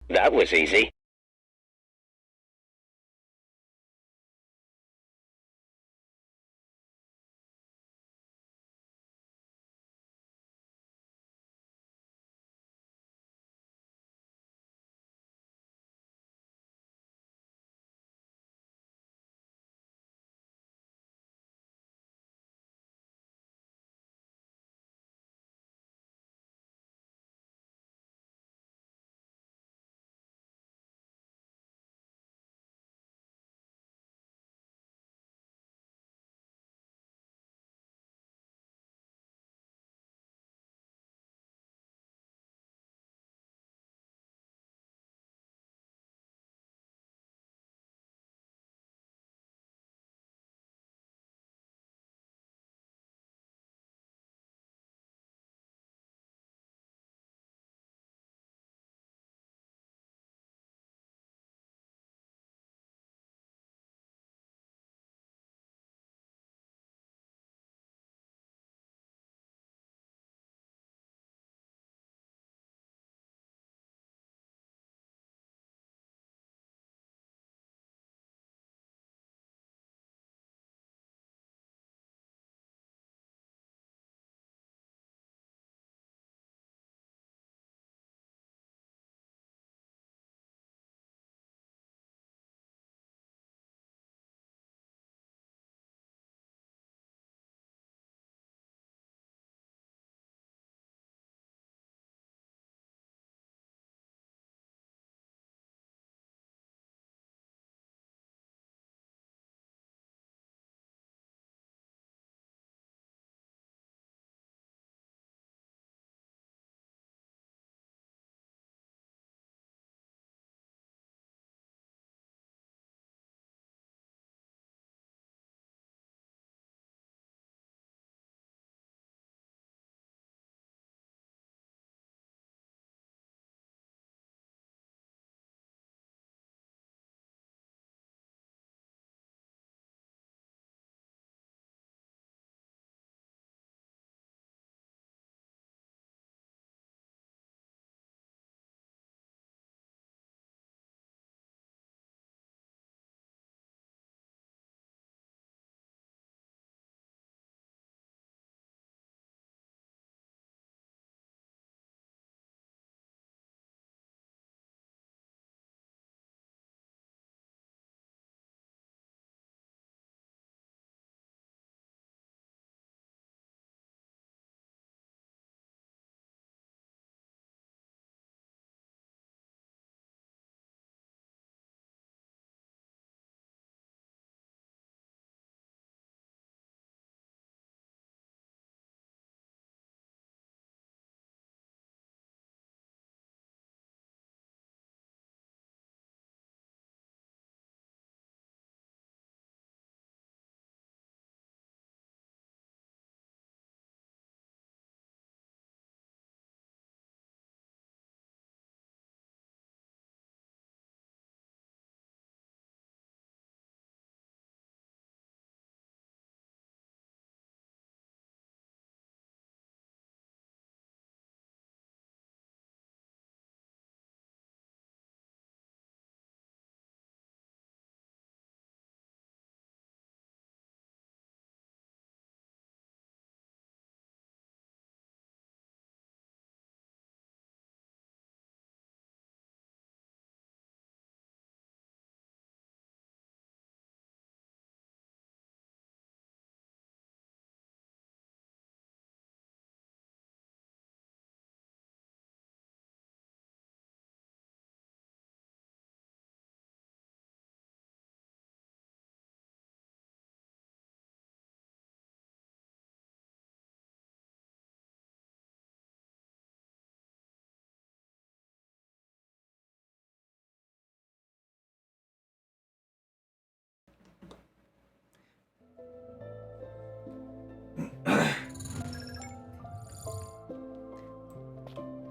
That was easy.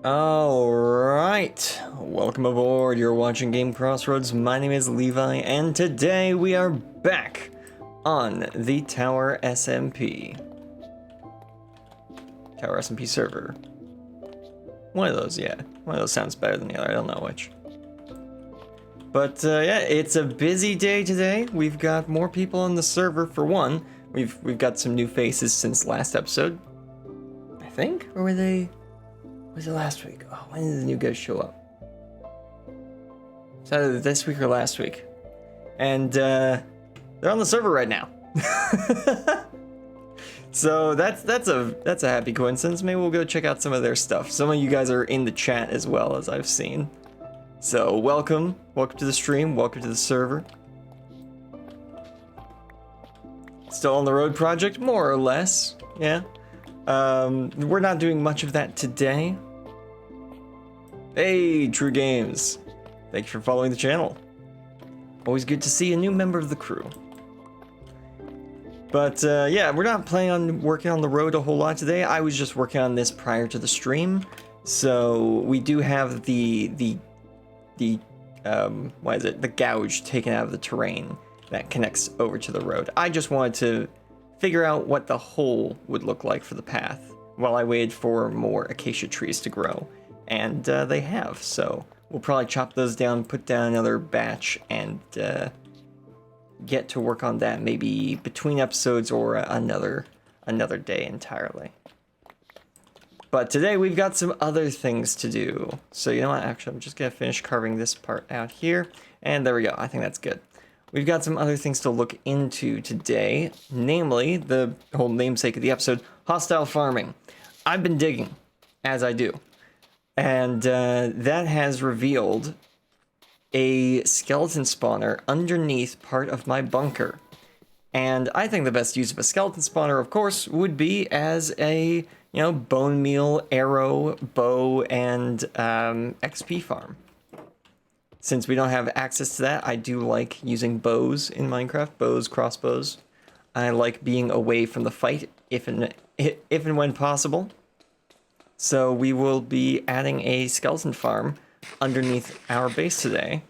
Alright, welcome aboard. You're watching GameCrossRoads. My name is Levi, and today we are back on the Tower SMP. Tower SMP server. One of those, yeah. One of those sounds better than the other, I don't know which. But yeah, it's a busy day today. We've got more people on the server for one. We've got some new faces since last episode, I think, or were they? Was it last week? Oh, when did the new guys show up? It's either this week or last week, and they're on the server right now. So that's a happy coincidence. Maybe we'll go check out some of their stuff. Some of you guys are in the chat as well, as I've seen. So welcome to the stream, welcome to the server. Still on the road project, more or less, yeah. We're not doing much of that today. Hey, True Games. Thanks for following the channel. Always good to see a new member of the crew. But yeah, we're not planning on working on the road a whole lot today. I was just working on this prior to the stream. So we do have the gouge taken out of the terrain that connects over to the road. I just wanted to figure out what the hole would look like for the path while I waited for more acacia trees to grow. And they have, so we'll probably chop those down, put down another batch, and get to work on that maybe between episodes or another day entirely. But today we've got some other things to do. So you know what, actually I'm just gonna finish carving this part out here, and there we go. I think that's good. We've got some other things to look into today, namely the whole namesake of the episode, hostile farming. I've been digging, as I do, and that has revealed a skeleton spawner underneath part of my bunker. And I think the best use of a skeleton spawner, of course, would be as a, bone meal, arrow, bow, and XP farm. Since we don't have access to that, I do like using bows in Minecraft, bows, crossbows. I like being away from the fight if and when possible. So we will be adding a skeleton farm underneath our base today,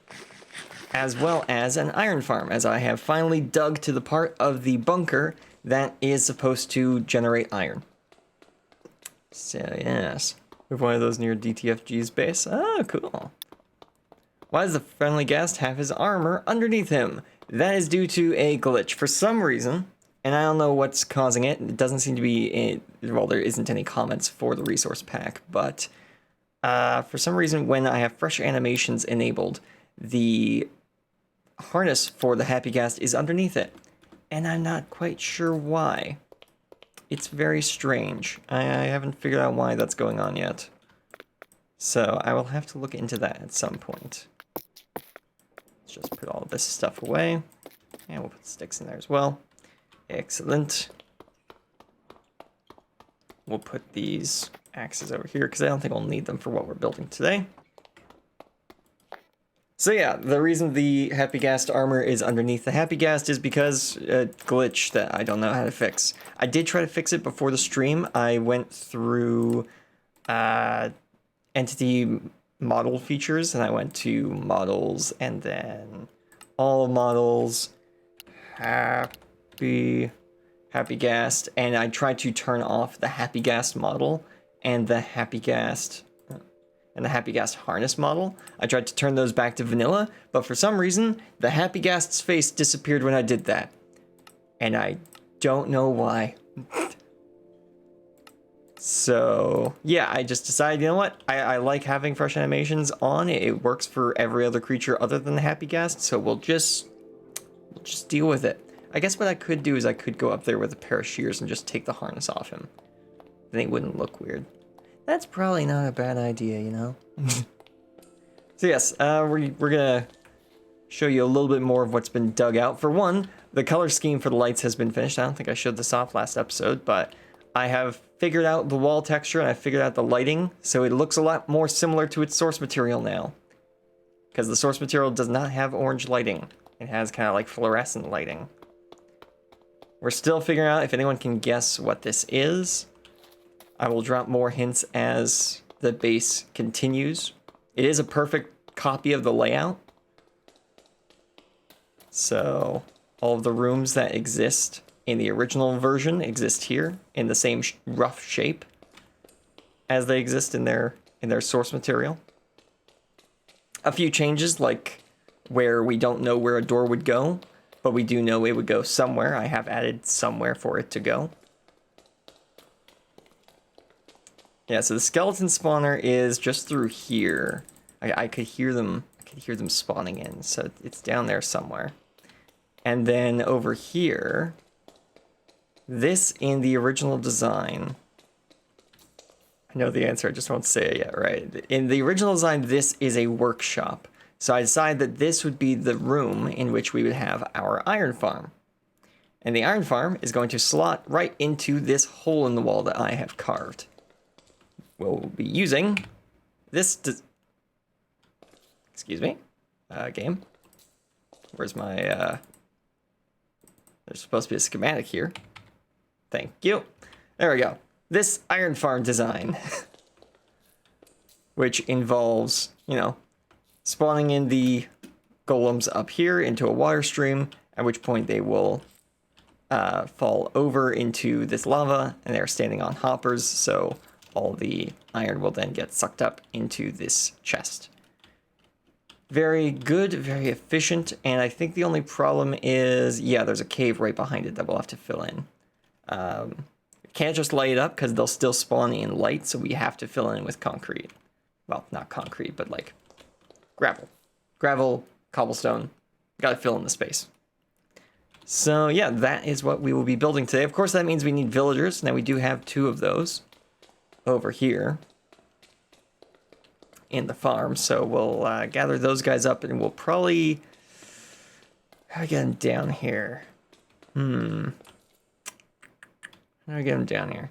as well as an iron farm, as I have finally dug to the part of the bunker that is supposed to generate iron. So yes, we have one of those near DTFG's base. Oh, cool. Why does the friendly guest have his armor underneath him? That is due to a glitch. For some reason, and I don't know what's causing it, it doesn't seem to be, well, there isn't any comments for the resource pack, but for some reason, when I have fresh animations enabled, the harness for the Happy Ghast is underneath it, and I'm not quite sure why. It's very strange. I haven't figured out why that's going on yet. So I will have to look into that at some point. Let's just put all this stuff away, and we'll put sticks in there as well. Excellent. We'll put these axes over here because I don't think we'll need them for what we're building today. So yeah, the reason the Happy Ghast armor is underneath the Happy Ghast is because a glitch that I don't know how to fix. I did try to fix it before the stream. I went through entity model features, and I went to models and then all models, Happy Ghast, and I tried to turn off the Happy Ghast model and the Happy Ghast harness model. I tried to turn those back to vanilla, but for some reason, the Happy Ghast's face disappeared when I did that. And I don't know why. So, yeah, I just decided, you know what? I like having fresh animations on. It works for every other creature other than the Happy Ghast, so we'll just deal with it. I guess what I could do is I could go up there with a pair of shears and just take the harness off him. Then it wouldn't look weird. That's probably not a bad idea, you know? So yes, we're gonna show you a little bit more of what's been dug out. For one, the color scheme for the lights has been finished. I don't think I showed this off last episode, but I have figured out the wall texture and I figured out the lighting, so it looks a lot more similar to its source material now. Because the source material does not have orange lighting. It has kind of like fluorescent lighting. We're still figuring out if anyone can guess what this is. I will drop more hints as the base continues. It is a perfect copy of the layout. So all of the rooms that exist in the original version exist here in the same rough shape as they exist in their source material. A few changes, like where we don't know where a door would go, but we do know it would go somewhere. I have added somewhere for it to go. Yeah, so the skeleton spawner is just through here. I could hear them. I could hear them spawning in, so it's down there somewhere. And then over here, this in the original design. I know the answer, I just won't say it yet, right? In the original design, this is a workshop. So I decided that this would be the room in which we would have our iron farm. And the iron farm is going to slot right into this hole in the wall that I have carved. We'll be using this. Excuse me, game. Where's my? There's supposed to be a schematic here. Thank you. There we go. This iron farm design, which involves, you know, spawning in the golems up here into a water stream, at which point they will fall over into this lava, and they're standing on hoppers, so all the iron will then get sucked up into this chest. Very good, very efficient, and I think the only problem is, yeah, there's a cave right behind it that we'll have to fill in. Can't just light it up because they'll still spawn in light, so we have to fill in with concrete. Well, not concrete, but like gravel. Gravel, cobblestone, gotta fill in the space. So yeah, that is what we will be building today. Of course, that means we need villagers. Now we do have 2 of those over here in the farm, so we'll gather those guys up, and we'll probably how do I get them down here? How do I get them down here?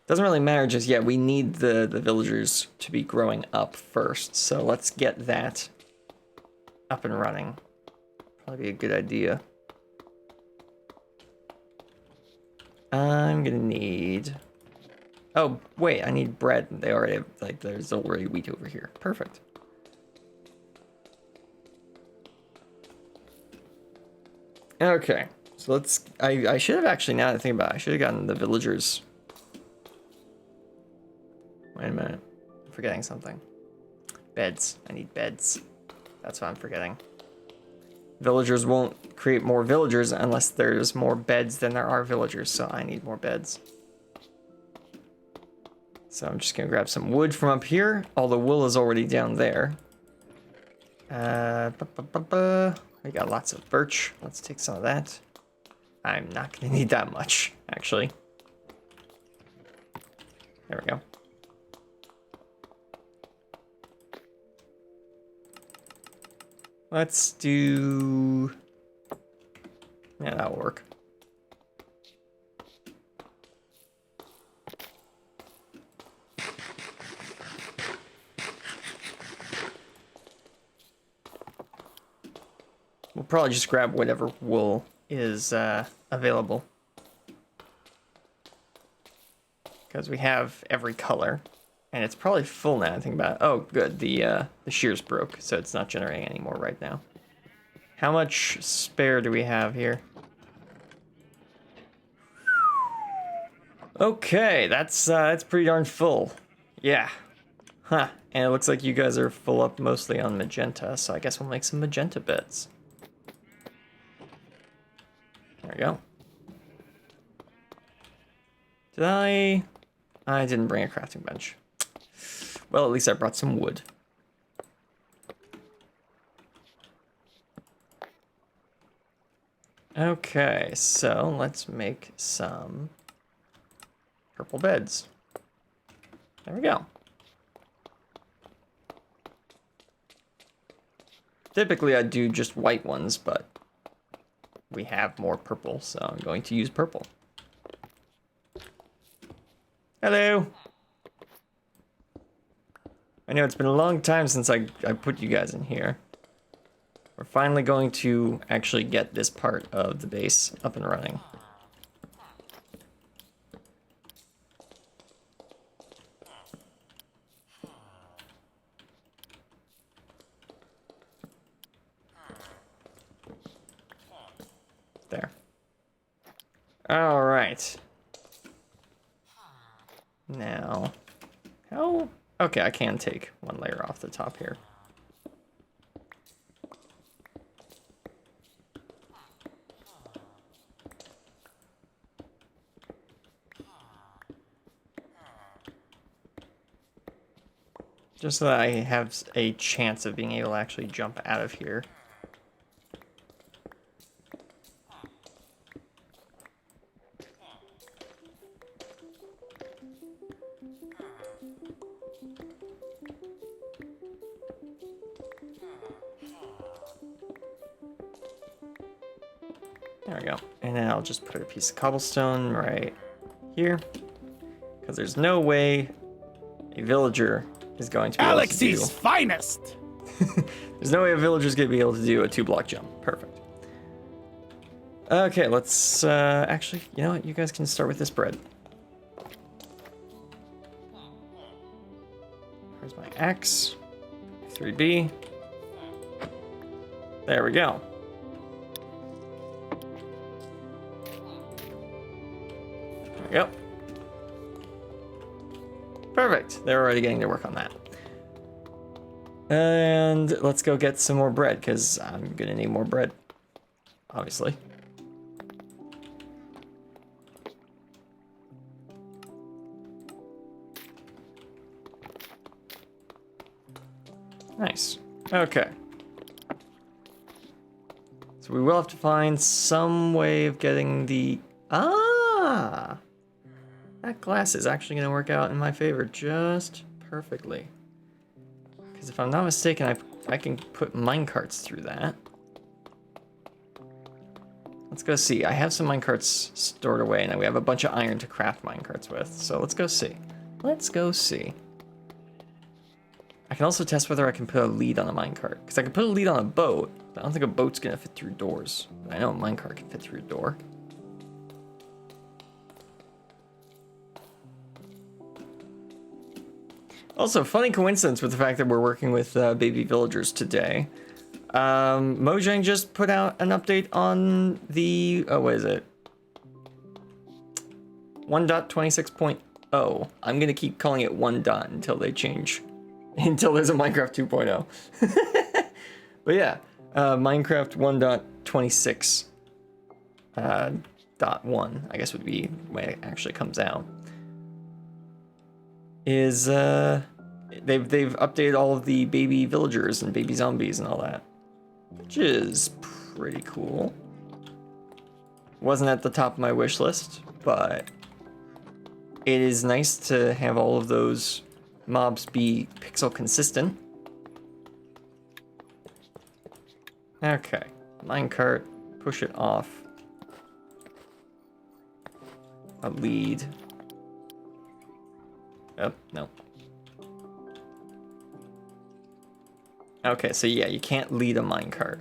Doesn't really matter just yet. We need the villagers to be growing up first, so let's get that up and running. Probably be a good idea. I'm gonna need... Oh, wait, I need bread. They already have, like, there's already wheat over here. Perfect. Okay, so let's... I should have actually, now that I think about it, I should have gotten the villagers. Wait a minute. I'm forgetting something. Beds. I need beds. That's what I'm forgetting. Villagers won't create more villagers unless there's more beds than there are villagers, so I need more beds. So I'm just gonna grab some wood from up here. All the wool is already down there. We got lots of birch. Let's take some of that. I'm not gonna need that much, actually. There we go. Let's do... Yeah, that'll work. We'll probably just grab whatever wool is available. Because we have every color. And it's probably full now, I think about it. Oh, good. The shears broke, so it's not generating anymore right now. How much spare do we have here? Okay, that's pretty darn full. Yeah. Huh. And it looks like you guys are full up mostly on magenta, so I guess we'll make some magenta beds. There we go. Did I didn't bring a crafting bench. Well, at least I brought some wood. Okay, so let's make some purple beds. There we go. Typically, I do just white ones, but we have more purple, so I'm going to use purple. Hello! I know it's been a long time since I put you guys in here. We're finally going to actually get this part of the base up and running. There. All right. Now, how... Okay, I can take one layer off the top here. Just so that I have a chance of being able to actually jump out of here. There we go. And then I'll just put a piece of cobblestone right here. Because there's no way a villager is going to be able to do... Alexy's finest! There's no way a villager's going to be able to do a 2-block jump. Perfect. Okay, let's... actually, you know what? You guys can start with this bread. Where's my axe? 3B. There we go. There we go. Perfect. They're already getting to work on that. And let's go get some more bread, because I'm going to need more bread. Obviously. Nice. Okay. So we will have to find some way of getting the... Ah! That glass is actually going to work out in my favor just perfectly. Because if I'm not mistaken, I can put minecarts through that. Let's go see. I have some minecarts stored away, and we have a bunch of iron to craft minecarts with. So let's go see. Let's go see. I can also test whether I can put a lead on a minecart. Because I can put a lead on a boat, but I don't think a boat's going to fit through doors. But I know a minecart can fit through a door. Also, funny coincidence with the fact that we're working with baby villagers today. Mojang just put out an update on the... Oh, what is it? 1.26.0. I'm going to keep calling it 1 dot until they change. Until there's a Minecraft 2.0. But yeah, Minecraft 1.26 .1, I guess would be when it actually comes out. Is they've updated all of the baby villagers and baby zombies and all that, which is pretty cool. Wasn't at the top of my wish list, but it is nice to have all of those mobs be pixel consistent. Okay, minecart, push it off. A lead. Oh, no. Okay, so yeah, you can't lead a minecart.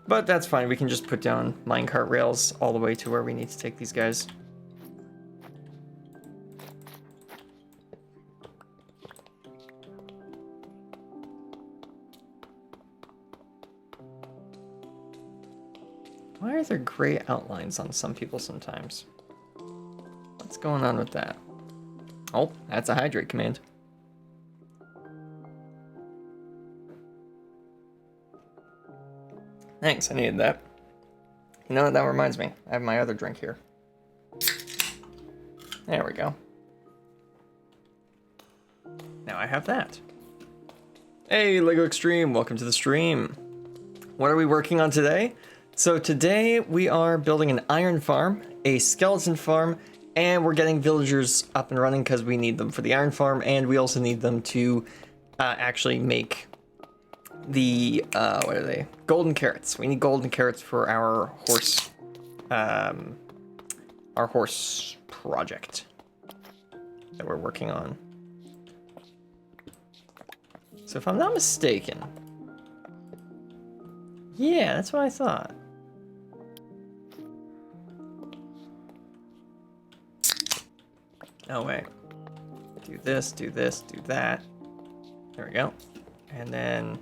But that's fine, we can just put down minecart rails all the way to where we need to take these guys. Why are there gray outlines on some people sometimes? What's going on with that? Oh, that's a hydrate command. Thanks, I needed that. You know what, that reminds me. I have my other drink here. There we go. Now I have that. Hey, Lego Extreme, welcome to the stream. What are we working on today? So today we are building an iron farm, a skeleton farm, and we're getting villagers up and running because we need them for the iron farm, and we also need them to actually make the, what are they? Golden carrots. We need golden carrots for our horse project that we're working on. So if I'm not mistaken, yeah, that's what I thought. Oh, wait. Do this, do that. There we go. And then...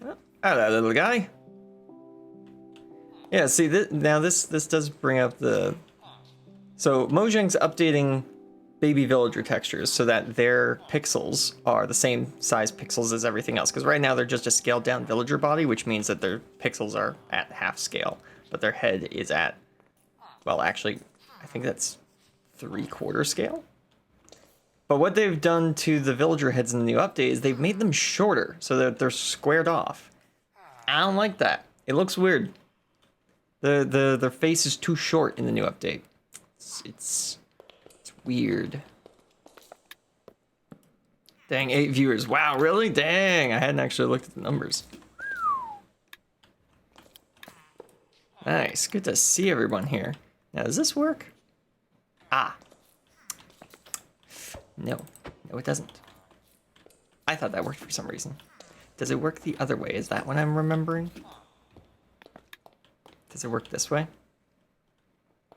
Oh, hello, little guy. Yeah, see, this does bring up the... So, Mojang's updating baby villager textures so that their pixels are the same size pixels as everything else. Because right now they're just a scaled down villager body, which means that their pixels are at half scale. But their head is at Well, actually, I think that's 3/4 scale. But what they've done to the villager heads in the new update is they've made them shorter so that they're squared off. I don't like that. It looks weird. Their face is too short in the new update. It's weird. Dang, 8 viewers. Wow, really? Dang, I hadn't actually looked at the numbers. Nice, good to see everyone here. Now, does this work? Ah. No, it doesn't. I thought that worked for some reason. Does it work the other way? Is that what I'm remembering? Does it work this way?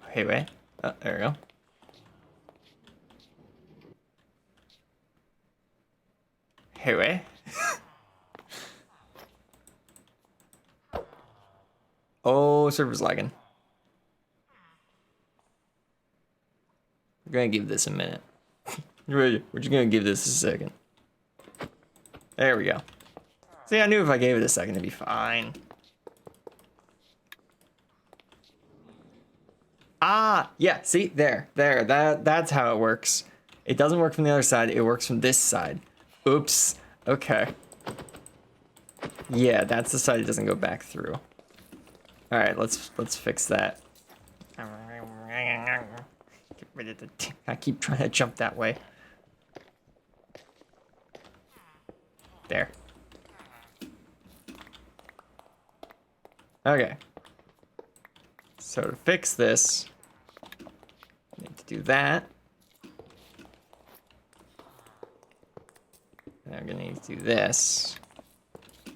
Hey, wait. Oh, there we go. Hey, wait. Oh, server's lagging. We're gonna give this a minute. We're just gonna give this a second. There we go. See, I knew if I gave it a second, it'd be fine. Ah, yeah, see, there, that's how it works. It doesn't work from the other side, it works from this side. Oops, okay. Yeah, that's the side it doesn't go back through. All right, let's fix that. Get rid of the I keep trying to jump that way. There. Okay. So to fix this, I need to do that. And I'm gonna need to do this. There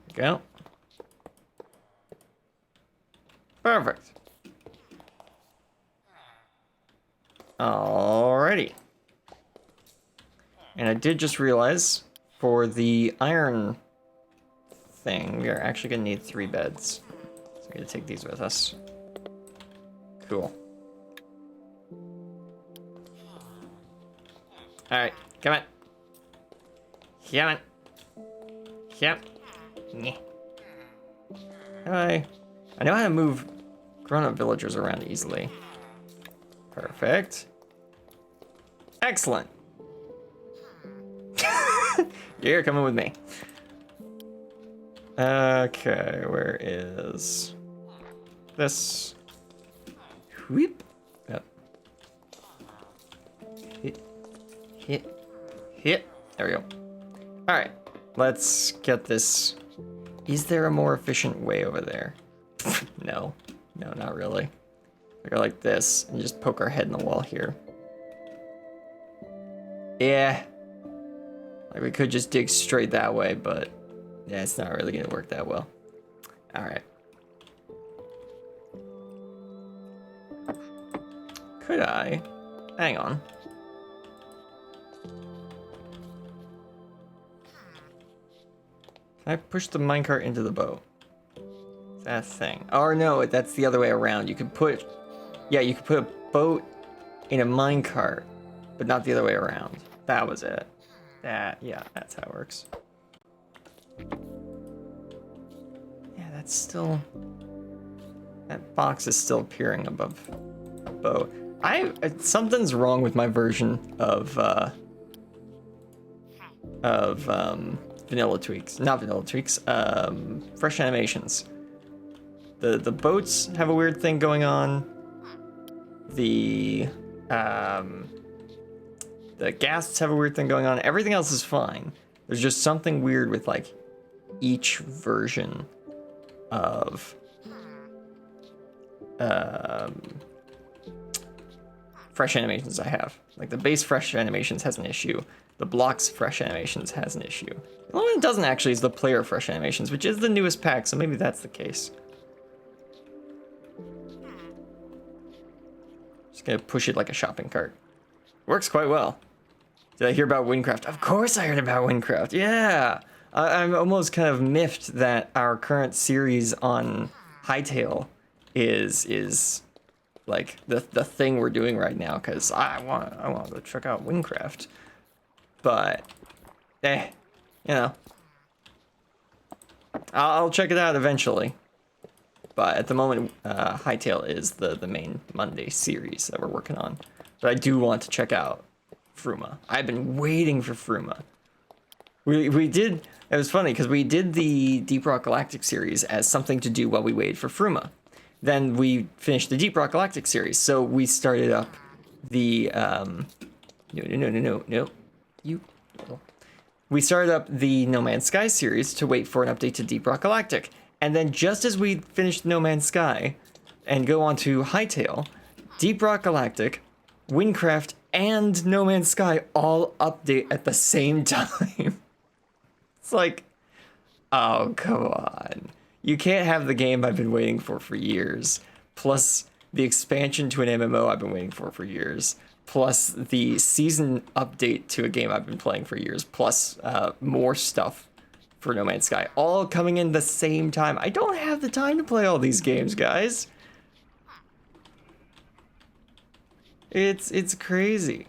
we go. Perfect. Alrighty. And I did just realize for the iron thing, we are actually gonna need 3 beds. So I'm gonna take these with us. Cool. Alright, come on. Come on. Yep. Yeah. I know how to move grown-up villagers around easily. Perfect. Excellent. You're coming with me. Okay, where is this? Whoop. Yep. Hit. There we go. All right, let's get this. Is there a more efficient way over there? No, not really. We go like this and just poke our head in the wall here. Yeah. Like we could just dig straight that way, but yeah, it's not really gonna work that well. All right. Could I? Hang on. Can I push the minecart into the boat? That thing. Or no, that's the other way around. You could put, yeah, you could put a boat in a minecart, but not the other way around. That was it. Yeah, that's how it works. Yeah, that's still, that box is still appearing above a boat. Something's wrong with my version of vanilla tweaks. Not vanilla tweaks, fresh animations. The boats have a weird thing going on. The ghasts have a weird thing going on. Everything else is fine. There's just something weird with like each version of fresh animations I have. Like the base fresh animations has an issue. The blocks fresh animations has an issue. The only one that doesn't actually is the player fresh animations, which is the newest pack, so maybe that's the case. Just gonna push it like a shopping cart. Works quite well. Did I hear about Windcraft? Of course I heard about Windcraft, yeah! I'm almost kind of miffed that our current series on Hytale is like the thing we're doing right now, because I want to go check out Windcraft. But, you know. I'll check it out eventually. But at the moment, Hytale is the main Monday series that we're working on. But I do want to check out Fruma. I've been waiting for Fruma. We did, it was funny because we did the Deep Rock Galactic series as something to do while we waited for Fruma. Then we finished the Deep Rock Galactic series, so we started up the, no. We started up the No Man's Sky series to wait for an update to Deep Rock Galactic. And then just as we finished No Man's Sky and go on to Hytale, Deep Rock Galactic, Windcraft, and No Man's Sky all update at the same time. It's like, oh, come on. You can't have the game I've been waiting for years, plus the expansion to an MMO I've been waiting for years, plus the season update to a game I've been playing for years, plus more stuff for No Man's Sky, all coming in the same time. I don't have the time to play all these games, guys. It's crazy.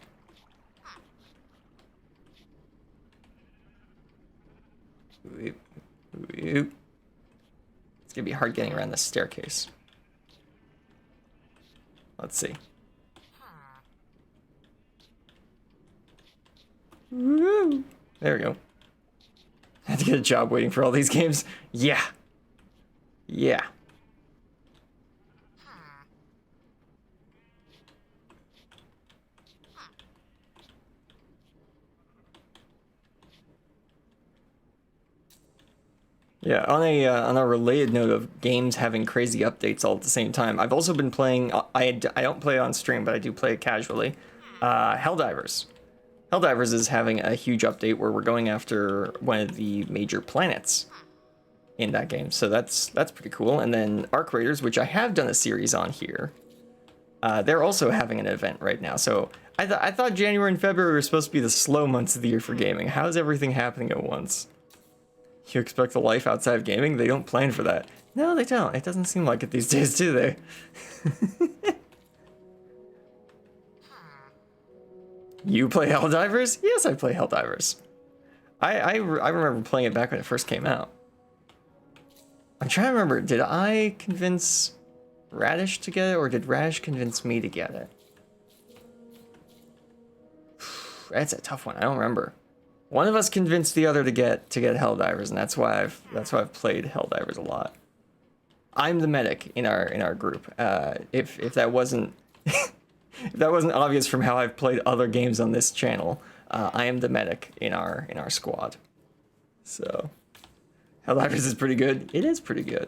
It's gonna be hard getting around this staircase. Let's see. Woo! There we go. I had to get a job waiting for all these games. Yeah. Yeah. Yeah, on a related note of games having crazy updates all at the same time, I've also been playing, I don't play it on stream, but I do play it casually, Helldivers. Helldivers is having a huge update where we're going after one of the major planets in that game, so that's pretty cool. And then Arc Raiders, which I have done a series on here, they're also having an event right now. So I thought January and February were supposed to be the slow months of the year for gaming. How's everything happening at once? You expect a life outside of gaming? They don't plan for that. No, they don't. It doesn't seem like it these days, do they? You play Helldivers? Yes, I play Helldivers. I remember playing it back when it first came out. I'm trying to remember, did I convince Radish to get it, or did Radish convince me to get it? That's a tough one. I don't remember. One of us convinced the other to get Helldivers, and that's why I've played Helldivers a lot. I'm the medic in our group. If that wasn't if that wasn't obvious from how I've played other games on this channel, I am the medic in our squad. So Helldivers is pretty good. It is pretty good.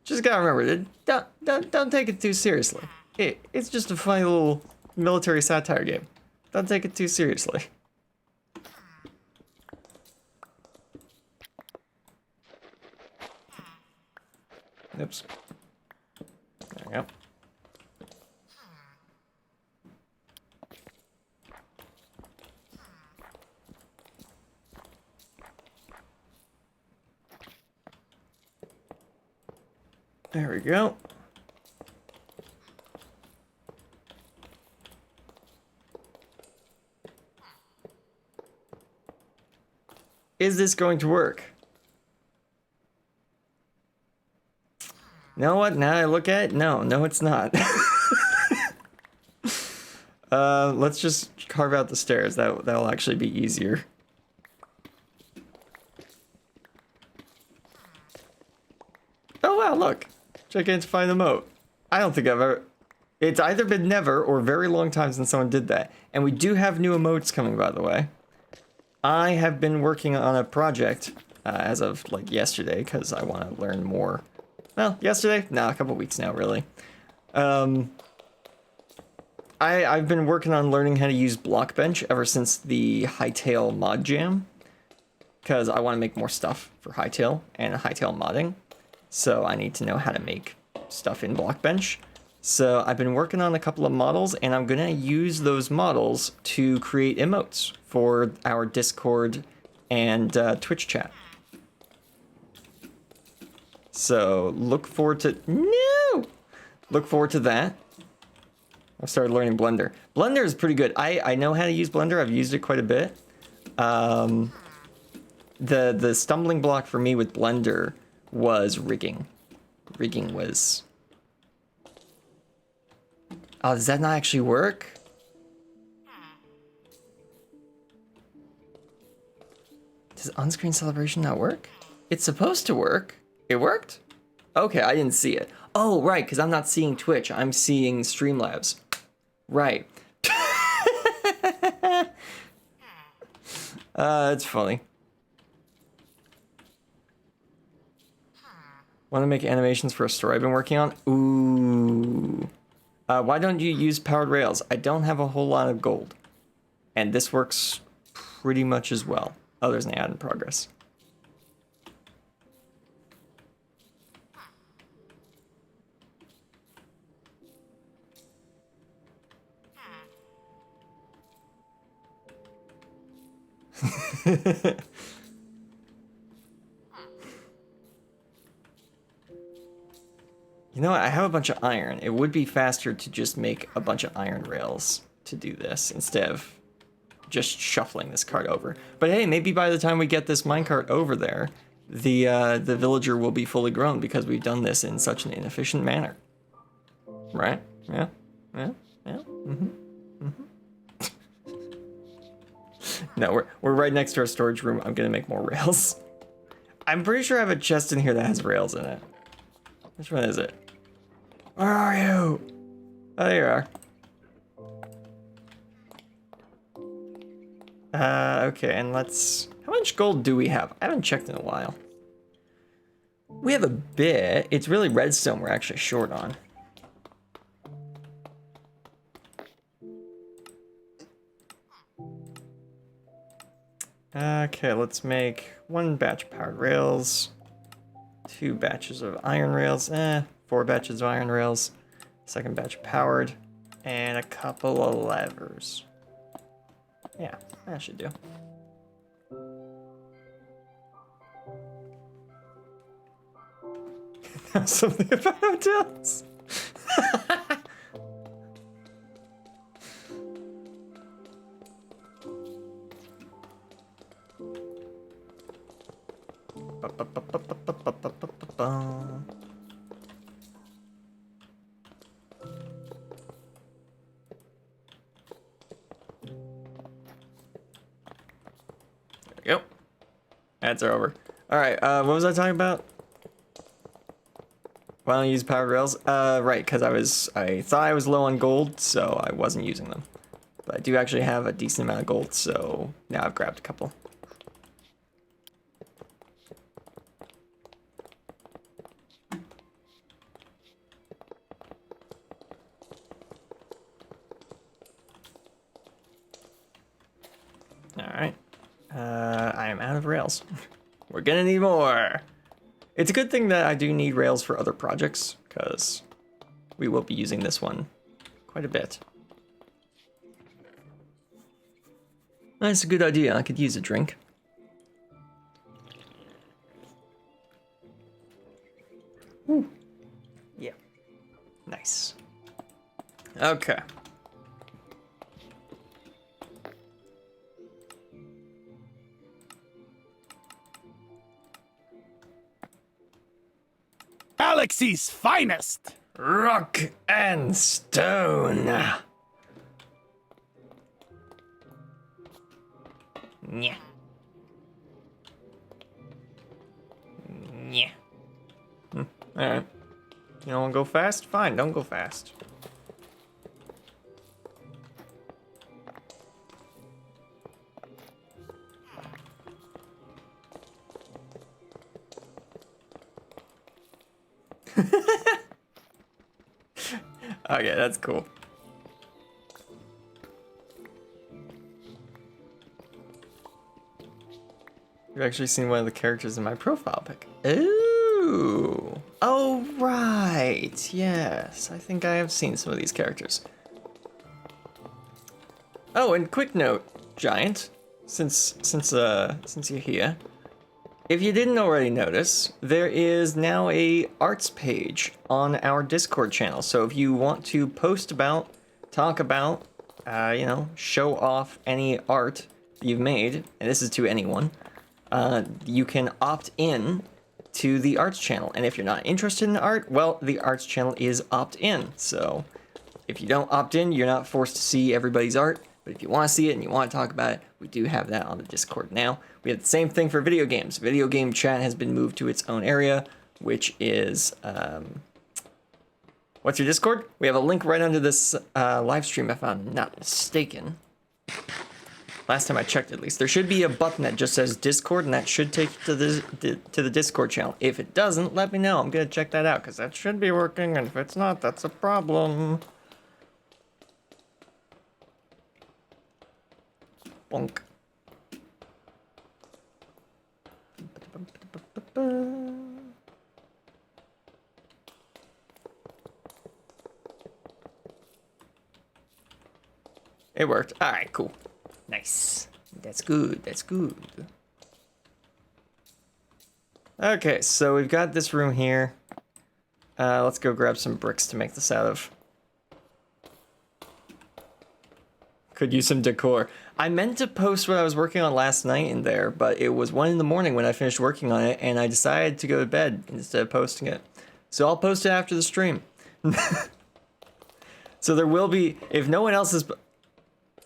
Just gotta remember, don't take it too seriously. It's just a funny little military satire game. Don't take it too seriously. Oops. There we go. There we go. Is this going to work? You know what? Now I look at it, no, it's not. Let's just carve out the stairs. That'll actually be easier. Oh wow, look. Gigantify the moat. I don't think I've ever... It's either been never or very long time since someone did that. And we do have new emotes coming, by the way. I have been working on a project as of like yesterday because I want to learn more. Well, yesterday? Nah, a couple weeks now, really. I've been working on learning how to use Blockbench ever since the Hytale mod jam, because I want to make more stuff for Hytale and Hytale modding. So I need to know how to make stuff in Blockbench. So I've been working on a couple of models, and I'm gonna use those models to create emotes for our Discord and Twitch chat. So look forward to look forward to that. I've started learning Blender. Blender is pretty good. I know how to use Blender. I've used it quite a bit. The stumbling block for me with Blender was rigging. Rigging was... Oh, does that not actually work? Does on-screen celebration not work? It's supposed to work. It worked? Okay, I didn't see it. Oh, right, because I'm not seeing Twitch. I'm seeing Streamlabs. Right. It's funny. Want to make animations for a story I've been working on? Ooh. Why don't you use powered rails? I don't have a whole lot of gold. And this works pretty much as well. Oh, there's an ad in progress. You know what? I have a bunch of iron. It would be faster to just make a bunch of iron rails to do this instead of just shuffling this cart over. But hey, maybe by the time we get this minecart over there, the villager will be fully grown because we've done this in such an inefficient manner. Right? Yeah. Yeah. Yeah. Mm-hmm. Mm-hmm. No, we're right next to our storage room. I'm gonna make more rails. I'm pretty sure I have a chest in here that has rails in it. Which one is it? Where are you? Oh, there you are. Okay, and let's... How much gold do we have? I haven't checked in a while. We have a bit. It's really redstone we're actually short on. Okay, let's make 1 batch of powered rails. 2 batches of iron rails, 4 batches of iron rails, 2nd batch powered, and a couple of levers. Yeah, that should do. Something about hotels. There we go. Ads are over. All right, what was I talking about? Why don't I use powered rails? Right, because I thought I was low on gold, so I wasn't using them. But I do actually have a decent amount of gold, so now I've grabbed a couple. Alright. I am out of rails. We're gonna need more! It's a good thing that I do need rails for other projects, because we will be using this one quite a bit. That's a good idea. I could use a drink. Ooh. Yeah. Nice. Okay. Galaxy's finest! Rock and stone. Yeah. Yeah. Alright. You don't want to go fast? Fine, don't go fast. Okay, that's cool. You've actually seen one of the characters in my profile pic. Ooh. Oh, right. Yes, I think I have seen some of these characters. Oh, and quick note, Giant, since you're here, if you didn't already notice, there is now a arts page on our Discord channel. So if you want to post about, talk about, you know, show off any art you've made, and this is to anyone, you can opt in to the arts channel. And if you're not interested in art, well, the arts channel is opt-in. So if you don't opt in, you're not forced to see everybody's art. But if you want to see it and you want to talk about it, we do have that on the Discord now. We have the same thing for video games. Video game chat has been moved to its own area, which is... what's your Discord? We have a link right under this live stream, if I'm not mistaken. Last time I checked, at least. There should be a button that just says Discord, and that should take you to the Discord channel. If it doesn't, let me know. I'm going to check that out, because that should be working, and if it's not, that's a problem. Bonk. It worked. All right, cool. Nice. That's good. That's good. Okay, so we've got this room here. Let's go grab some bricks to make this out of. Could use some decor. I meant to post what I was working on last night in there, but it was 1 in the morning when I finished working on it, and I decided to go to bed instead of posting it. So I'll post it after the stream. So there will be, if no one else is...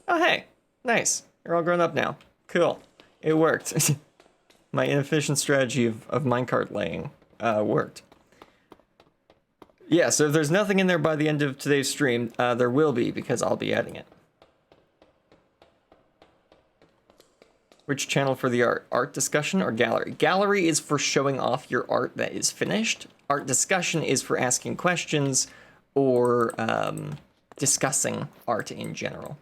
Oh, hey. Nice. You're all grown up now. Cool. It worked. My inefficient strategy of minecart laying worked. Yeah, so if there's nothing in there by the end of today's stream, there will be, because I'll be adding it. Which channel for the art? Art discussion or gallery? Gallery is for showing off your art that is finished. Art discussion is for asking questions or discussing art in general.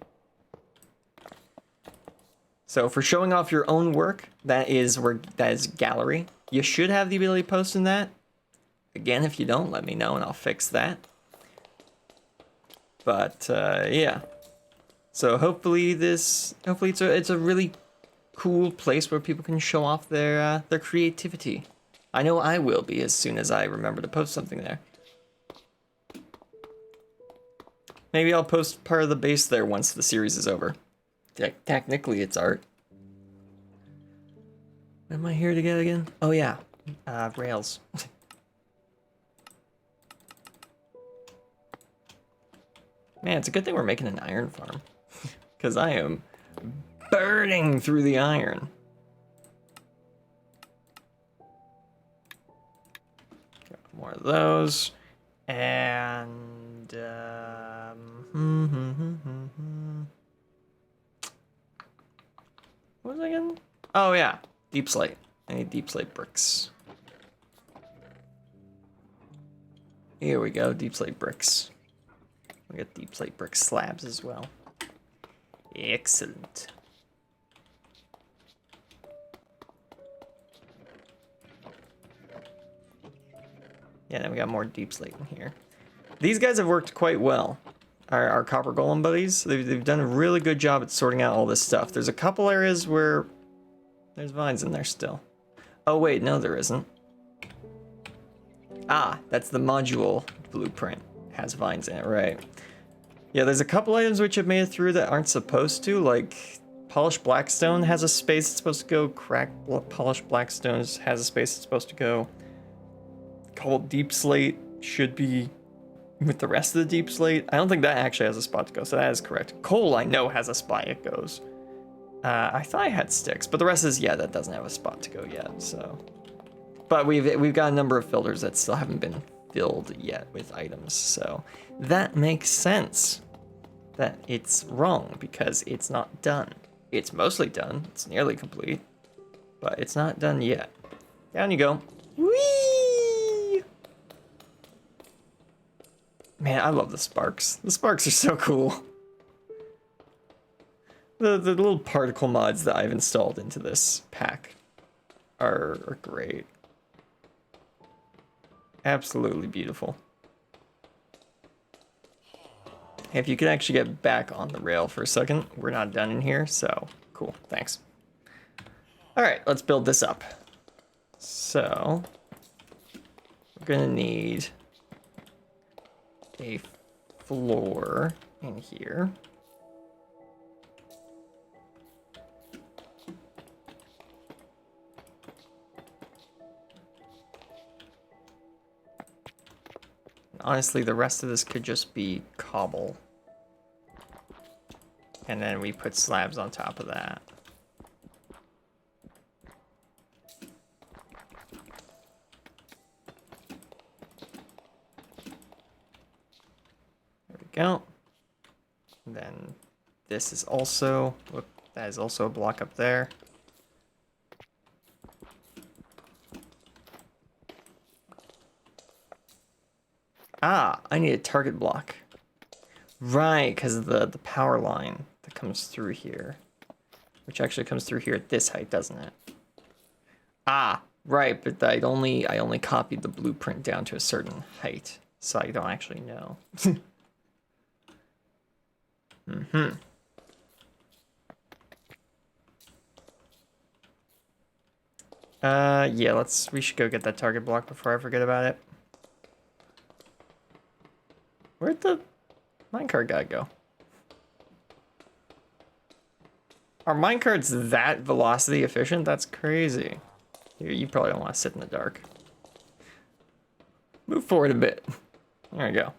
So for showing off your own work, that is gallery. You should have the ability to post in that. Again, if you don't, let me know and I'll fix that. But yeah. So hopefully it's a really cool place where people can show off their creativity. I know I will be as soon as I remember to post something there. Maybe I'll post part of the base there once the series is over. Technically, it's art. What am I here to get again? Oh yeah, rails. Man, it's a good thing we're making an iron farm. Because I am burning through the iron. Got more of those. And... what was I again? Oh yeah, deep slate. I need deep slate bricks. Here we go, deep slate bricks. We got deep slate brick slabs as well. Excellent. Yeah, then we got more deep slate in here. These guys have worked quite well. Our copper golem buddies, they've done a really good job at sorting out all this stuff. There's a couple areas where there's vines in there still. Oh wait, no there isn't. Ah, that's the module blueprint. Has vines in it, right. Yeah, there's a couple items which have made it through that aren't supposed to, like polished blackstone has a space it's supposed to go, cracked polished blackstone has a space it's supposed to go. Cobalt deep slate should be with the rest of the deep slate. I don't think that actually has a spot to go, so that is correct. Coal, I know, has a spot it goes. I thought I had sticks, but the rest is, yeah, that doesn't have a spot to go yet, so. But we've got a number of filters that still haven't been filled yet with items, so that makes sense that it's wrong, because it's not done. It's mostly done, it's nearly complete, but it's not done yet. Down you go. Whee! Man, I love the sparks. The sparks are so cool. The little particle mods that I've installed into this pack are great. Absolutely beautiful. If you could actually get back on the rail for a second, we're not done in here, so cool, thanks. All right, let's build this up. So, we're gonna need a floor in here. honestly, the rest of this could just be cobble. And then we put slabs on top of that. There we go. And then this is also, whoop, that is also a block up there. Ah, I need a target block. Right, because of the power line that comes through here. Which actually comes through here at this height, doesn't it? Ah, right, but I only copied the blueprint down to a certain height, so I don't actually know. Mm-hmm. Yeah, we should go get that target block before I forget about it. Where'd the minecart guy go? Are minecarts that velocity efficient? That's crazy. You probably don't want to sit in the dark. Move forward a bit. There we go.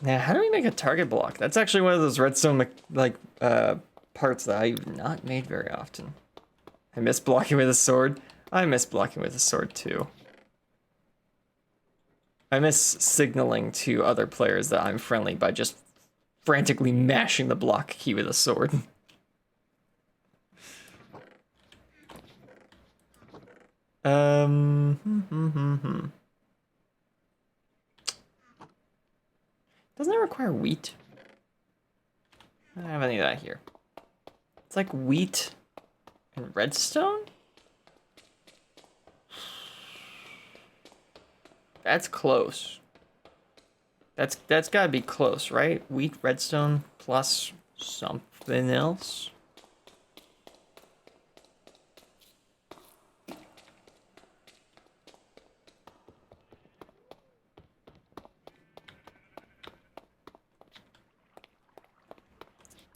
Now, how do we make a target block? That's actually one of those redstone parts that I've not made very often. I miss blocking with a sword. I miss blocking with a sword too. I miss signaling to other players that I'm friendly by just frantically mashing the block key with a sword. Doesn't it require wheat? I don't have any of that here. It's like wheat and redstone? That's close. That's gotta be close, right? Wheat, redstone, plus something else.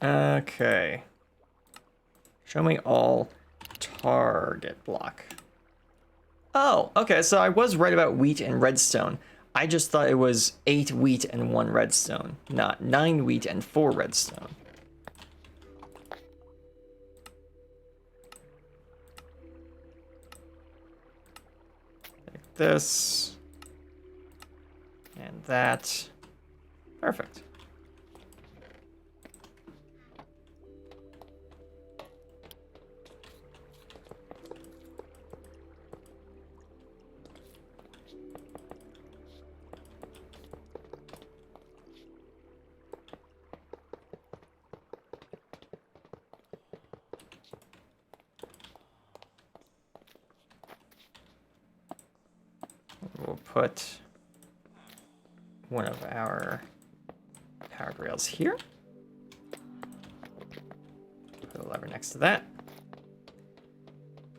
Okay. Show me all target block. Oh, okay, so I was right about wheat and redstone. I just thought it was 8 wheat and 1 redstone, not 9 wheat and 4 redstone. Like this. And that. Perfect. We'll put one of our powered rails here. Put a lever next to that.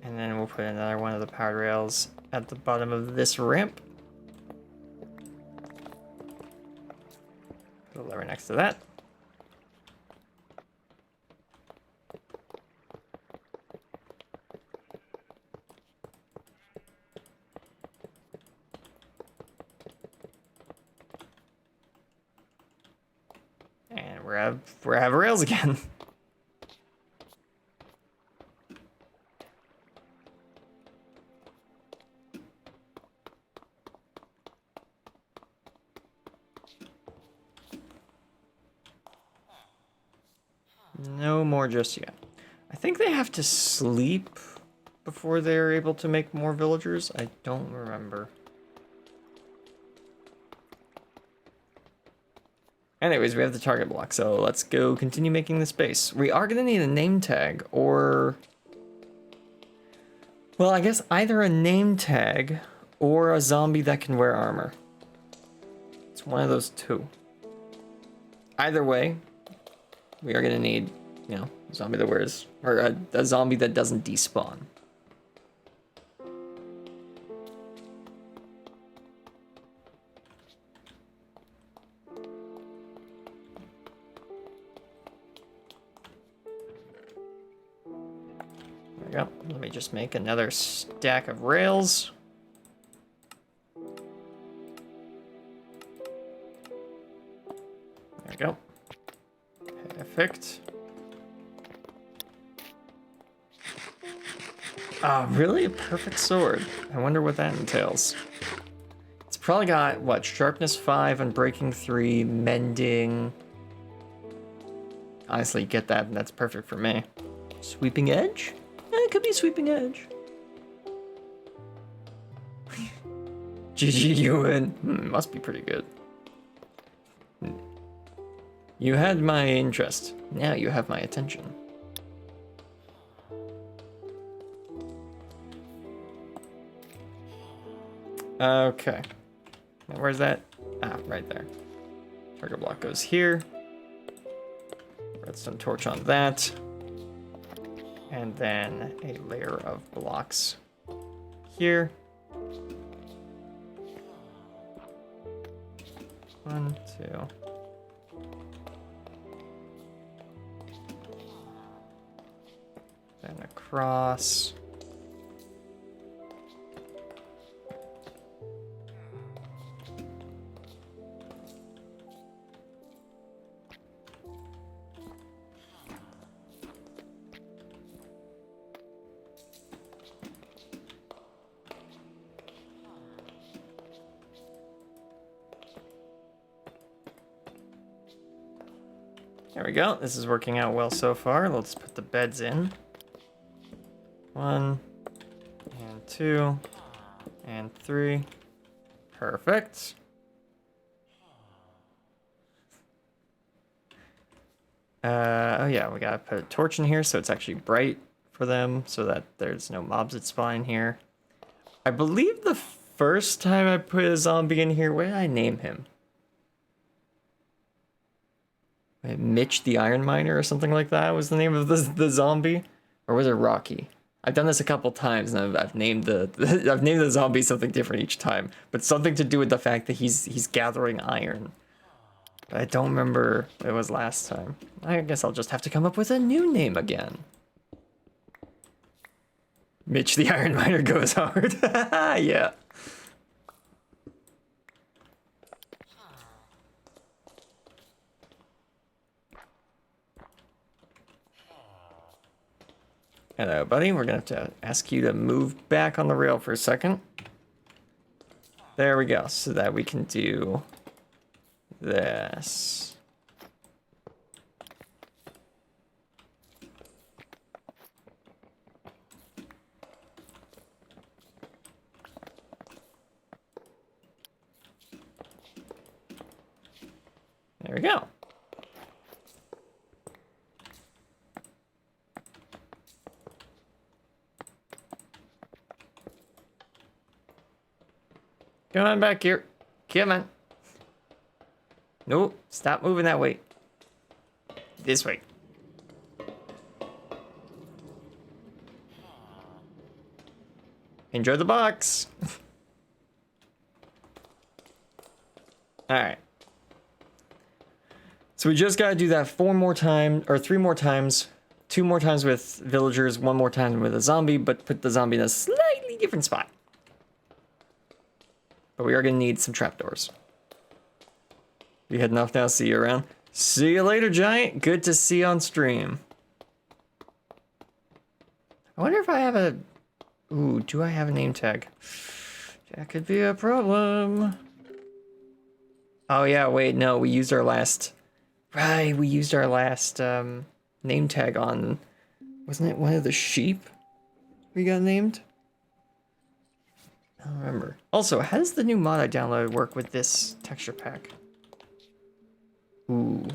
And then we'll put another one of the powered rails at the bottom of this ramp. Put a lever next to that. And we're have rails again. No more just yet. I think they have to sleep before they're able to make more villagers. I don't remember. Anyways, we have the target block, so let's go continue making the space. We are gonna need a name tag, or... well, I guess either a name tag or a zombie that can wear armor. It's one of those two. Either way, we are gonna need, you know, a zombie that wears, or a zombie that doesn't despawn. There we go. Let me just make another stack of rails. There we go. Perfect. Ah, really? A perfect sword. I wonder what that entails. It's probably got, what, sharpness 5 and breaking 3, mending. Honestly, get that, and that's perfect for me. Sweeping edge? It could be sweeping edge. GG, you win. Must be pretty good. You had my interest. Now you have my attention. Okay. Now where's that? Ah, right there. Target block goes here. Redstone torch on that. And then a layer of blocks here. 1, 2. Then across. There we go. This is working out well so far. Let's put the beds in. 1 and 2 and 3. Perfect. Oh yeah, we gotta put a torch in here so it's actually bright for them so that there's no mobs that spawn here. I believe the first time I put a zombie in here, what did I name him? Mitch the Iron Miner or something like that was the name of the zombie, or was it Rocky? I've done this a couple times and I've named I've named the zombie something different each time, but something to do with the fact that he's gathering iron. But I don't remember what it was last time. I guess I'll just have to come up with a new name again. Mitch the Iron Miner goes hard. Yeah. Hello, buddy. We're gonna have to ask you to move back on the rail for a second. There we go, so that we can do this. There we go. Come on back here. Come on. Nope. Stop moving that way. This way. Enjoy the box. Alright. So we just gotta do that 4 more times, or 3 more times. 2 more times with villagers, 1 more time with a zombie, but put the zombie in a slightly different spot. But we are going to need some trapdoors. You heading off now? See you around. See you later, Giant. Good to see you on stream. I wonder if I have a... Ooh, do I have a name tag? That could be a problem. Oh, yeah, wait, no. We used our last... Right, we used our last name tag on... Wasn't it one of the sheep we got named? I don't remember. Also, how does the new mod I downloaded work with this texture pack? Ooh.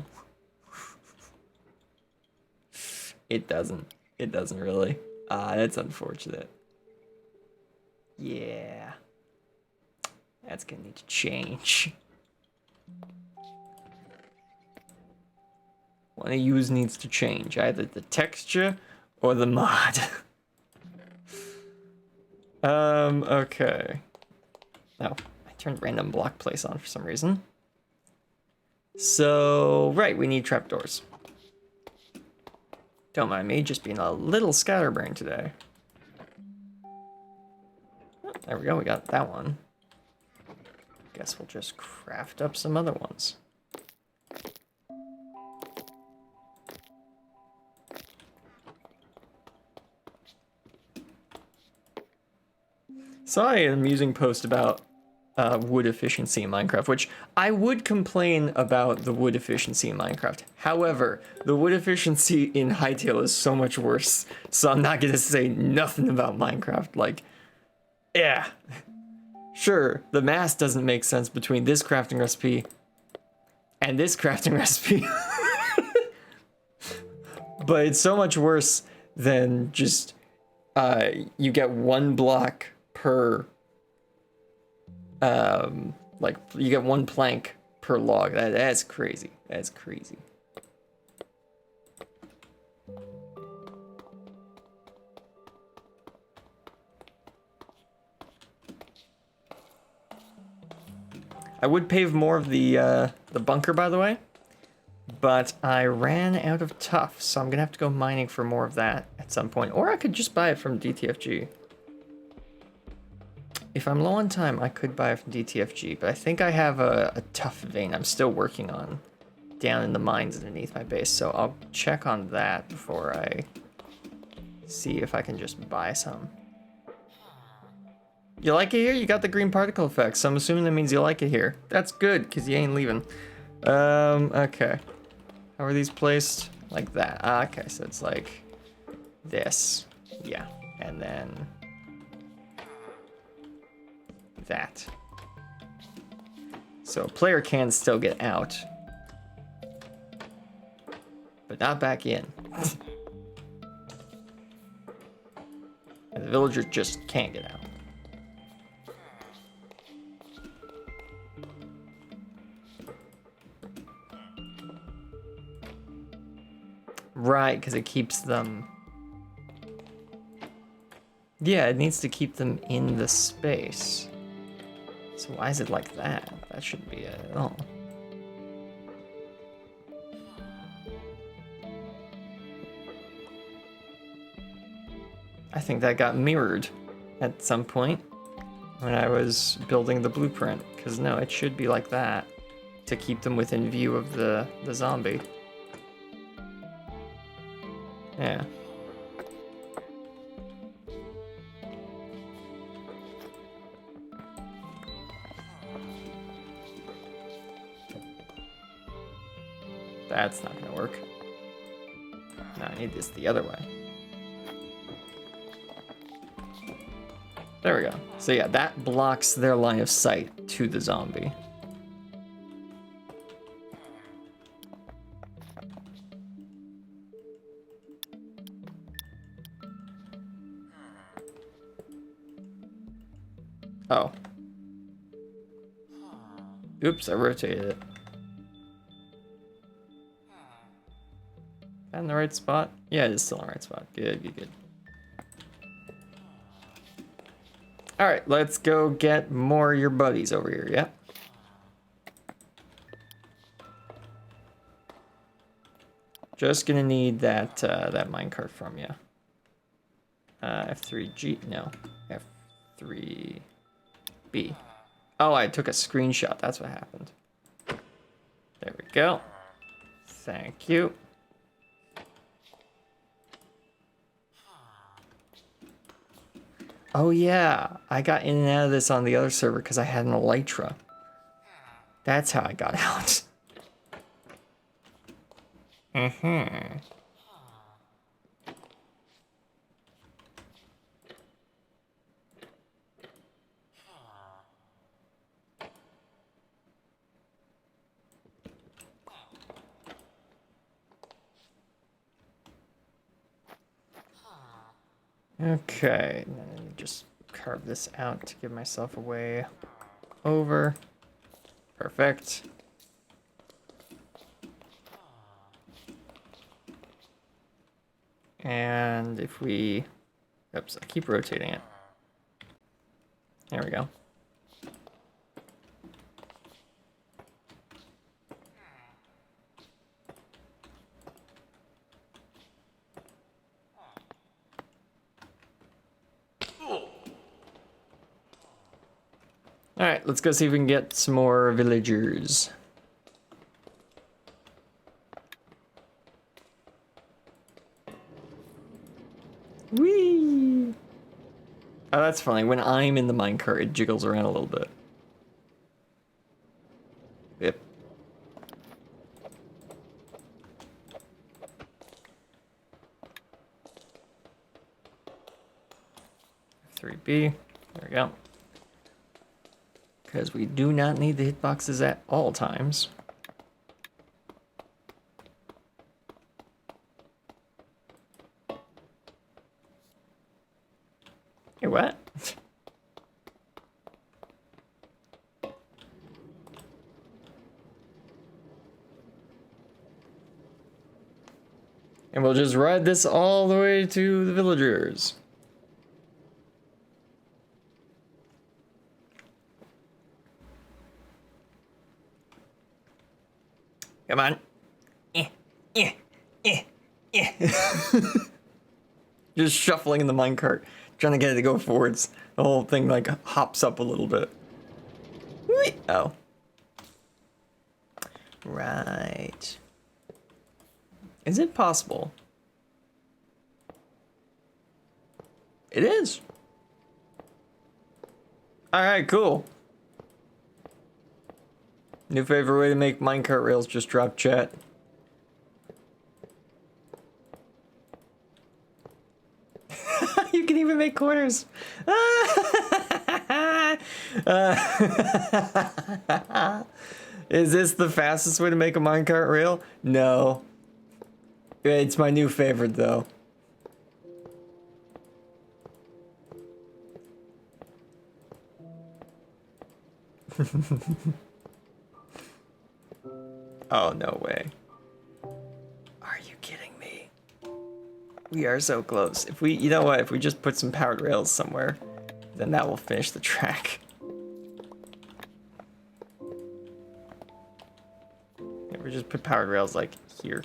It doesn't. It doesn't really. That's unfortunate. Yeah. That's gonna need to change. One of yous needs to change. Either the texture or the mod. Okay. Oh, I turned random block place on for some reason. So, right, we need trapdoors. Don't mind me just being a little scatterbrained today. There we go, we got that one. Guess we'll just craft up some other ones. Saw an amusing post about wood efficiency in Minecraft, which I would complain about the wood efficiency in Minecraft. However, the wood efficiency in Hytale is so much worse, so I'm not gonna say nothing about Minecraft. Like, yeah. Sure, the math doesn't make sense between this crafting recipe and this crafting recipe. But it's so much worse than just you get one block per like you get one plank per log. That's crazy. That's crazy. I would pave more of the bunker, by the way, but I ran out of tuff, so I'm gonna have to go mining for more of that at some point, or I could just buy it from DTFG. If I'm low on time, I could buy it from DTFG, but I think I have a tuff vein I'm still working on down in the mines underneath my base, so I'll check on that before I see if I can just buy some. You like it here? You got the green particle effect, so I'm assuming that means you like it here. That's good, because you ain't leaving. Okay. How are these placed? Like that. Ah, okay, so it's like this. Yeah, and then that. So a player can still get out, but not back in. And the villager just can't get out. Right, because it keeps them... Yeah, it needs to keep them in the space. So why is it like that? That shouldn't be it at all. I think that got mirrored at some point when I was building the blueprint. Because no, it should be like that to keep them within view of the zombie. Yeah. That's not gonna work. No, I need this the other way. There we go. So yeah, that blocks their line of sight to the zombie. Oh. Oops, I rotated it. That in the right spot? Yeah, it is still in the right spot. Good, good, good. Alright, let's go get more of your buddies over here, yeah? Just gonna need that minecart from you. F3G, no. F3B. Oh, I took a screenshot, that's what happened. There we go. Thank you. Oh yeah, I got in and out of this on the other server because I had an elytra. That's how I got out. Mm-hmm. Okay, and then let me just carve this out to give myself a way over. Perfect. And if we... Oops, I keep rotating it. There we go. Alright, let's go see if we can get some more villagers. Whee! Oh, that's funny. When I'm in the minecart, it jiggles around a little bit. Yep. F3B. There we go. Because we do not need the hitboxes at all times. Hey, what? And we'll just ride this all the way to the villagers. Come on. Just shuffling in the minecart, trying to get it to go forwards. The whole thing like hops up a little bit. Oh. Right. Is it possible? It is. Alright, cool. New favorite way to make minecart rails, just drop chat. You can even make corners. Is this the fastest way to make a minecart rail? No. It's my new favorite though. Oh, no way. Are you kidding me? We are so close. If we, you know what, if we just put some powered rails somewhere, then that will finish the track. Yeah, we just put powered rails like here.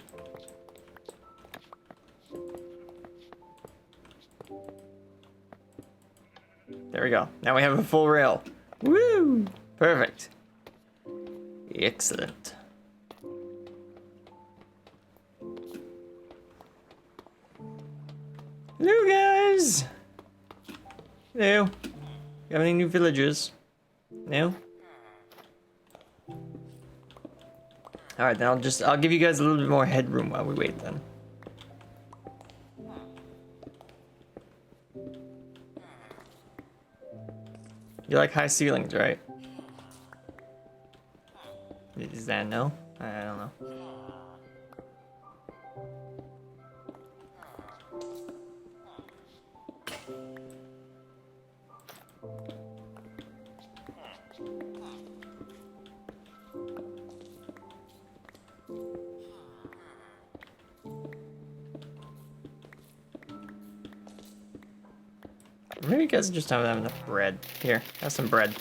There we go. Now we have a full rail. Woo! Perfect. Excellent. Hello, guys. Hello. You have any new villagers? No? Alright, then I'll give you guys a little bit more headroom while we wait then. You like high ceilings, right? Is that no? I don't know. Maybe you guys just don't have enough bread. Here, have some bread.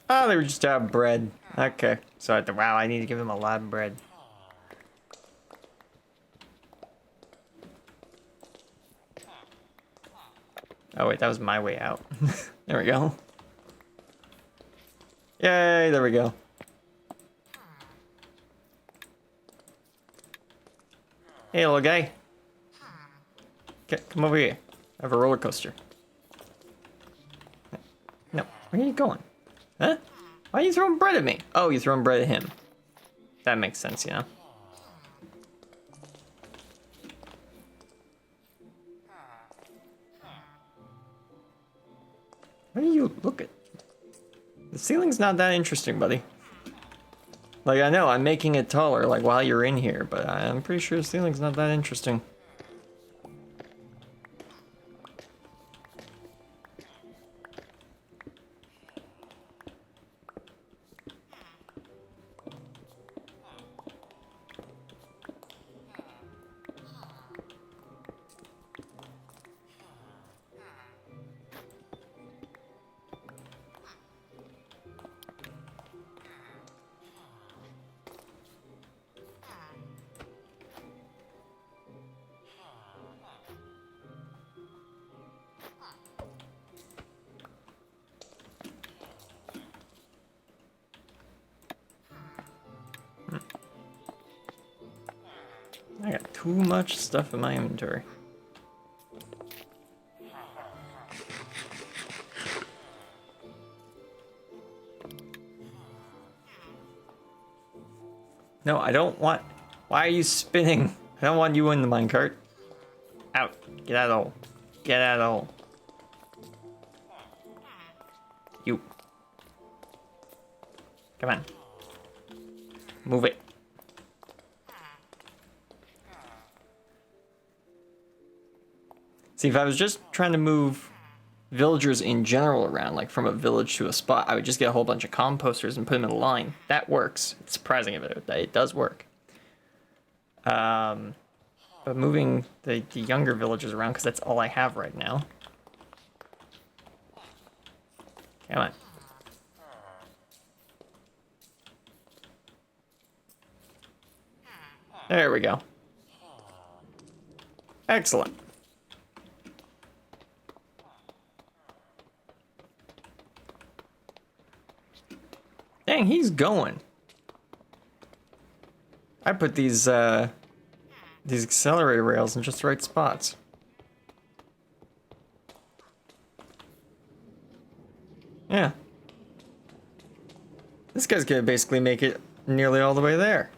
Oh, they were just out of bread. Okay. So wow, I need to give them a lot of bread. Oh wait, that was my way out. There we go. Yay, there we go. Hey, little guy. Come over here. I have a roller coaster. No, where are you going? Huh? Why are you throwing bread at me? Oh, you're throwing bread at him. That makes sense, you know? What do you look at? The ceiling's not that interesting, buddy. Like, I know, I'm making it taller, like, while you're in here, but I'm pretty sure the ceiling's not that interesting. too much stuff in my inventory. No, I don't want... Why are you spinning? I don't want you in the minecart. Out. Get out of the hole. Get out of the hole. You. Come on. Move it. See, if I was just trying to move villagers in general around, like from a village to a spot, I would just get a whole bunch of composters and put them in a line. That works. It's surprising if it does work. But moving the younger villagers around, because that's all I have right now. Come on. There we go. Excellent. Dang, he's going. I put these accelerator rails in just the right spots. Yeah. This guy's gonna basically make it nearly all the way there.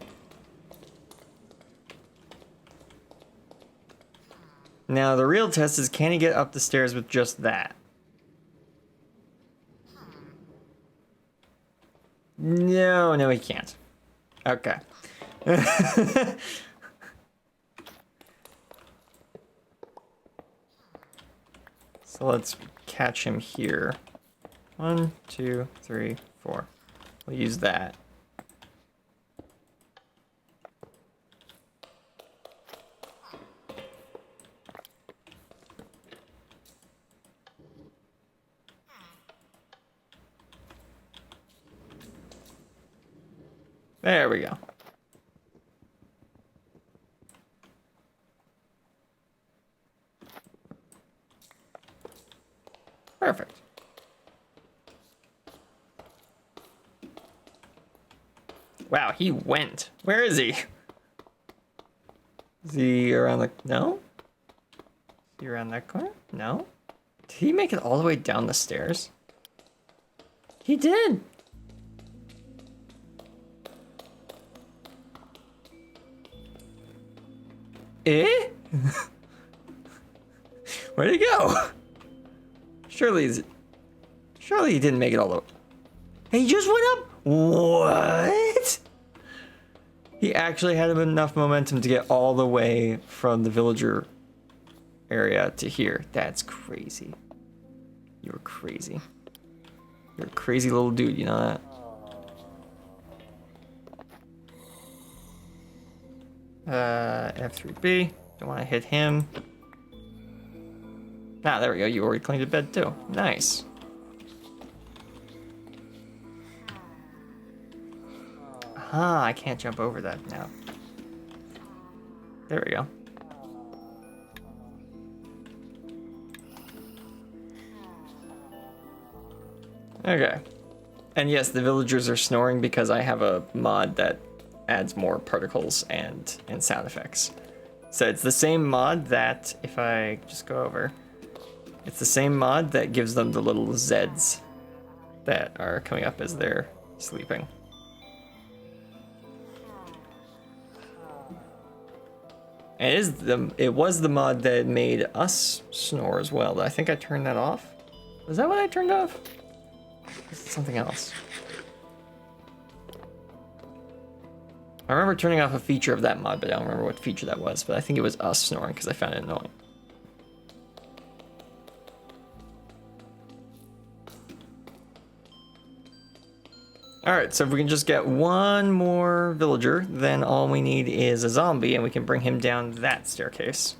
Now, the real test is, can he get up the stairs with just that? No, he can't. Okay. So let's catch him here. 1, 2, 3, 4. We'll use that. There we go. Perfect. Wow, he went. Where is he? Is he around the... No? Is he around that corner? No? Did he make it all the way down the stairs? He did! Eh? Where'd he go? Surely he didn't make it all the way. He just went up? What? He actually had enough momentum to get all the way from the villager area to here. That's crazy. You're crazy. You're a crazy little dude, you know that? F3B. Don't want to hit him. Ah, there we go. You already cleaned the bed too. Nice. Ah, I can't jump over that now. There we go. Okay. And yes, the villagers are snoring because I have a mod that adds more particles and sound effects. So it's the same mod that, if I just go over, it's the same mod that gives them the little Zs that are coming up as they're sleeping. And it was the mod that made us snore as well. I think I turned that off. Was that what I turned off? Is it something else? I remember turning off a feature of that mod, but I don't remember what feature that was. But I think it was us snoring because I found it annoying. Alright, so if we can just get one more villager, then all we need is a zombie, and we can bring him down that staircase.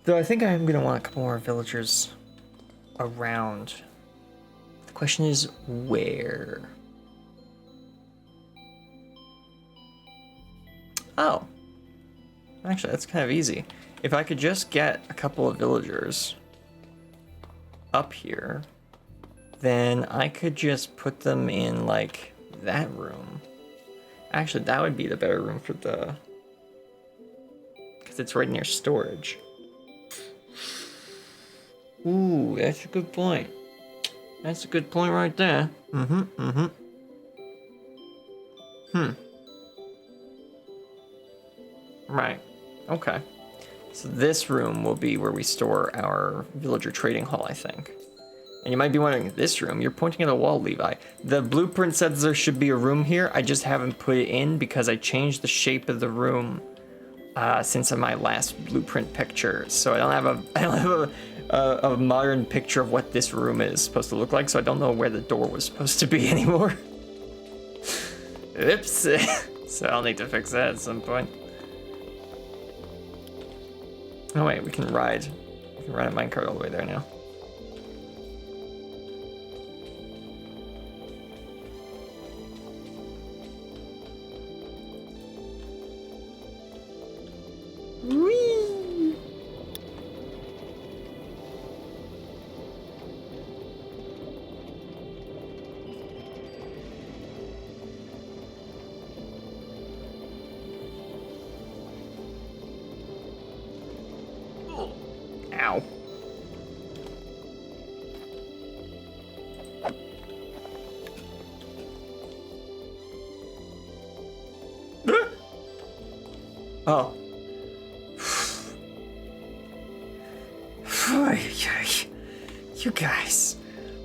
Though I think I'm going to want a couple more villagers around. The question is, where? Oh. Actually, that's kind of easy. If I could just get a couple of villagers up here, then I could just put them in, like, that room. Actually, that would be the better room for the Because it's right near storage. Ooh, that's a good point. That's a good point right there. Right. Okay. So this room will be where we store our villager trading hall, I think. And you might be wondering, this room? You're pointing at a wall, Levi. The blueprint says there should be a room here. I just haven't put it in because I changed the shape of the room since my last blueprint picture. So I don't have a modern picture of what this room is supposed to look like. So I don't know where the door was supposed to be anymore. Oops. So I'll need to fix that at some point. Oh wait, we can ride a minecart all the way there now. Whee! Ow. Oh. You guys,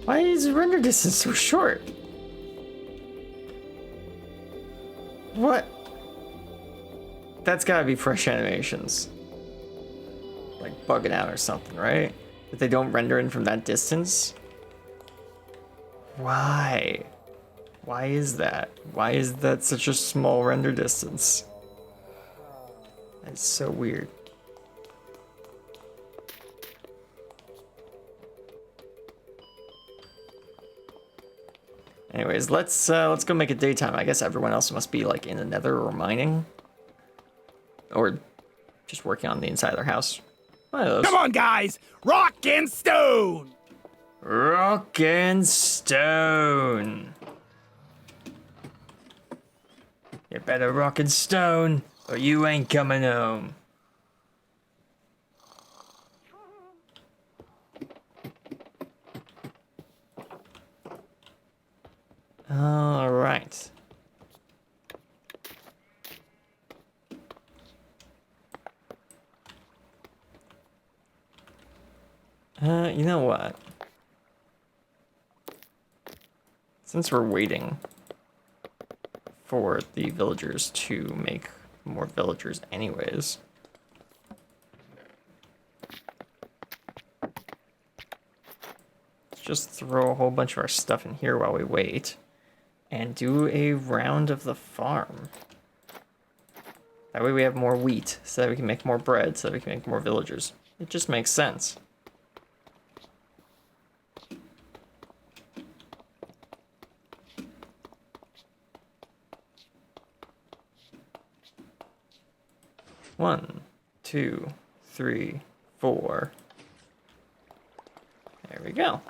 why is the render distance so short? What? That's gotta be fresh animations. Like bugging out or something, right? That they don't render in from that distance? Why? Why is that? Why is that such a small render distance? That's so weird. Anyways, let's go make it daytime. I guess everyone else must be like in the nether or mining. Or just working on the inside of their house. One of those. Come on, guys! Rock and stone! Rock and stone. You better rock and stone, or you ain't coming home. All right. You know what? Since we're waiting for the villagers to make more villagers anyways, let's just throw a whole bunch of our stuff in here while we wait and do a round of the farm. That way we have more wheat, so that we can make more bread, so that we can make more villagers. It just makes sense. One, 2, 3, 4. There we go.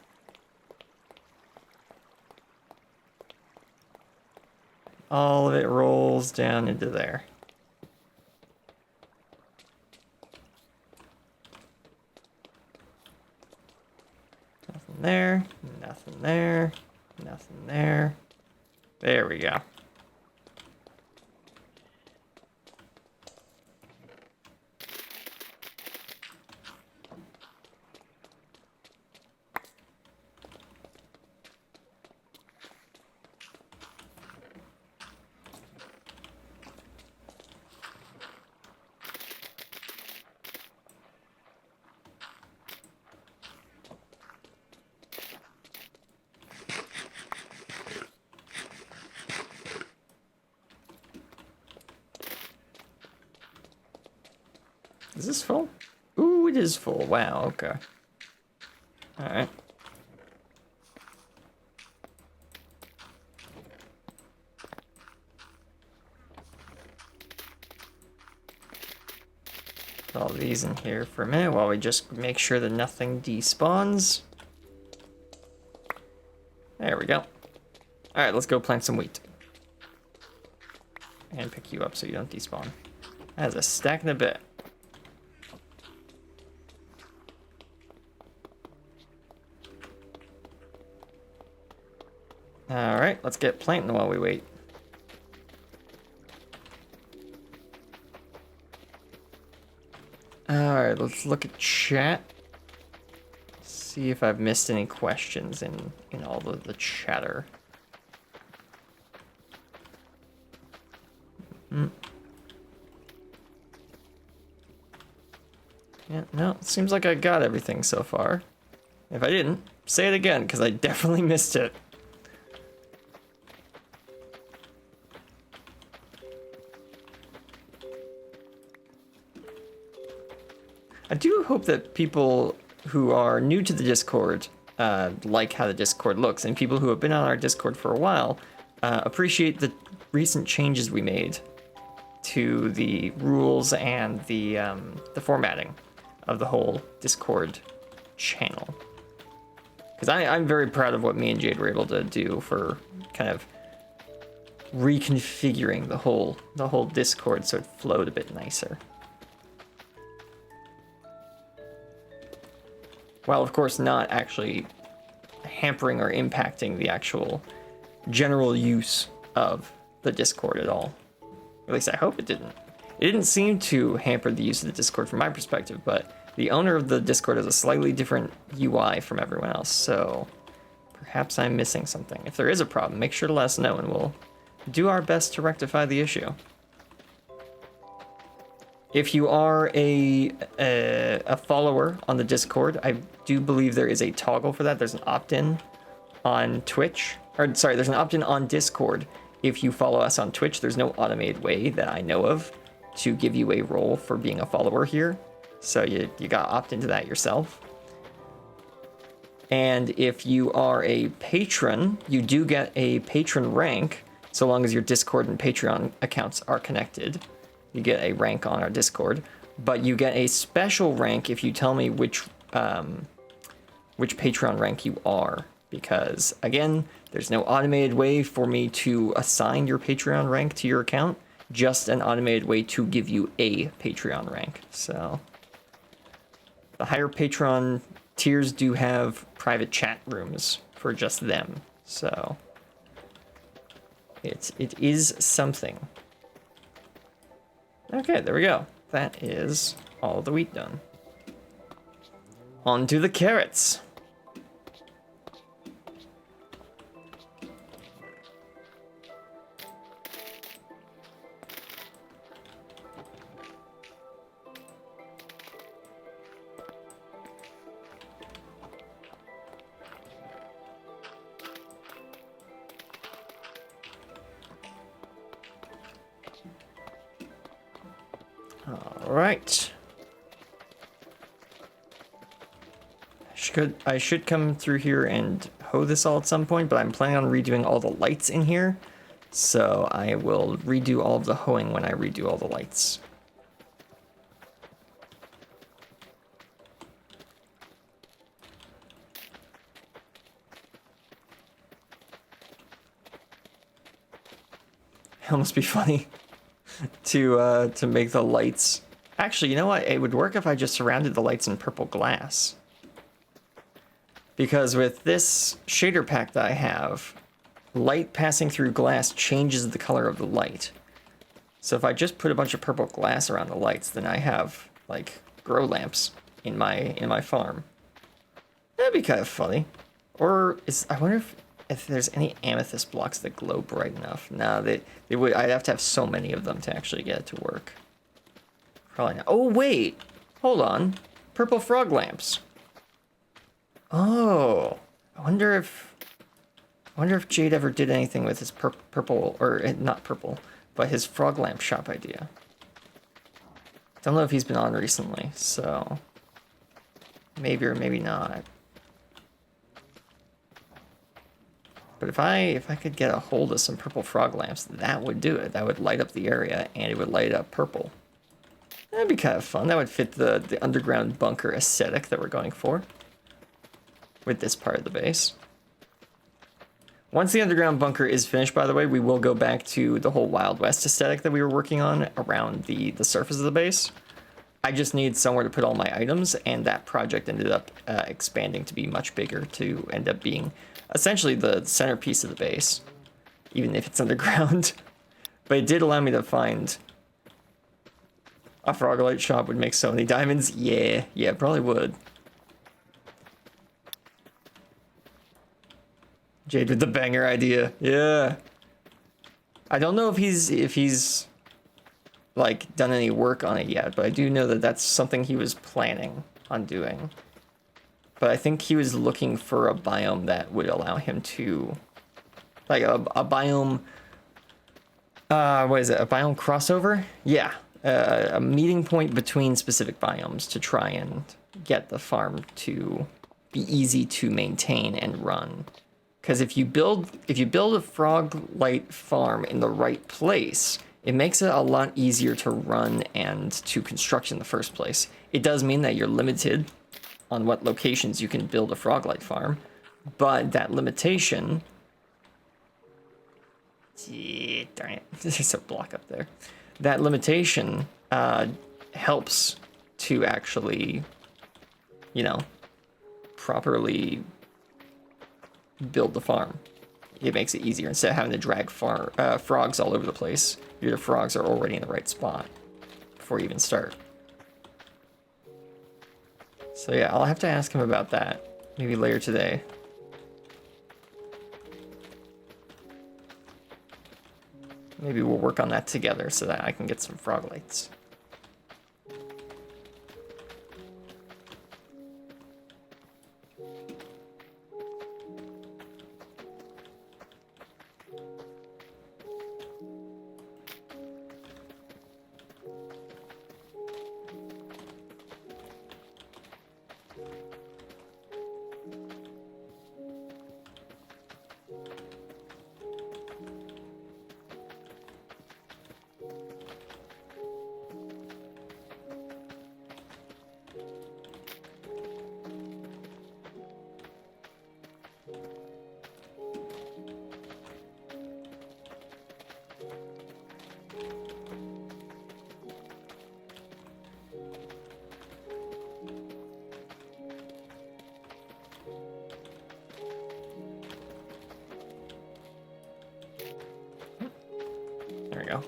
All of it rolls down into there. Nothing there, nothing there, nothing there. There we go. Is this full? Ooh, it is full. Wow, okay. Alright. Put all these in here for a minute while we just make sure that nothing despawns. There we go. Alright, let's go plant some wheat. And pick you up so you don't despawn. That is a stack and a bit. All right, let's get planting while we wait. All right, let's look at chat. See if I've missed any questions in all the chatter. Yeah, no, it seems like I got everything so far. If I didn't, say it again, because I definitely missed it. I do hope that people who are new to the Discord like how the Discord looks, and people who have been on our Discord for a while appreciate the recent changes we made to the rules and the formatting of the whole Discord channel. Because I'm very proud of what me and Jade were able to do for kind of reconfiguring the whole Discord so it flowed a bit nicer. While of course not actually hampering or impacting the actual general use of the Discord at all. At least I hope it didn't. It didn't seem to hamper the use of the Discord from my perspective, but the owner of the Discord has a slightly different UI from everyone else, so perhaps I'm missing something. If there is a problem, make sure to let us know and we'll do our best to rectify the issue. If you are a follower on the Discord, I do believe there is a toggle for that. There's an opt-in on Twitch, or sorry, there's an opt-in on Discord. If you follow us on Twitch, there's no automated way that I know of to give you a role for being a follower here. So you got to opt into that yourself. And if you are a patron, you do get a patron rank, so long as your Discord and Patreon accounts are connected. You get a rank on our Discord, but you get a special rank if you tell me which Patreon rank you are. Because again, there's no automated way for me to assign your Patreon rank to your account, just an automated way to give you a Patreon rank. So the higher Patreon tiers do have private chat rooms for just them. So it is something. Okay, there we go. That is all the wheat done. On to the carrots. Right. I should come through here and hoe this all at some point, but I'm planning on redoing all the lights in here. So I will redo all of the hoeing when I redo all the lights. It must be funny to make the lights. Actually, you know what? It would work if I just surrounded the lights in purple glass. Because with this shader pack that I have, light passing through glass changes the color of the light. So if I just put a bunch of purple glass around the lights, then I have like grow lamps in my farm. That'd be kind of funny. Or I wonder if there's any amethyst blocks that glow bright enough. No, they would. I'd have to have so many of them to actually get it to work. Probably not. Oh wait, hold on. Purple frog lamps. Oh, I wonder if Jade ever did anything with his purple, or not purple, but his frog lamp shop idea. Don't know if he's been on recently, so maybe or maybe not. But if I could get a hold of some purple frog lamps, that would do it. That would light up the area, and it would light up purple. That'd be kind of fun. That would fit the underground bunker aesthetic that we're going for with this part of the base. Once the underground bunker is finished, by the way, we will go back to the whole Wild West aesthetic that we were working on around the surface of the base. I just need somewhere to put all my items, and that project ended up expanding to be much bigger, to end up being essentially the centerpiece of the base, even if it's underground. But it did allow me to find a Frogolite shop would make so many diamonds. Yeah, probably would. Jade with the banger idea. Yeah. I don't know if he's like done any work on it yet, but I do know that that's something he was planning on doing. But I think he was looking for a biome that would allow him to, like a biome. What is it? A biome crossover? Yeah, a meeting point between specific biomes to try and get the farm to be easy to maintain and run. Because if you build a Frogolite farm in the right place, it makes it a lot easier to run and to construct in the first place. It does mean that you're limited on what locations you can build a Frogolite farm, but that limitation... Darn it, there's a block up there. That limitation helps to actually, you know, properly build the farm. It makes it easier instead of having to drag frogs all over the place. Your frogs are already in the right spot before you even start. So yeah, I'll have to ask him about that maybe later today. Maybe we'll work on that together so that I can get some Frogolites. There we go.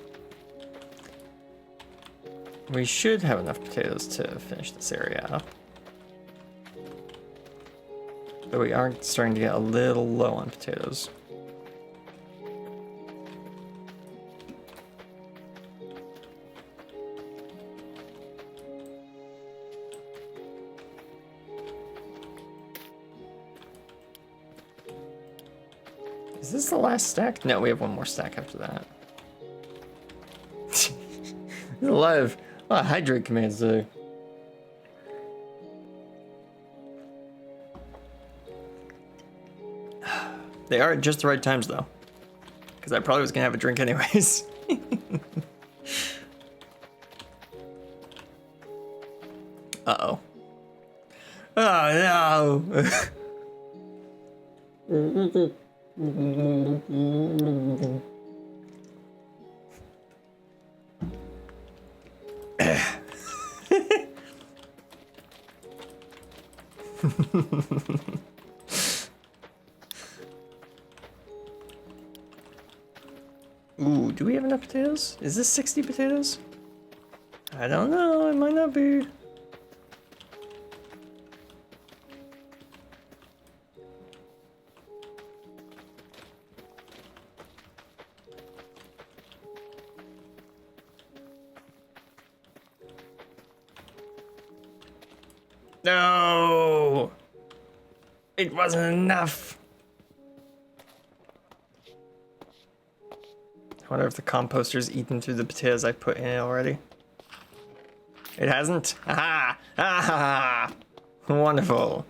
We should have enough potatoes to finish this area up. But we are starting to get a little low on potatoes. Is this the last stack? No, we have one more stack after that. There's a lot of hydrate commands there. They are at just the right times though, because I probably was gonna have a drink anyways. Uh-oh. Oh no! Ooh, do we have enough potatoes? Is this 60 potatoes? I don't know, it might not be. No! It wasn't enough. I wonder if the composter's eaten through the potatoes I put in it already. It hasn't? Aha! Aha! Wonderful.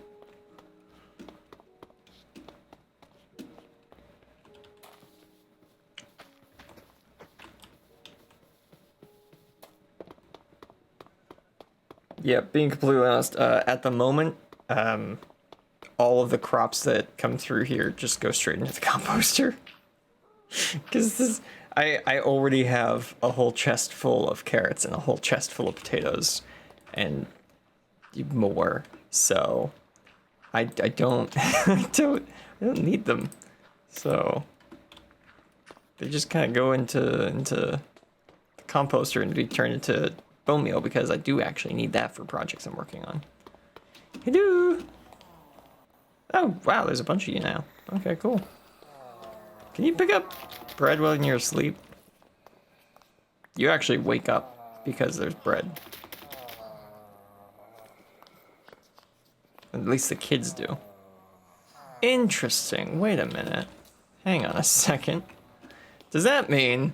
Yeah, being completely honest, at the moment, all of the crops that come through here just go straight into the composter. Because I already have a whole chest full of carrots and a whole chest full of potatoes and more. So I don't They don't need them. So they just kind of go into the composter and be turned into bone meal, because I do actually need that for projects I'm working on. Hello. Oh, wow, there's a bunch of you now. Okay, cool. Can you pick up bread while you're asleep? You actually wake up because there's bread. At least the kids do. Interesting. Wait a minute. Hang on a second. Does that mean...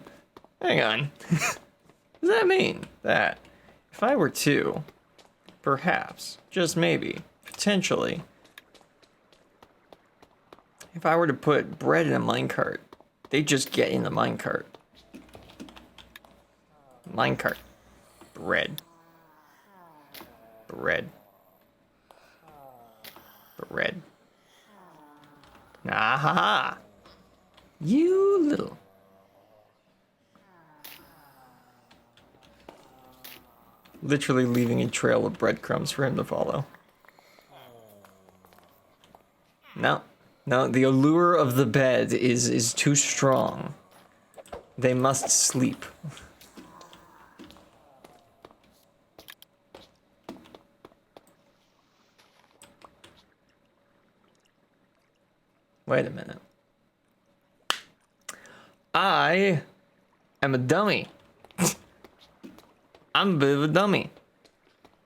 Hang on. Does that mean that if I were to, perhaps, just maybe, potentially, if I were to put bread in a minecart, they just get in the minecart. Minecart. Bread. Bread. Bread. Ah ha ha. You little. Literally leaving a trail of breadcrumbs for him to follow. No. No, the allure of the bed is too strong. They must sleep. Wait a minute. I am a dummy. I'm a bit of a dummy.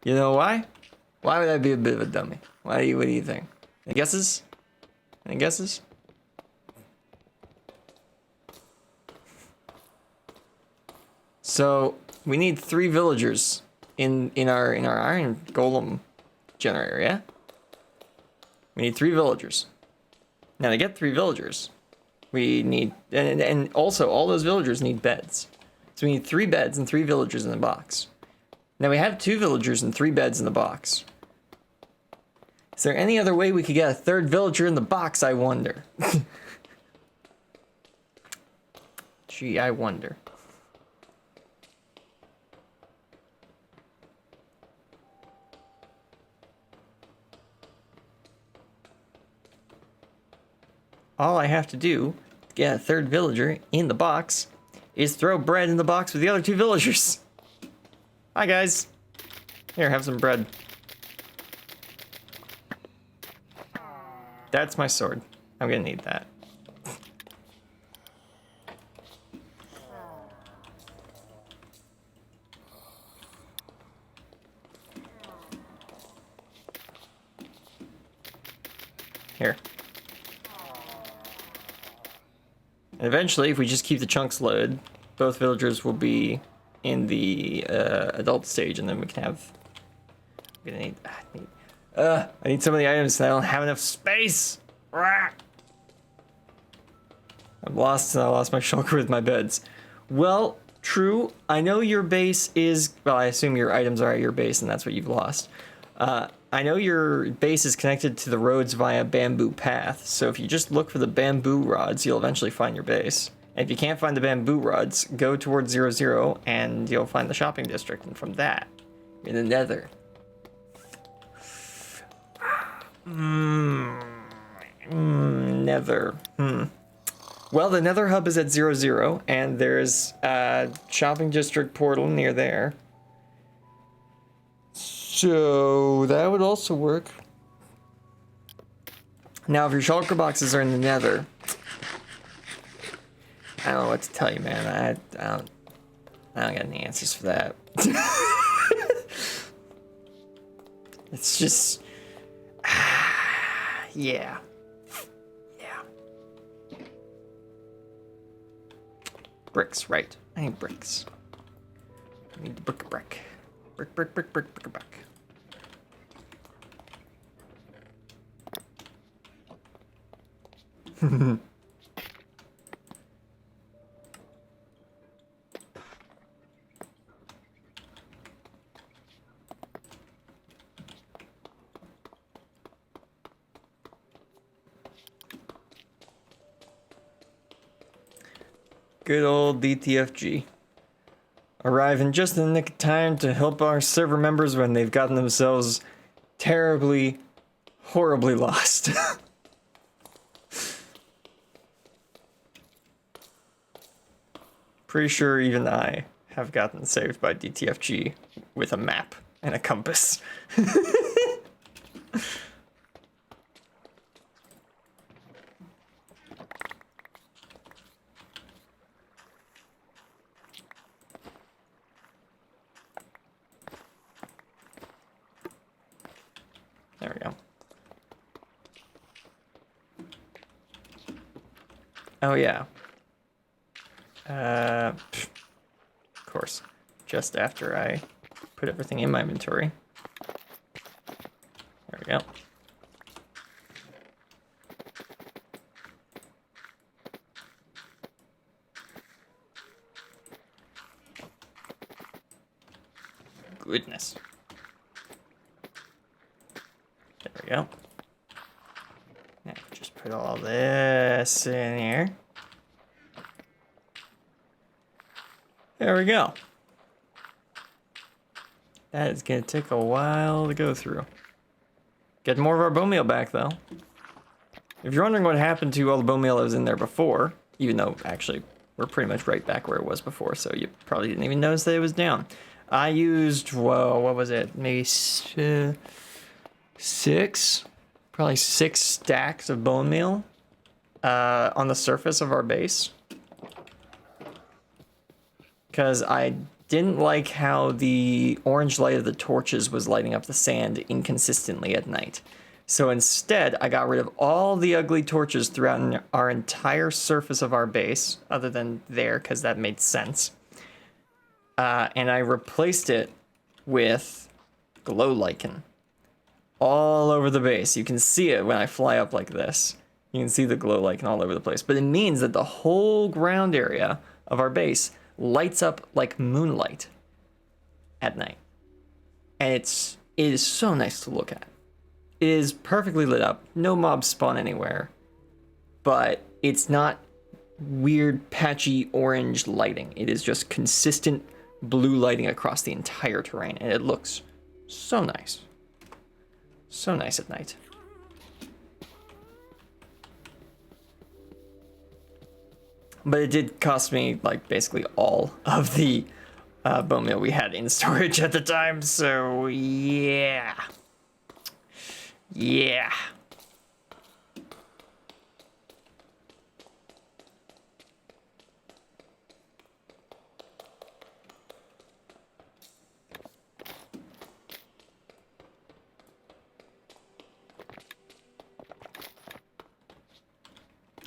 You know why? Why would I be a bit of a dummy? What do you think? Any guesses? Any guesses? So we need 3 villagers in our iron golem generator, yeah? We need 3 villagers. Now to get 3 villagers, we need, and also all those villagers need beds. So we need 3 beds and 3 villagers in the box. Now we have 2 villagers and 3 beds in the box. Is there any other way we could get a 3rd villager in the box, I wonder? Gee, I wonder. All I have to do to get a 3rd villager in the box is throw bread in the box with the other 2 villagers. Hi, guys. Here, have some bread. That's my sword. I'm gonna need that. Here. And eventually, if we just keep the chunks loaded, both villagers will be in the adult stage, and then we can have... I need so many items and I don't have enough space! I'm lost, and I lost my shulker with my beds. Well, true, I know your base is... Well, I assume your items are at your base, and that's what you've lost. I know your base is connected to the roads via bamboo path, so if you just look for the bamboo rods, you'll eventually find your base. And if you can't find the bamboo rods, go towards 00 and you'll find the shopping district, and from that, in the nether. Nether. Well, the nether hub is at 00, and there's a shopping district portal near there. So that would also work. Now, if your shulker boxes are in the nether, I don't know what to tell you, man. I don't got any answers for that. It's just, yeah. Bricks, right? I need bricks. I need the brick. Brick. Good old DTFG. Arriving just in the nick of time to help our server members when they've gotten themselves terribly, horribly lost. Pretty sure even I have gotten saved by DTFG with a map and a compass. There we go. Oh yeah. Of course. Just after I put everything in my inventory. There we go. Goodness. There we go. Now just put all this in here. There we go. That is gonna take a while to go through. Get more of our bone meal back though. If you're wondering what happened to all the bone meal that was in there before, even though actually we're pretty much right back where it was before, so you probably didn't even notice that it was down. I used, whoa, what was it? Maybe probably six stacks of bone meal on the surface of our base. Because I didn't like how the orange light of the torches was lighting up the sand inconsistently at night. So instead, I got rid of all the ugly torches throughout our entire surface of our base, other than there, because that made sense. And I replaced it with glow lichen all over the base. You can see it when I fly up like this. You can see the glow lichen all over the place. But it means that the whole ground area of our base lights up like moonlight at night. And it is so nice to look at. It is perfectly lit up. No mobs spawn anywhere. But it's not weird patchy orange lighting. It is just consistent blue lighting across the entire terrain, and it looks so nice. So nice at night. But it did cost me like basically all of the bone meal we had in storage at the time, so yeah. Yeah.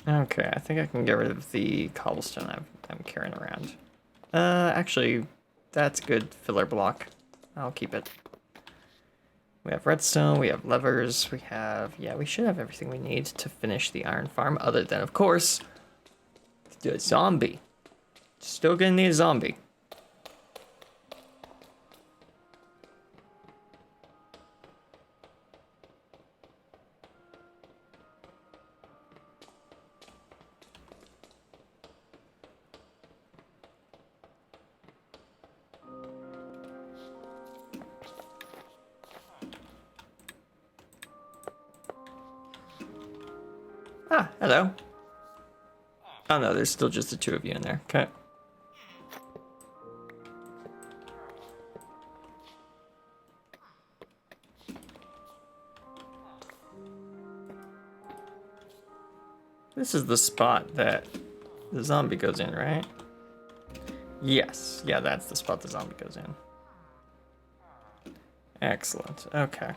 Okay, I think I can get rid of the cobblestone I'm carrying around. Actually, that's a good filler block. I'll keep it. We have redstone, we have levers, we should have everything we need to finish the iron farm, other than, of course, the zombie. Still gonna need a zombie. Ah, hello. Oh no, there's still just the two of you in there. Okay. This is the spot that the zombie goes in, right? Yes. Yeah, that's the spot the zombie goes in. Excellent. Okay.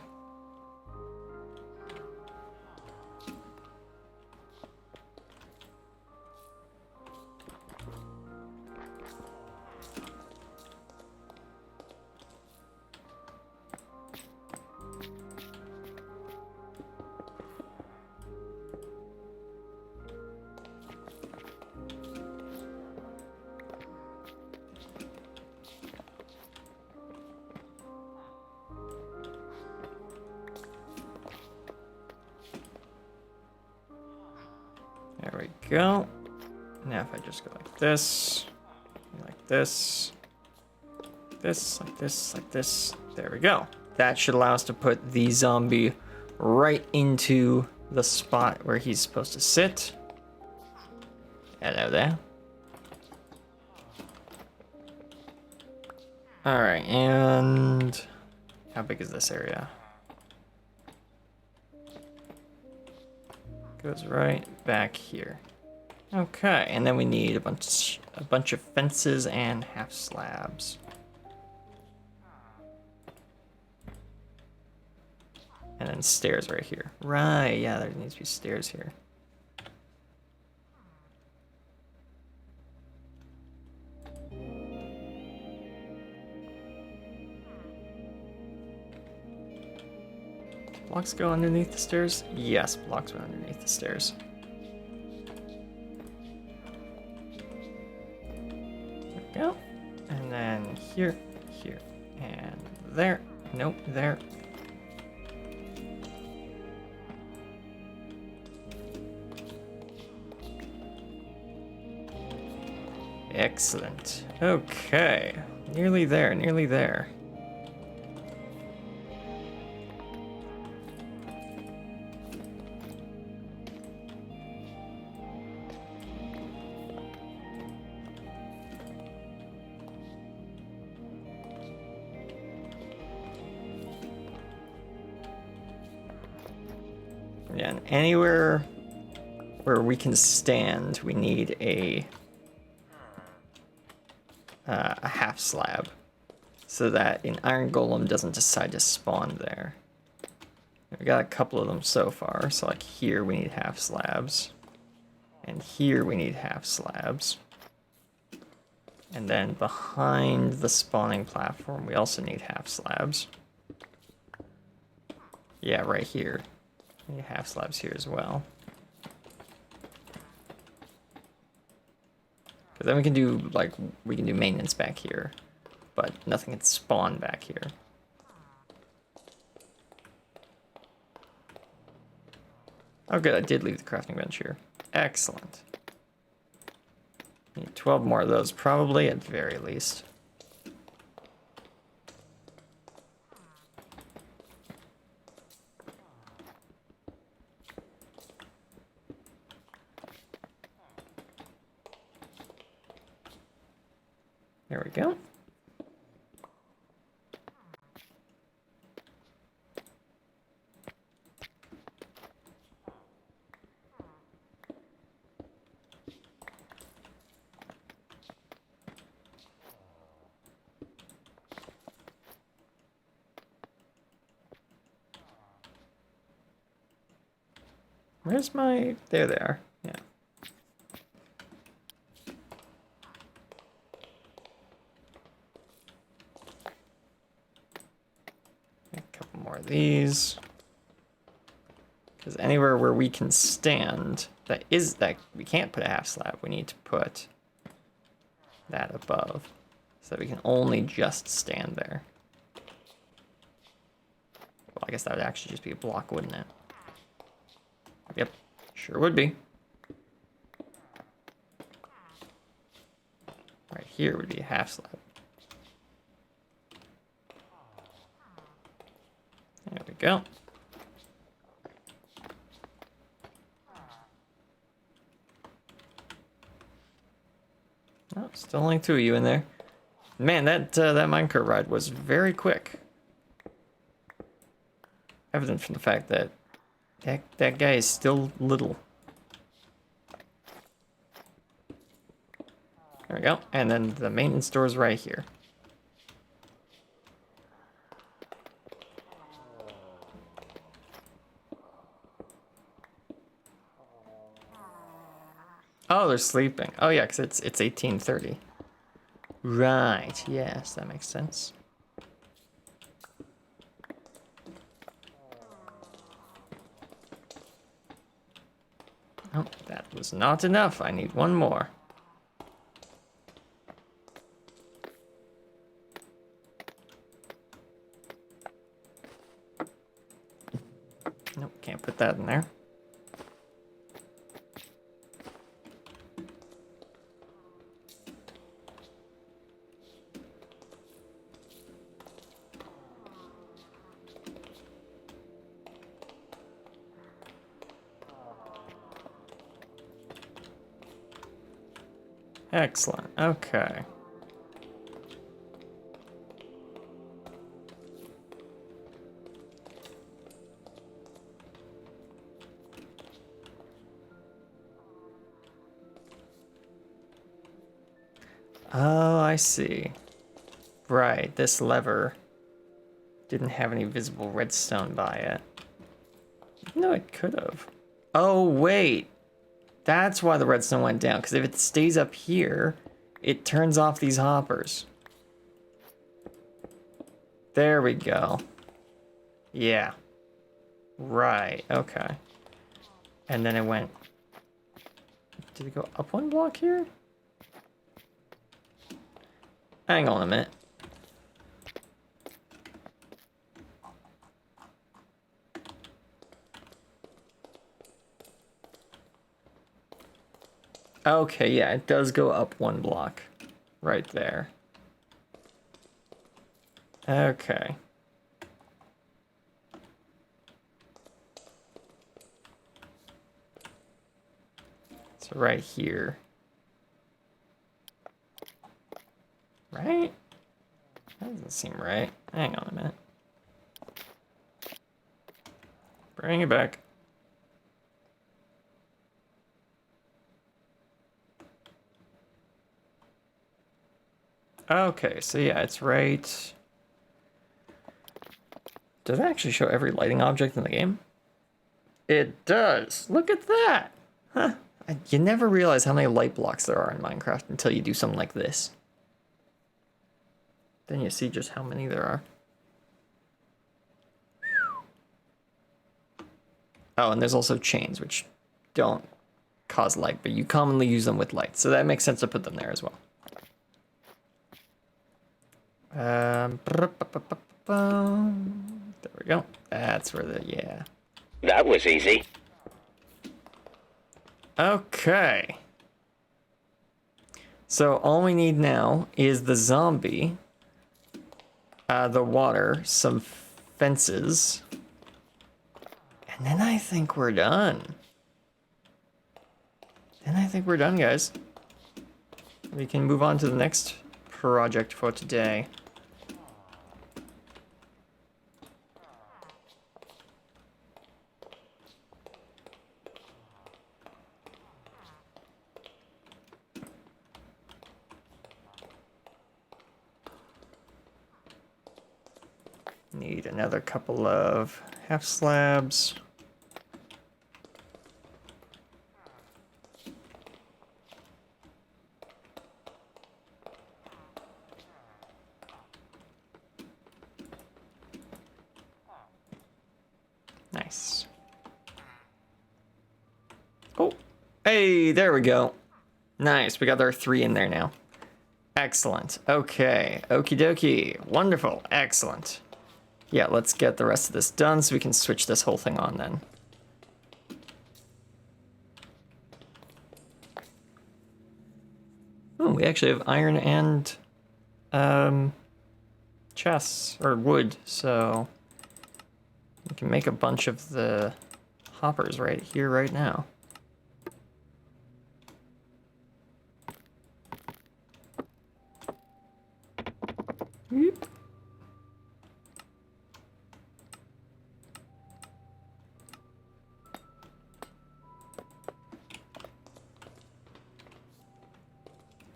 There we go. Now if I just go like this, like this, like this, like this, there we go. That should allow us to put the zombie right into the spot where he's supposed to sit. Hello there. All right, and how big is this area? Goes right back here. Okay, and then we need a bunch of fences and half slabs. And then stairs right here. Right, yeah, there needs to be stairs here. Blocks go underneath the stairs? Yes, blocks go underneath the stairs. There we go. And then here, here, and there. Nope, there. Excellent. Okay. Nearly there, nearly there. Yeah, and anywhere where we can stand, we need a half slab, so that an iron golem doesn't decide to spawn there. We got a couple of them so far, so like here we need half slabs, and here we need half slabs, and then behind the spawning platform we also need half slabs. Yeah, right here. We need half slabs here as well. But then we can do, like, we can do maintenance back here, but nothing can spawn back here. Oh good, I did leave the crafting bench here. Excellent. Need 12 more of those, probably, at the very least. There we go. Where's my... There they are. Yeah. A couple more of these. Because anywhere where we can stand, that we can't put a half slab. We need to put that above, so that we can only just stand there. Well, I guess that would actually just be a block, wouldn't it? Yep, sure would be. Right here would be a half slab. There we go. Oh, still only 2 of you in there. Man, that minecart ride was very quick. Evident from the fact that that guy is still little. There we go. And then the maintenance door is right here. Oh, they're sleeping. Oh yeah, because it's 18:30. Right. Yes, that makes sense. Oh, that was not enough. I need one more. Nope, can't put that in there. Excellent. Okay. Oh, I see. Right, this lever didn't have any visible redstone by it. No, it could have. Oh, wait. That's why the redstone went down, because if it stays up here, it turns off these hoppers. There we go. Yeah. Right, okay. And then it went... Did it go up one block here? Hang on a minute. Okay, yeah, it does go up one block. Right there. Okay. So right here. Right? That doesn't seem right. Hang on a minute. Bring it back. Okay, so yeah, it's right. Does it actually show every lighting object in the game? It does. Look at that. Huh. You never realize how many light blocks there are in Minecraft until you do something like this. Then you see just how many there are. Oh, and there's also chains, which don't cause light, but you commonly use them with light, so that makes sense to put them there as well. There we go. That's where the, yeah. That was easy. Okay. So all we need now is the zombie, the water, some fences, and then I think we're done. Guys. We can move on to the next project for today. Need another couple of half slabs. Nice. Oh, hey, there we go. Nice, we got our 3 in there now. Excellent. Okay, okie dokie. Wonderful, excellent. Yeah, let's get the rest of this done so we can switch this whole thing on then. Oh, we actually have iron and chests, or wood, so we can make a bunch of the hoppers right here, right now. Whoop.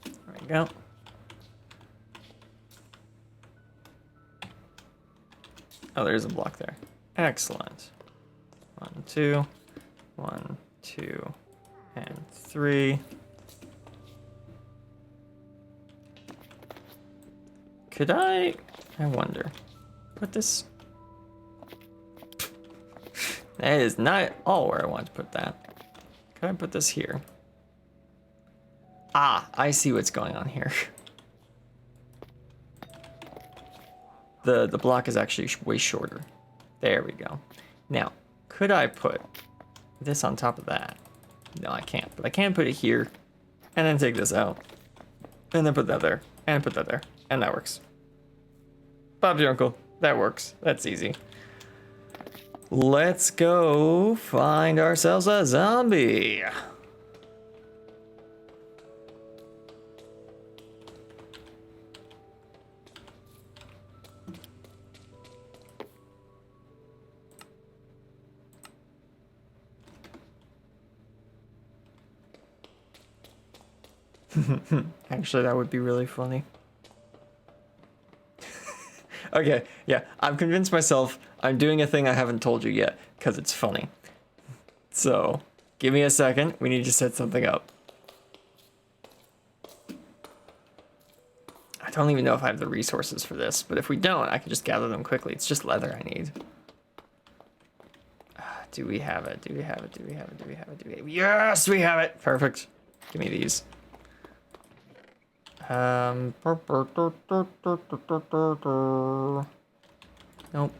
There we go. Oh, there's a block there. Excellent. 1, 2, 1, 2, and 3. Could I wonder, put this... That is not all where I want to put that. Could I put this here? Ah, I see what's going on here. The block is actually way shorter. There we go. Now, could I put this on top of that? No, I can't, but I can put it here, and then take this out, and then put that there, and put that there, and that works. Bob's your uncle. That works. That's easy. Let's go find ourselves a zombie. Actually, that would be really funny. Okay, yeah, I've convinced myself I'm doing a thing I haven't told you yet, because it's funny. So, give me a second, we need to set something up. I don't even know if I have the resources for this, but if we don't, I can just gather them quickly. It's just leather I need. Do we have it? Do we have it? Do we have it? Do we have it? Do we have it? Yes, we have it! Perfect. Give me these. Nope.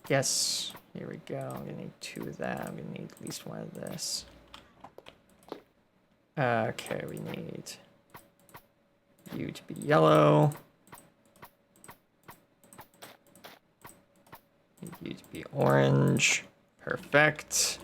Yes. Here we go. I'm gonna need 2 of that. I'm gonna need at least 1 of this. Okay, we need you to be yellow. Need you to be orange. Perfect.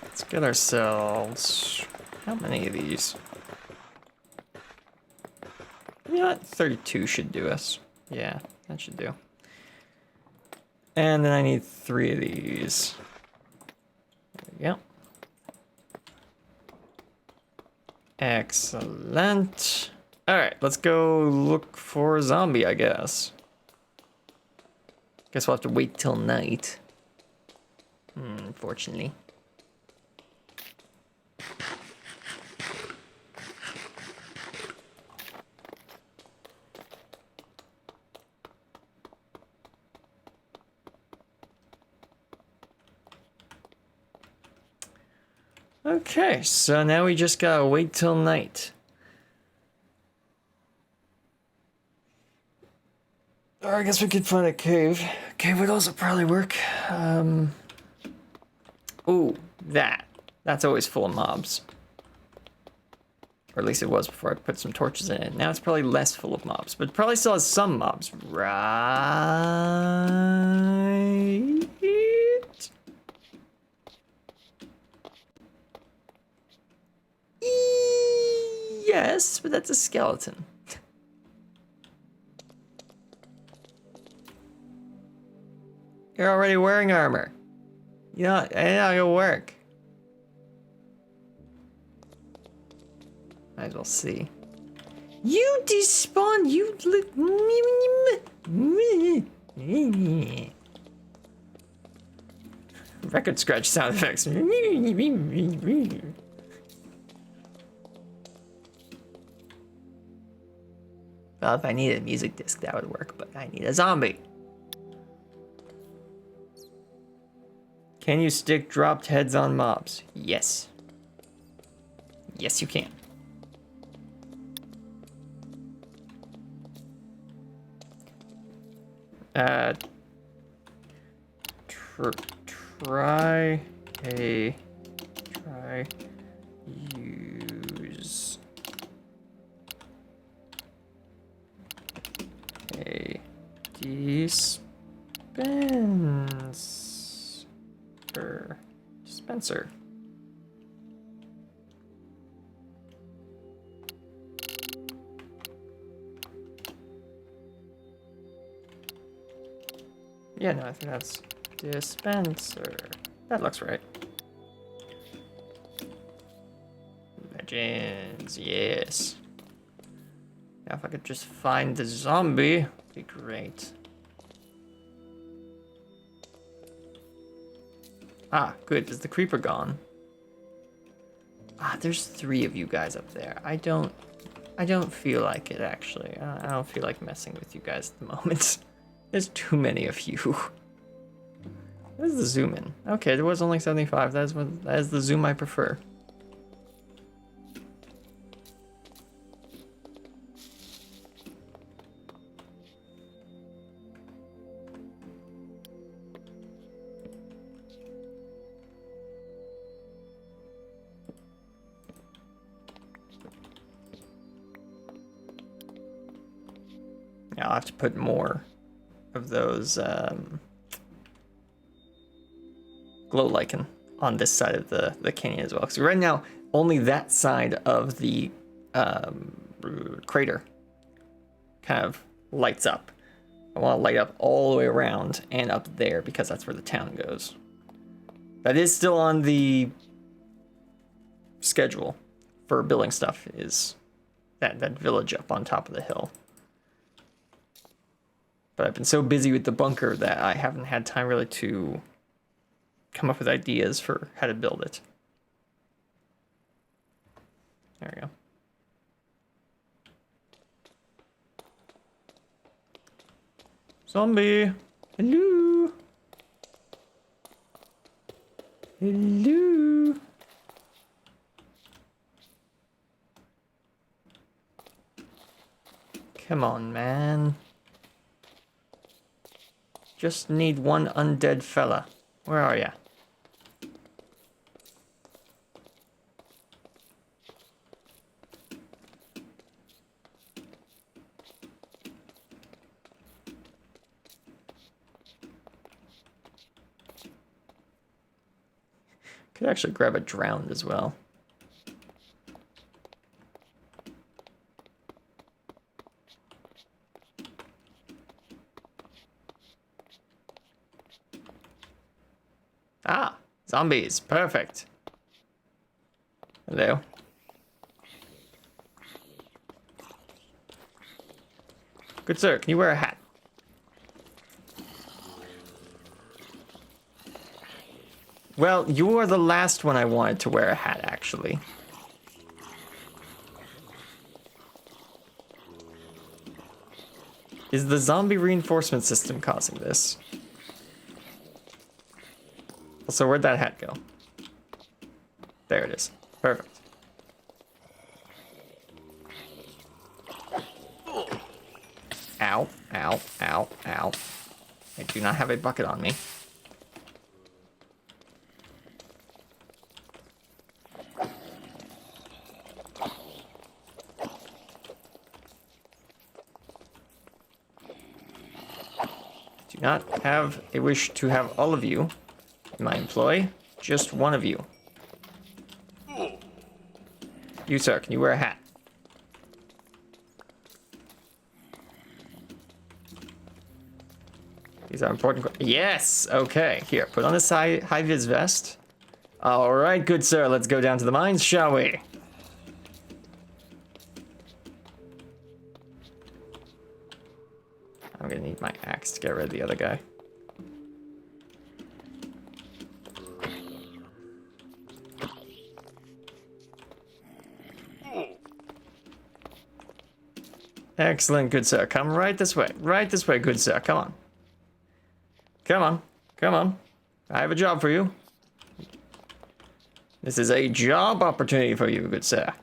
Let's get ourselves... How many of these? You know what? 32 should do us. Yeah, that should do. And then I need 3 of these. There we go. Excellent. Alright, let's go look for a zombie, I guess. Guess we'll have to wait till night. Unfortunately. Okay, so now we just gotta wait till night. Or I guess we could find a cave. Cave would also probably work. Ooh, that's always full of mobs. Or at least it was before I put some torches in it. Now it's probably less full of mobs, but it probably still has some mobs, right? Yes, but that's a skeleton. You're already wearing armor. You know, it's not gonna work. Might as well see. You despawned, you record scratch sound effects. Well, if I need a music disc, that would work, but I need a zombie. Can you stick dropped heads on mobs? Yes. Yes, you can. Try use a dispenser. Yeah, no, I think that's dispenser. That looks right. Legends, yes. Now if I could just find the zombie, it'd be great. Ah, good. Is the creeper gone? Ah, there's 3 of you guys up there. I don't feel like it, actually. I don't feel like messing with you guys at the moment. There's too many of you. Where's the zoom in? Okay, there was only 75. That is the zoom I prefer. Yeah, I'll have to put more of those glow lichen on this side of the canyon as well. Because right now, only that side of the crater kind of lights up. I want to light up all the way around and up there because that's where the town goes. That is still on the schedule for building stuff, is that village up on top of the hill. But I've been so busy with the bunker that I haven't had time really to come up with ideas for how to build it. There we go. Zombie! Hello! Hello! Come on, man. Just need one undead fella. Where are ya? Could actually grab a drowned as well. Ah, zombies. Perfect. Hello. Good sir, can you wear a hat? Well, you are the last one I wanted to wear a hat, actually. Is the zombie reinforcement system causing this? So where'd that hat go? There it is. Perfect. Ow, ow, ow, ow. I do not have a bucket on me. Do not have a wish to have all of you in my employ, just one of you. You, sir, can you wear a hat? These are important. Yes! Okay, here, put on this high-vis vest. Alright, good sir, let's go down to the mines, shall we? I'm gonna need my axe to get rid of the other guy. Excellent, good sir. Come right this way. Right this way, good sir. Come on. Come on. Come on. I have a job for you. This is a job opportunity for you, good sir.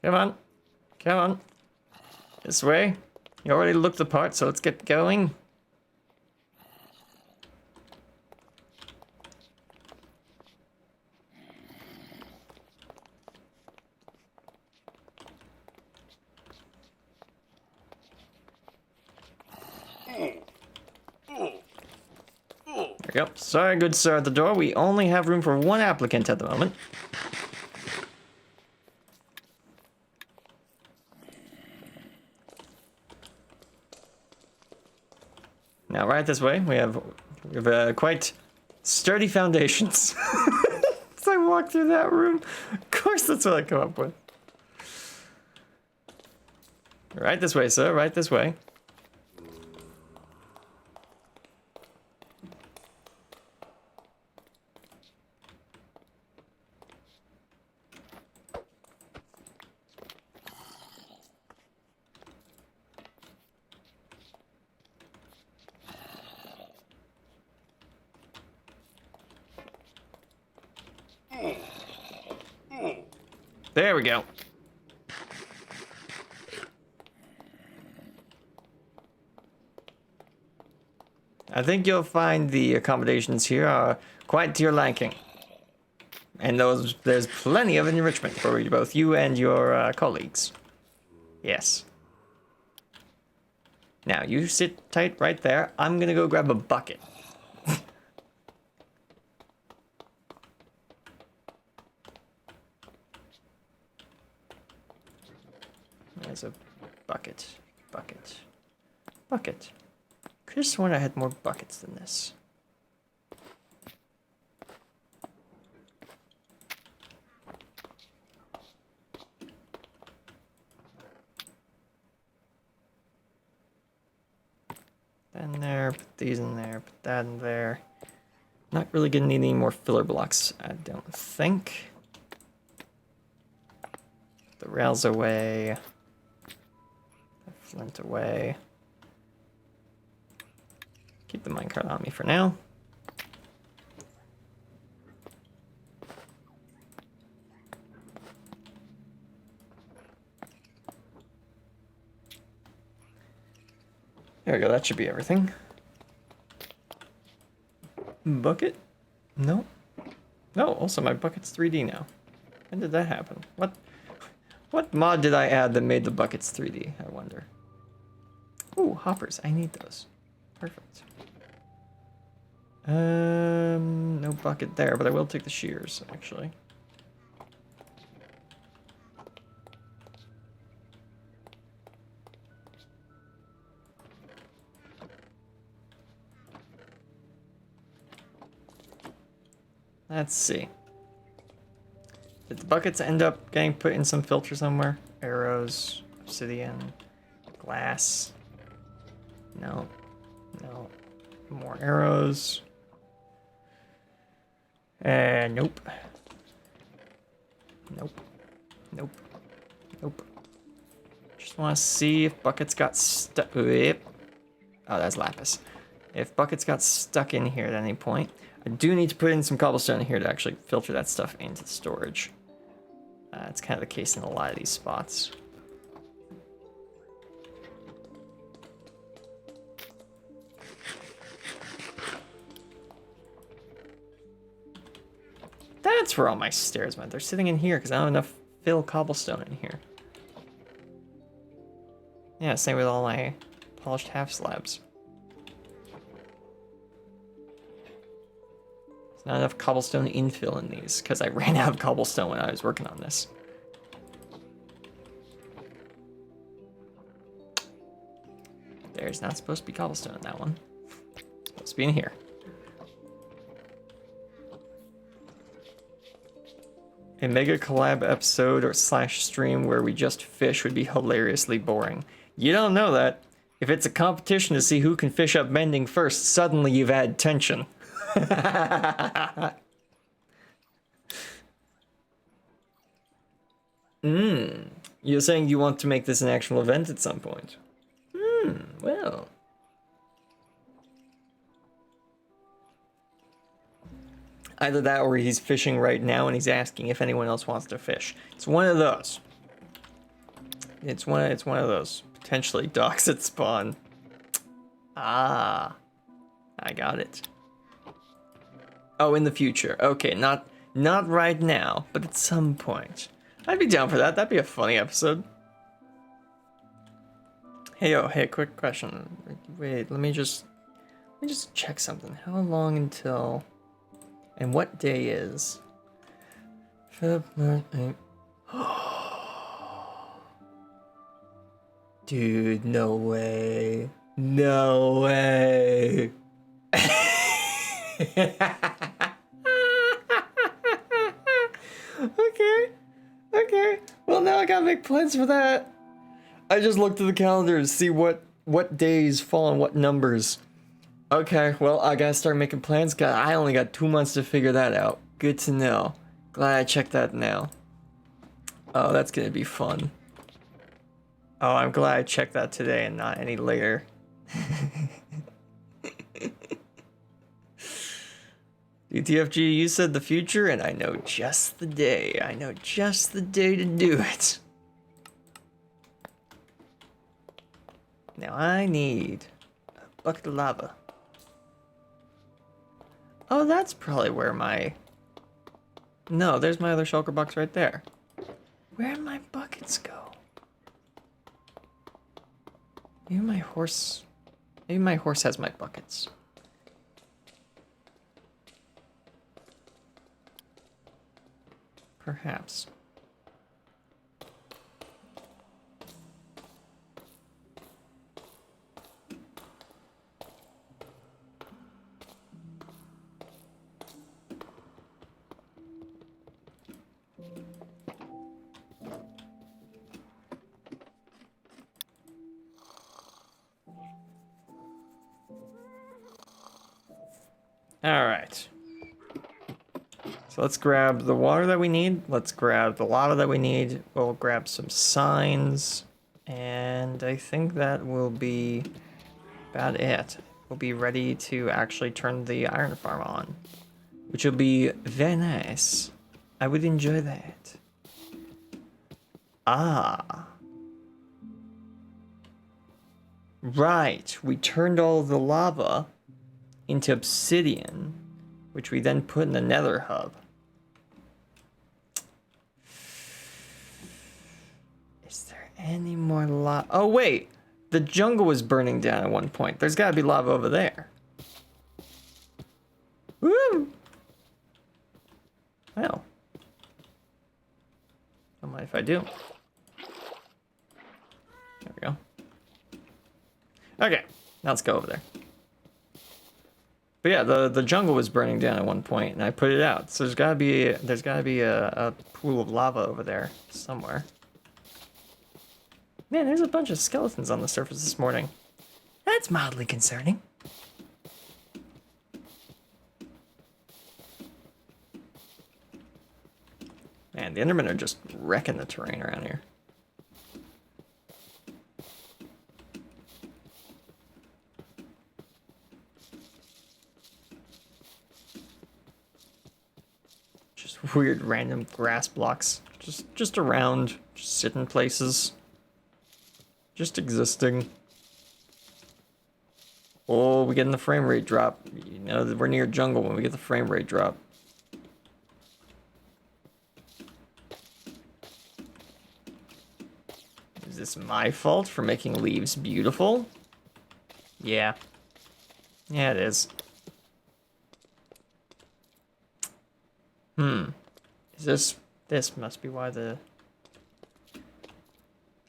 Come on. Come on. This way. You already looked the part, so let's get going. There we go. Sorry, good sir, at the door. We only have room for one applicant at the moment. Now, right this way, we have quite sturdy foundations. As I walk through that room, of course that's what I come up with. Right this way, sir, right this way. There we go. I think you'll find the accommodations here are quite to your liking. And there's plenty of enrichment for you, both you and your colleagues. Yes. Now, you sit tight right there. I'm gonna go grab a bucket. There's a bucket. Bucket. Could have sworn I had more buckets than this. In there, put these in there, put that in there. Not really gonna need any more filler blocks, I don't think. The rails away. The flint away. Keep the minecart on me for now. There we go, that should be everything. Bucket? No. No, also my bucket's 3D now. When did that happen? What mod did I add that made the buckets 3D, I wonder? Ooh, hoppers, I need those. Perfect. No bucket there, but I will take the shears, actually. Let's see. Did the buckets end up getting put in some filter somewhere? Arrows, obsidian, glass. No. No. More arrows. Nope. Nope. Nope. Nope. Just want to see if buckets got stuck. Oh, that's lapis. If buckets got stuck in here at any point. I do need to put in some cobblestone here to actually filter that stuff into the storage. It's kind of the case in a lot of these spots. That's where all my stairs went. They're sitting in here because I don't have enough fill cobblestone in here. Yeah, same with all my polished half slabs. Not enough cobblestone infill in these, because I ran out of cobblestone when I was working on this. There's not supposed to be cobblestone in that one. It's supposed to be in here. A mega collab episode or slash stream where we just fish would be hilariously boring. You don't know that. If it's a competition to see who can fish up mending first, suddenly you've added tension. You're saying you want to make this an actual event at some point? Well. Either that or he's fishing right now and he's asking if anyone else wants to fish. It's one of those. It's one of those. Potentially docks at spawn. Ah. I got it. Oh, in the future. Okay, not right now, but at some point. I'd be down for that. That'd be a funny episode. Hey, quick question. Wait, let me just check something. How long until and what day is February? Dude, no way. No way. Okay. Well, now I gotta make plans for that. I just looked at the calendar to see what days fall on what numbers. Okay, well, I gotta start making plans. I only got 2 months to figure that out. Good to know. Glad I checked that now. Oh, that's gonna be fun. Oh, I'm glad I checked that today and not any later. DTFG, you said the future, and I know just the day. I know just the day to do it. Now I need a bucket of lava. Oh, that's probably where my... No, there's my other shulker box right there. Where'd my buckets go? Maybe my horse... Maybe my horse has my buckets. Perhaps. All right. So let's grab the water that we need. Let's grab the lava that we need. We'll grab some signs. And I think that will be about it. We'll be ready to actually turn the iron farm on, which will be very nice. I would enjoy that. Ah. Right. We turned all the lava into obsidian, which we then put in the nether hub. Is there any more lava? Oh wait, the jungle was burning down at one point. There's gotta be lava over there. Woo! Well, don't mind if I do. There we go. Okay, now let's go over there. But yeah, the jungle was burning down at one point, and I put it out. So there's gotta be a pool of lava over there somewhere. Man, there's a bunch of skeletons on the surface this morning. That's mildly concerning. Man, the Endermen are just wrecking the terrain around here. Weird random grass blocks just around, just sitting places, just existing. Oh, we get in the frame rate drop. You know, we're near jungle when we get the frame rate drop. Is this my fault for making leaves beautiful? Yeah. Yeah, it is. This must be why the...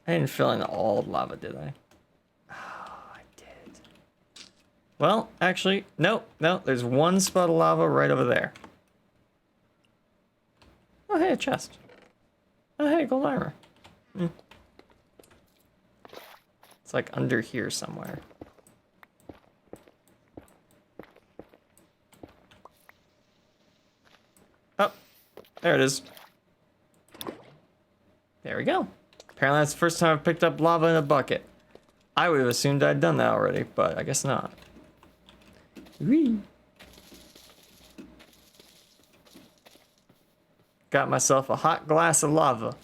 I didn't fill in all the lava, did I? Oh, I did. Well, actually, no, there's one spot of lava right over there. Oh, hey, a chest. Oh, hey, gold armor. It's like under here somewhere. Oh, there it is. There we go. Apparently that's the first time I've picked up lava in a bucket. I would have assumed I'd done that already, but I guess not. Whee! Got myself a hot glass of lava.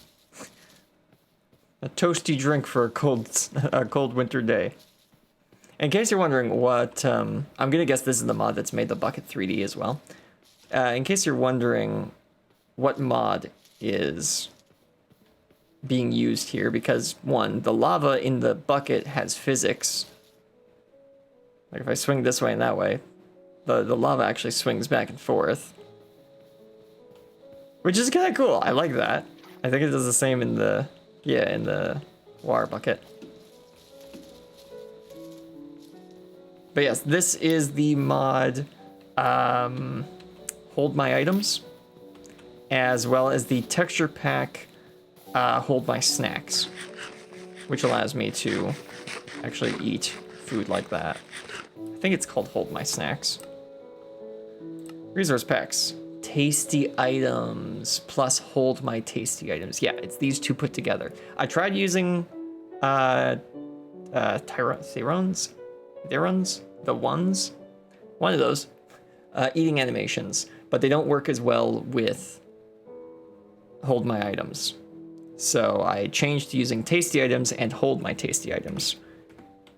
A toasty drink for a cold winter day. In case you're wondering what, I'm gonna guess this is the mod that's made the bucket 3D as well. In case you're wondering what mod is being used here, because one, the lava in the bucket has physics. Like if I swing this way and that way, the lava actually swings back and forth. Which is kind of cool. I like that. I think it does the same in the, in the water bucket. But yes, this is the mod Hold My Items, as well as the texture pack Hold My Snacks, which allows me to actually eat food like that. I think it's called Hold My Snacks. Resource packs. Tasty items plus Hold My Tasty Items. Yeah, it's these two put together. I tried using Therons, the ones, one of those eating animations, but they don't work as well with Hold My Items. So I changed to using Tasty Items and Hold My Tasty Items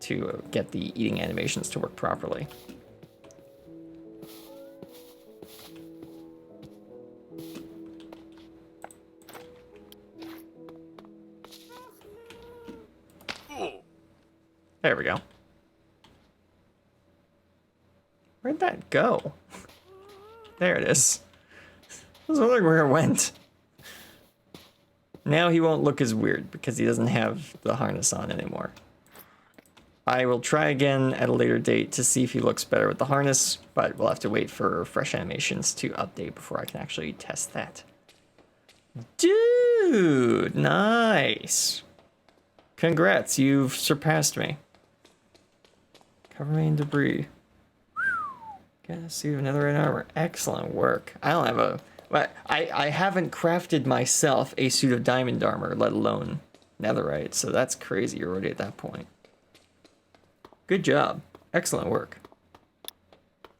to get the eating animations to work properly. There we go. Where'd that go? There it is. I was wondering where it went. Now he won't look as weird because he doesn't have the harness on anymore. I will try again at a later date to see if he looks better with the harness, but we'll have to wait for fresh animations to update before I can actually test that. Dude, nice. Congrats, you've surpassed me. Cover me in debris. Get a suit of netherite armor. Excellent work. I don't have a... But I haven't crafted myself a suit of diamond armor, let alone netherite, so that's crazy. You're already at that point. Good job. Excellent work.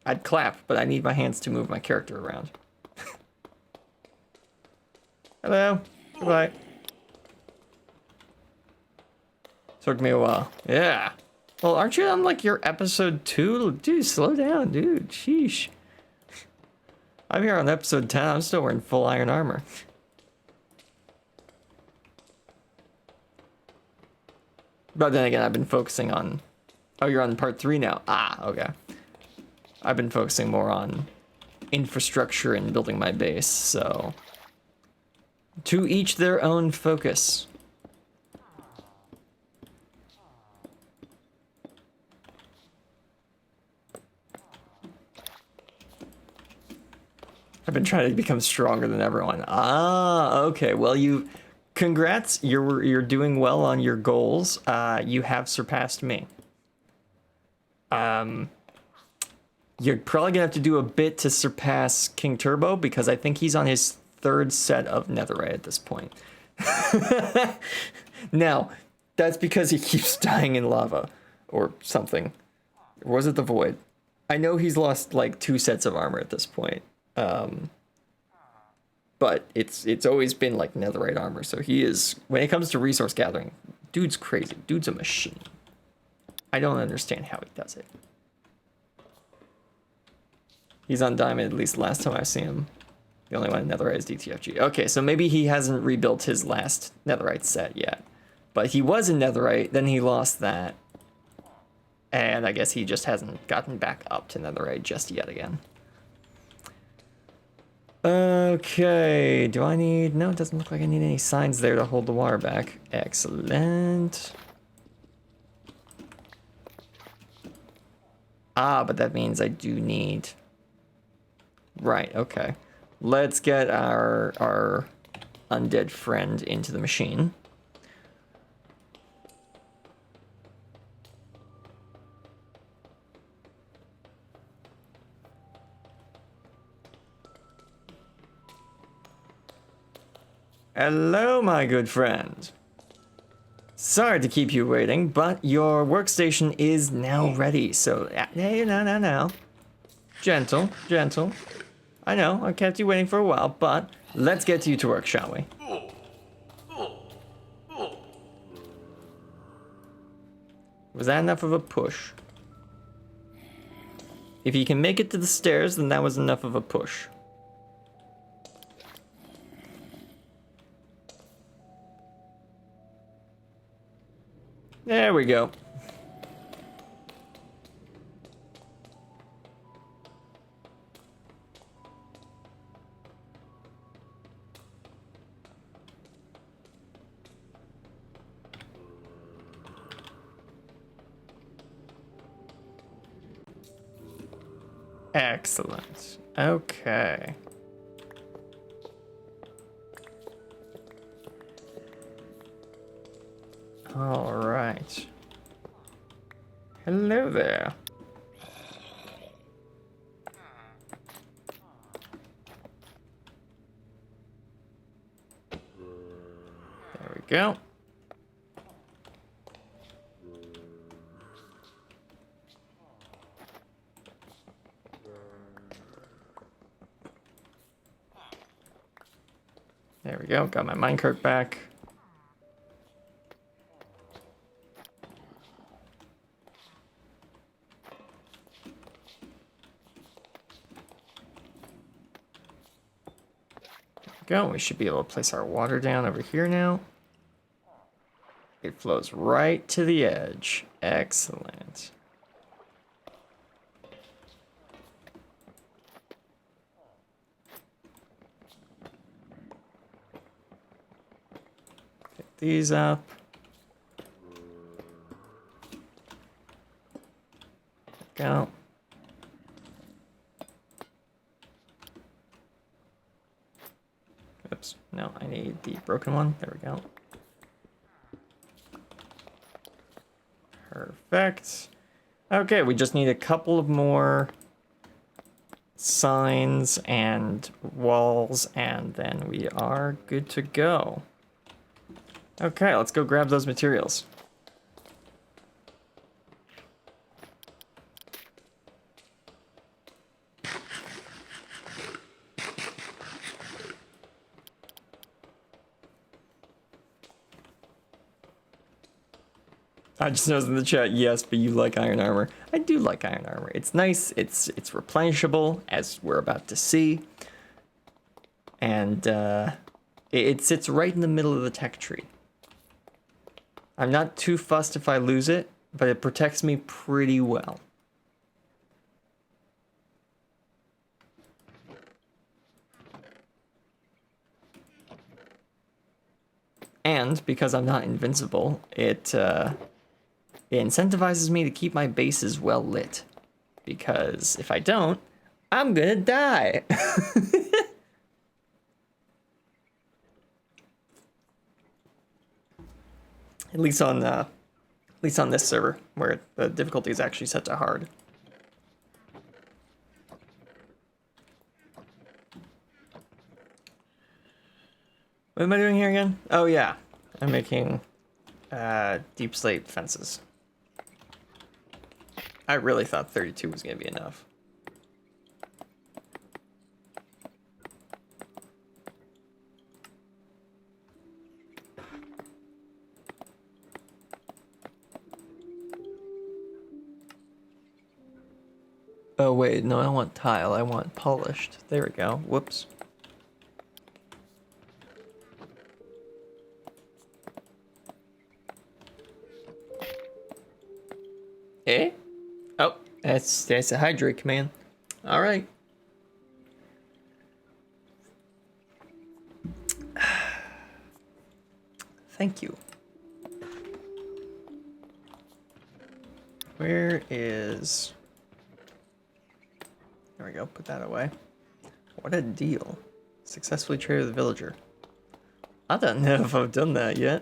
I'd clap, but I need my hands to move my character around. Hello. Goodbye. Took me a while. Yeah. Well, aren't you on, like, your episode 2? Dude, slow down, dude. Sheesh. I'm here on episode 10. I'm still wearing full iron armor. But then again, I've been focusing on... Oh, you're on part 3 now. Ah, okay. I've been focusing more on infrastructure and building my base, so... To each their own focus. I've been trying to become stronger than everyone. Ah, okay. Well, you... Congrats. You're doing well on your goals. You have surpassed me. You're probably gonna have to do a bit to surpass King Turbo because I think he's on his 3rd set of netherite at this point. Now, that's because he keeps dying in lava or something. Or was it the void? I know he's lost like 2 sets of armor at this point. But it's always been like netherite armor, so he is, when it comes to resource gathering, dude's crazy. Dude's a machine. I don't understand how he does it. He's on diamond, at least last time I see him. The only one in netherite is DTFG. Okay, so maybe he hasn't rebuilt his last netherite set yet. But he was in netherite, then he lost that. And I guess he just hasn't gotten back up to netherite just yet again. Okay, do I need... No, it doesn't look like I need any signs there to hold the water back. Excellent. Ah, but that means I do need... Right, okay. Let's get our undead friend into the machine. Hello, my good friend. Sorry to keep you waiting, but your workstation is now ready, so... Hey, no. Gentle, gentle. I know, I kept you waiting for a while, but let's get you to work, shall we? Was that enough of a push? If you can make it to the stairs, then that was enough of a push. There we go. Excellent. Okay. All right. Hello there. There we go. There we go. Got my minecart back. Go. We should be able to place our water down over here now. It flows right to the edge. Excellent. Pick these up. Go. Oops. No, I need the broken one. There we go. Perfect. Okay, we just need a couple of more signs and walls, and then we are good to go. Okay, let's go grab those materials. I just noticed in the chat, yes, but you like iron armor. I do like iron armor. It's nice. It's replenishable, as we're about to see. And it sits right in the middle of the tech tree. I'm not too fussed if I lose it, but it protects me pretty well. And because I'm not invincible, it incentivizes me to keep my bases well lit. Because if I don't, I'm gonna die. At least on this server, where the difficulty is actually set to hard. What am I doing here again? Oh yeah, I'm making deep slate fences. I really thought 32 was gonna be enough. Oh wait, no, I don't want tile, I want polished. There we go, whoops. Eh? Oh, that's a hydrate command. All right. Thank you. Where is... There we go, put that away. What a deal. Successfully traded the villager. I don't know if I've done that yet.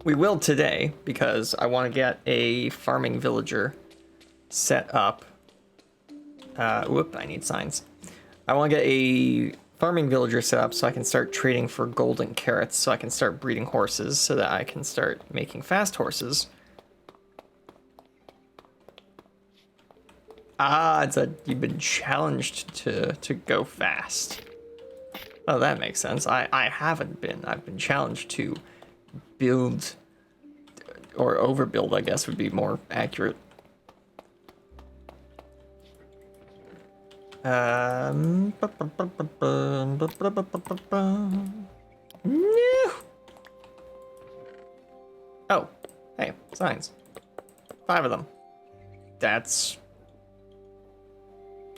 We will today, because I want to get a farming villager set up. Whoop, I need signs. I want to get a farming villager set up so I can start trading for golden carrots, so I can start breeding horses, so that I can start making fast horses. Ah, it's a you've been challenged to go fast. Oh, that makes sense. I haven't been. I've been challenged to build, or overbuild, I guess would be more accurate. No. Oh, hey, signs. 5 of them. That's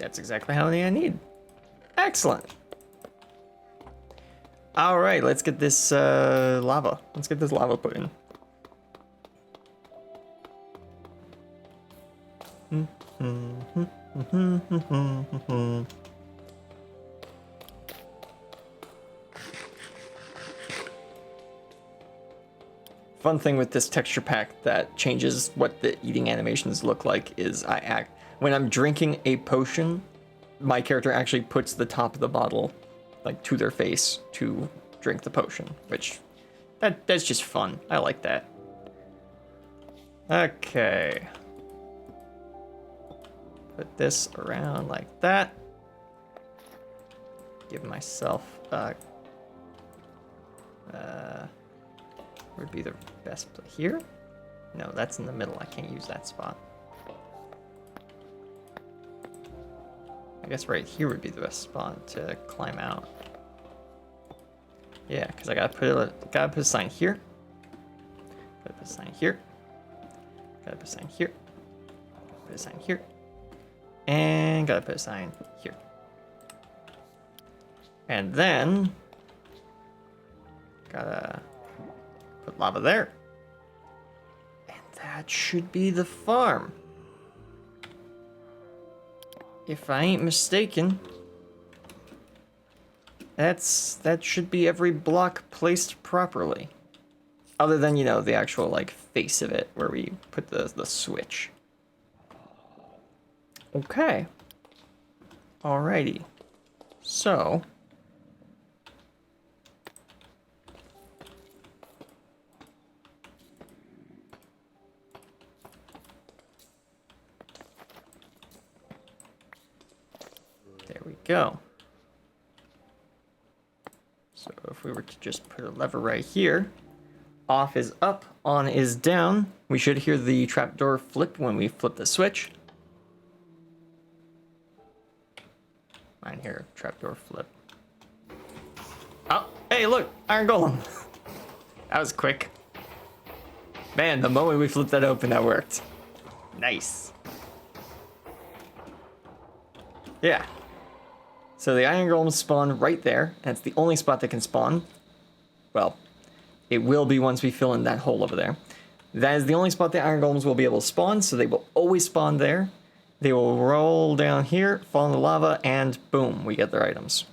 exactly how many I need. Excellent. All right, let's get this lava. Let's get this lava put in. Fun thing with this texture pack that changes what the eating animations look like is when I'm drinking a potion, my character actually puts the top of the bottle like to their face to drink the potion, which that's just fun. I like that. Okay. Put this around like that. Give myself would be the best place here? No, that's in the middle. I can't use that spot. I guess right here would be the best spot to climb out. Yeah, because I gotta put a sign here. Gotta put a sign here. Gotta put a sign here. Put a sign here. And gotta put a sign here. And then gotta put lava there. And that should be the farm. If I ain't mistaken. That should be every block placed properly. Other than, you know, the actual, like, face of it, where we put the switch. Okay. Alrighty. So. There we go. So if we were to just put a lever right here, off is up, on is down. We should hear the trapdoor flip when we flip the switch. Mine here, trapdoor flip. Oh, hey, look, iron golem. That was quick. Man, the moment we flipped that open, that worked. Nice. Yeah. So the iron golems spawn right there, and it's the only spot that can spawn. Well, it will be once we fill in that hole over there. That is the only spot the iron golems will be able to spawn, so they will always spawn there. They will roll down here, fall in the lava, and boom, we get their items.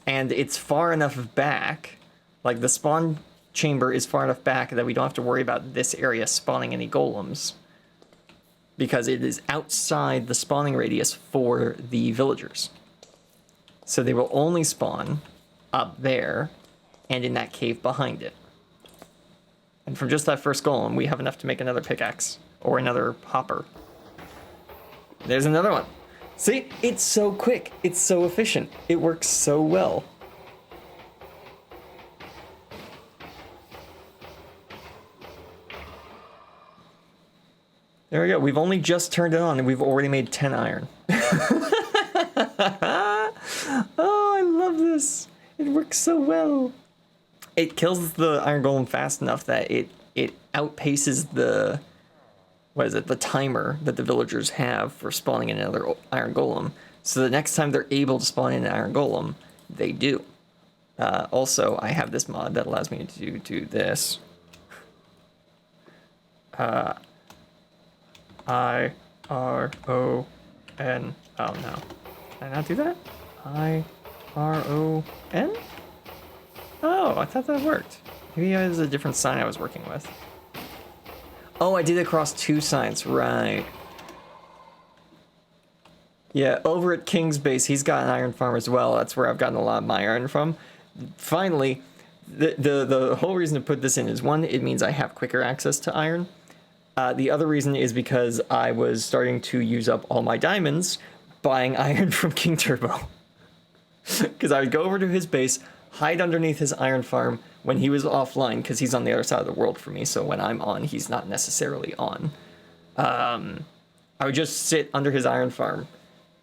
And it's far enough back, like the spawn chamber is far enough back that we don't have to worry about this area spawning any golems. Because it is outside the spawning radius for the villagers. So they will only spawn up there and in that cave behind it. And from just that first golem, we have enough to make another pickaxe or another hopper. There's another one. See, it's so quick. It's so efficient. It works so well. There we go. We've only just turned it on and we've already made 10 iron. Oh, I love this. It works so well. It kills the iron golem fast enough that it outpaces the, the timer that the villagers have for spawning in another iron golem. So the next time they're able to spawn in an iron golem, they do. Also, I have this mod that allows me to do this. I-R-O-N. Oh, no. Did I not do that? I-R-O-N? Oh, I thought that worked. Maybe it was a different sign I was working with. Oh, I did it across 2 signs. Right. Yeah, over at King's base, he's got an iron farm as well. That's where I've gotten a lot of my iron from. Finally, the whole reason to put this in is, one, it means I have quicker access to iron. The other reason is because I was starting to use up all my diamonds buying iron from King Turbo. Because I would go over to his base, hide underneath his iron farm when he was offline, because he's on the other side of the world for me, so when I'm on, he's not necessarily on. I would just sit under his iron farm,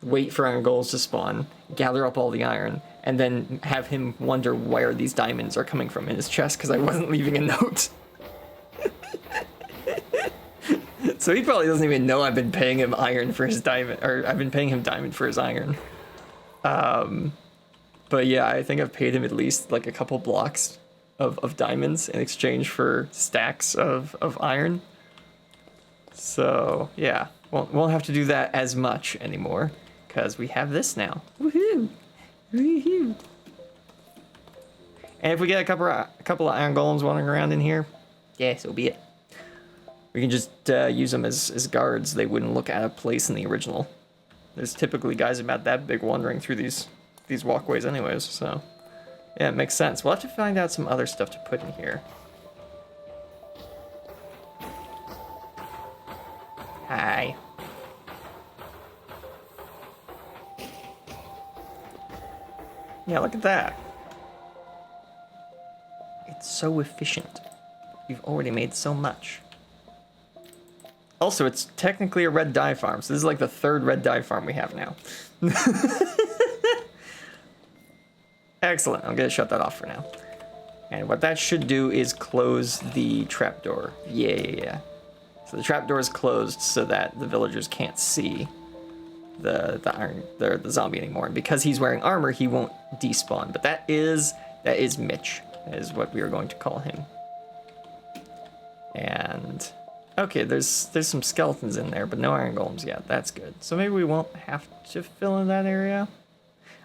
wait for iron goals to spawn, gather up all the iron, and then have him wonder where these diamonds are coming from in his chest, because I wasn't leaving a note. So he probably doesn't even know I've been paying him iron for his diamond, or I've been paying him diamond for his iron. But yeah, I think I've paid him at least like a couple blocks of diamonds in exchange for stacks of iron. So yeah, won't have to do that as much anymore because we have this now. Woohoo! Woohoo! And if we get a couple of iron golems wandering around in here, yeah, so be it. We can just use them as guards. They wouldn't look out of place in the original. There's typically guys about that big wandering through these walkways anyways, so yeah, it makes sense. We'll have to find out some other stuff to put in here. Hi. Yeah, look at that. It's so efficient. We've already made so much. Also, it's technically a red dye farm, so this is like the 3rd red dye farm we have now. Excellent. I'm gonna shut that off for now. And what that should do is close the trapdoor. Yeah. So the trapdoor is closed so that the villagers can't see the zombie anymore. And because he's wearing armor, he won't despawn. But that is Mitch, is what we are going to call him. And okay, there's some skeletons in there, but no iron golems yet. That's good. So maybe we won't have to fill in that area.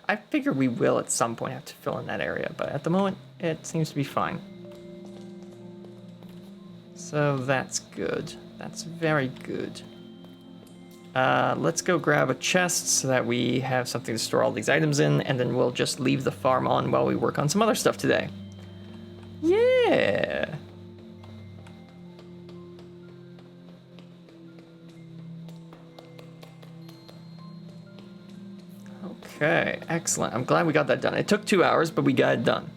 I figure we will at some point have to fill in that area, but at the moment it seems to be fine. So that's good. That's very good. Let's go grab a chest so that we have something to store all these items in, and then we'll just leave the farm on while we work on some other stuff today. Yeah. Okay, excellent. I'm glad we got that done. It took 2 hours, but we got it done.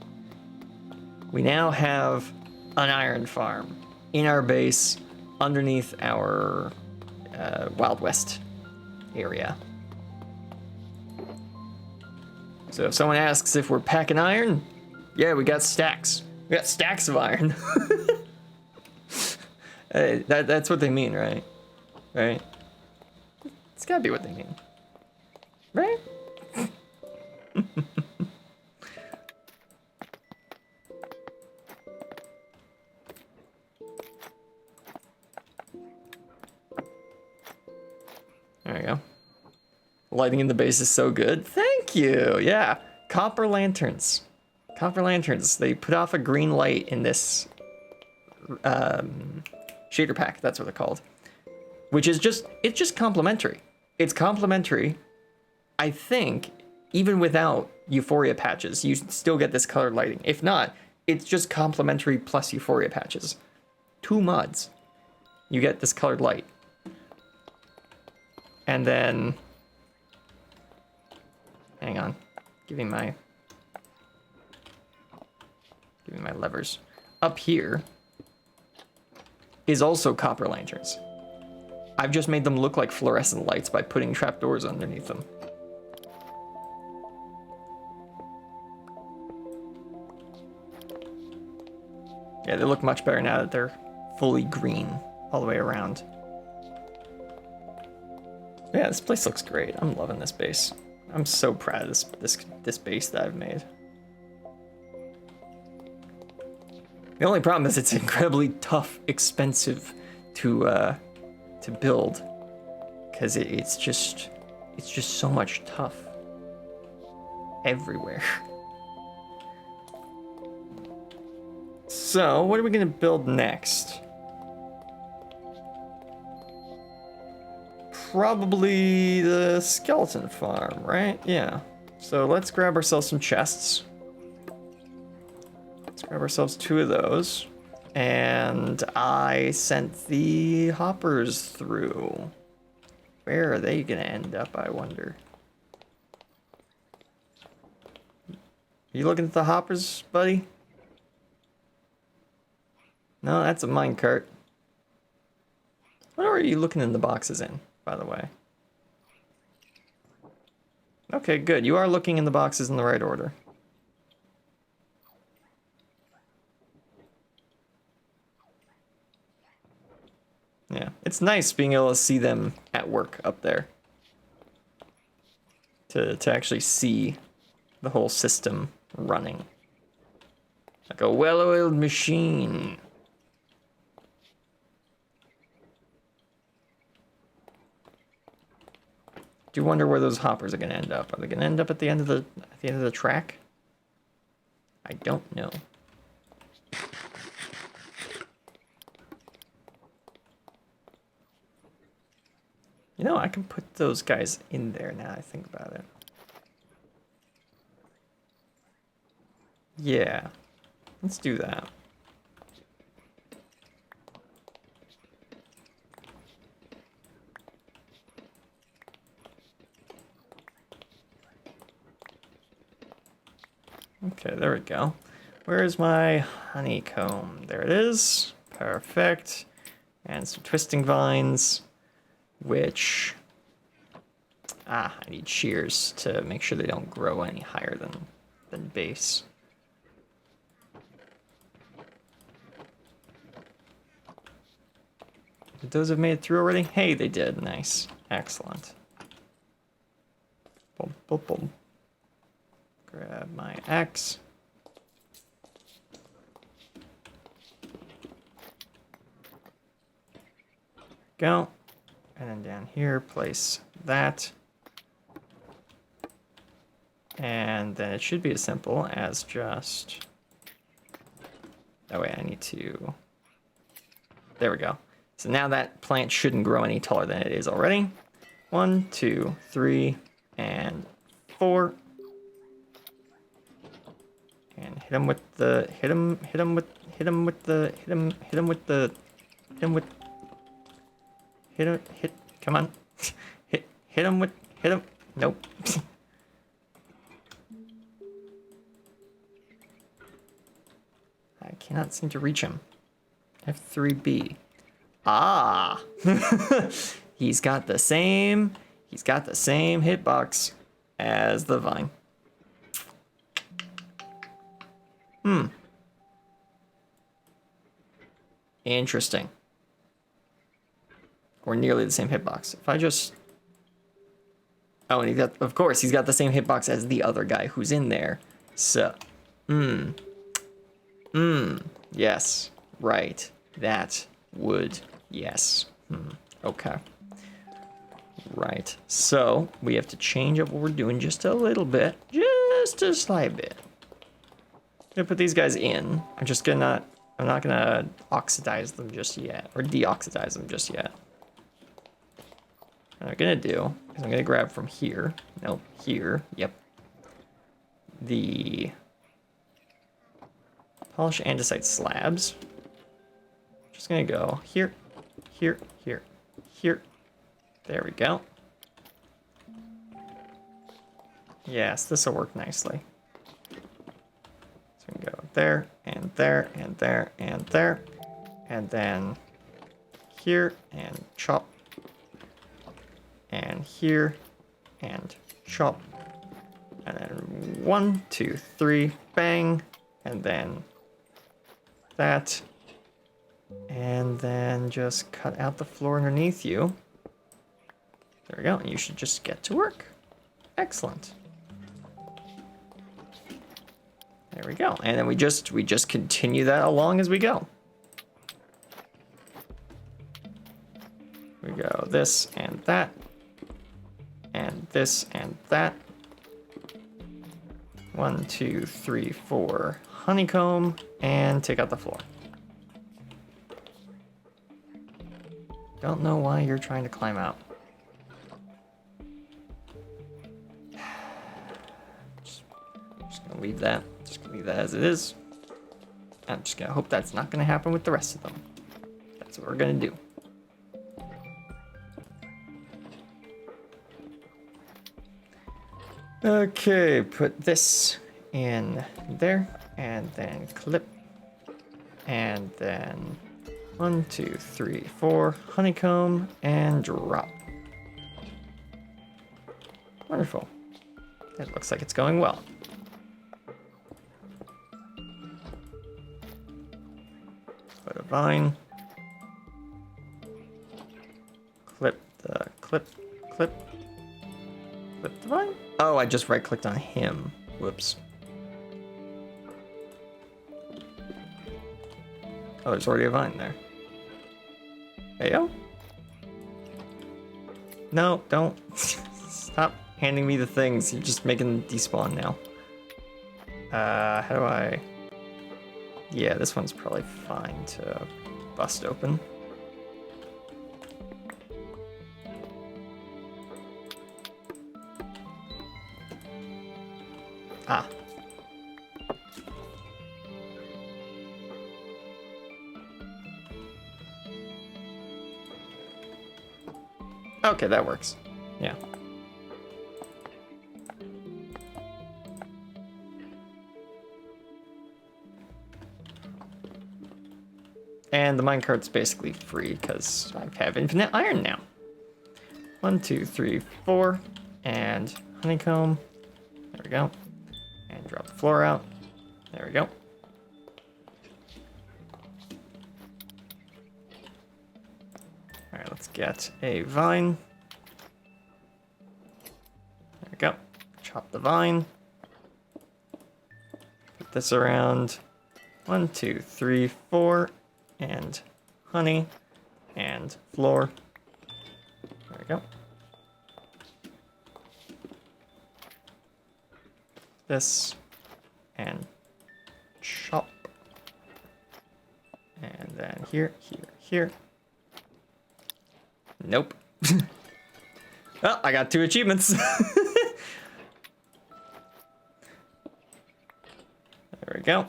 We now have an iron farm in our base underneath our Wild West area. So if someone asks if we're packing iron, yeah, we got stacks. We got stacks of iron. Hey, that's what they mean, right? Right? It's gotta be what they mean. Right? There we go. Lighting in the base is so good. Thank you. Yeah. Copper lanterns. Copper lanterns. They put off a green light in this shader pack. That's what they're called. Which is it's just complementary. It's complementary. I think even without Euphoria patches, you still get this colored lighting. If not, it's just complementary plus Euphoria patches. 2 mods. You get this colored light. And then, hang on, give me my levers. Up here is also copper lanterns. I've just made them look like fluorescent lights by putting trapdoors underneath them. Yeah, they look much better now that they're fully green all the way around. Yeah, this place looks great. I'm loving this base. I'm so proud of this base that I've made. The only problem is it's incredibly tough, expensive to build, because it's just so much tough everywhere. So, what are we gonna build next? Probably the skeleton farm, right? Yeah. So let's grab ourselves some chests. Let's grab ourselves 2 of those. And I sent the hoppers through. Where are they gonna end up, I wonder? You looking at the hoppers, buddy? No, that's a minecart. What are you looking in the boxes in, by the way? Okay, good. You are looking in the boxes in the right order. Yeah, it's nice being able to see them at work up there. To actually see the whole system running. Like a well-oiled machine. Do wonder where those hoppers are going to end up. Are they going to end up at the end of the track? I don't know. You know, I can put those guys in there now I think about it. Yeah. Let's do that. Okay, there we go. Where's my honeycomb? There it is. Perfect. And some twisting vines, which... I need shears to make sure they don't grow any higher than than base. Did those have made it through already? Hey, they did. Nice. Excellent. Boom, boom, boom. Grab my axe. Go. And then down here, place that. And then it should be as simple as just... Oh wait, I need to... There we go. So now that plant shouldn't grow any taller than it is already. 1, 2, 3, and 4. And hit him with the... Hit him with the... Come on. hit him with... Nope. I cannot seem to reach him. F3B. Ah! He's got the same hitbox as the vine. Interesting. Or nearly the same hitbox. If I just... Oh, and of course, he's got the same hitbox as the other guy who's in there. So, yes, right. That would, yes. Okay. Right. So, we have to change up what we're doing just a little bit. Just a slight bit. I'm gonna put these guys in. I'm not gonna oxidize them just yet. Or deoxidize them just yet. What I'm gonna do is I'm gonna grab from here. Nope, here. Yep. The polish andesite slabs. Just gonna go here, here, here, here. There we go. Yes, this will work nicely. So we can go there, and there, and there, and there. And then here, and chop. And here, and chop. And then 1, 2, 3, bang. And then that. And then just cut out the floor underneath you. There we go. And you should just get to work. Excellent. There we go. And then we just continue that along as we go. We go this and that. And this and that. 1, 2, 3, 4. Honeycomb. And take out the floor. Don't know why you're trying to climb out. Just gonna leave that. Just gonna leave that as it is. I'm just gonna hope that's not gonna happen with the rest of them. That's what we're gonna do. Okay, put this in there, and then clip, and then 1, 2, 3, 4, honeycomb, and drop. Wonderful. It looks like it's going well. Put a vine. Clip the clip. Clip the vine? Oh, I just right-clicked on him. Whoops. Oh, there's already a vine there. Heyo? No, don't. Stop handing me the things. You're just making them despawn now. How do I... Yeah, this one's probably fine to bust open. Ah. Okay, that works. Yeah. And the minecart's basically free because I have infinite iron now. 1, 2, 3, 4, and honeycomb. There we go. And Drop the floor out. There we go. Alright, let's get a vine. There we go. Chop the vine. Put this around 1, 2, 3, 4. And honey. And floor. There we go. This. And chop. And then here, here, here. Nope. Oh, I got 2 achievements. There we go.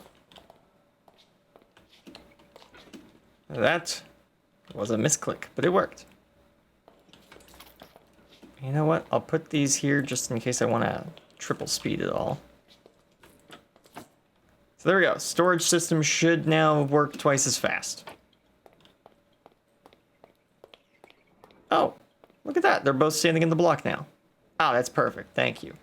That was a misclick, but it worked. You know what? I'll put these here just in case I want to triple speed it all. So there we go. Storage system should now work twice as fast. Oh, look at that. They're both standing in the block now. Oh, that's perfect. Thank you.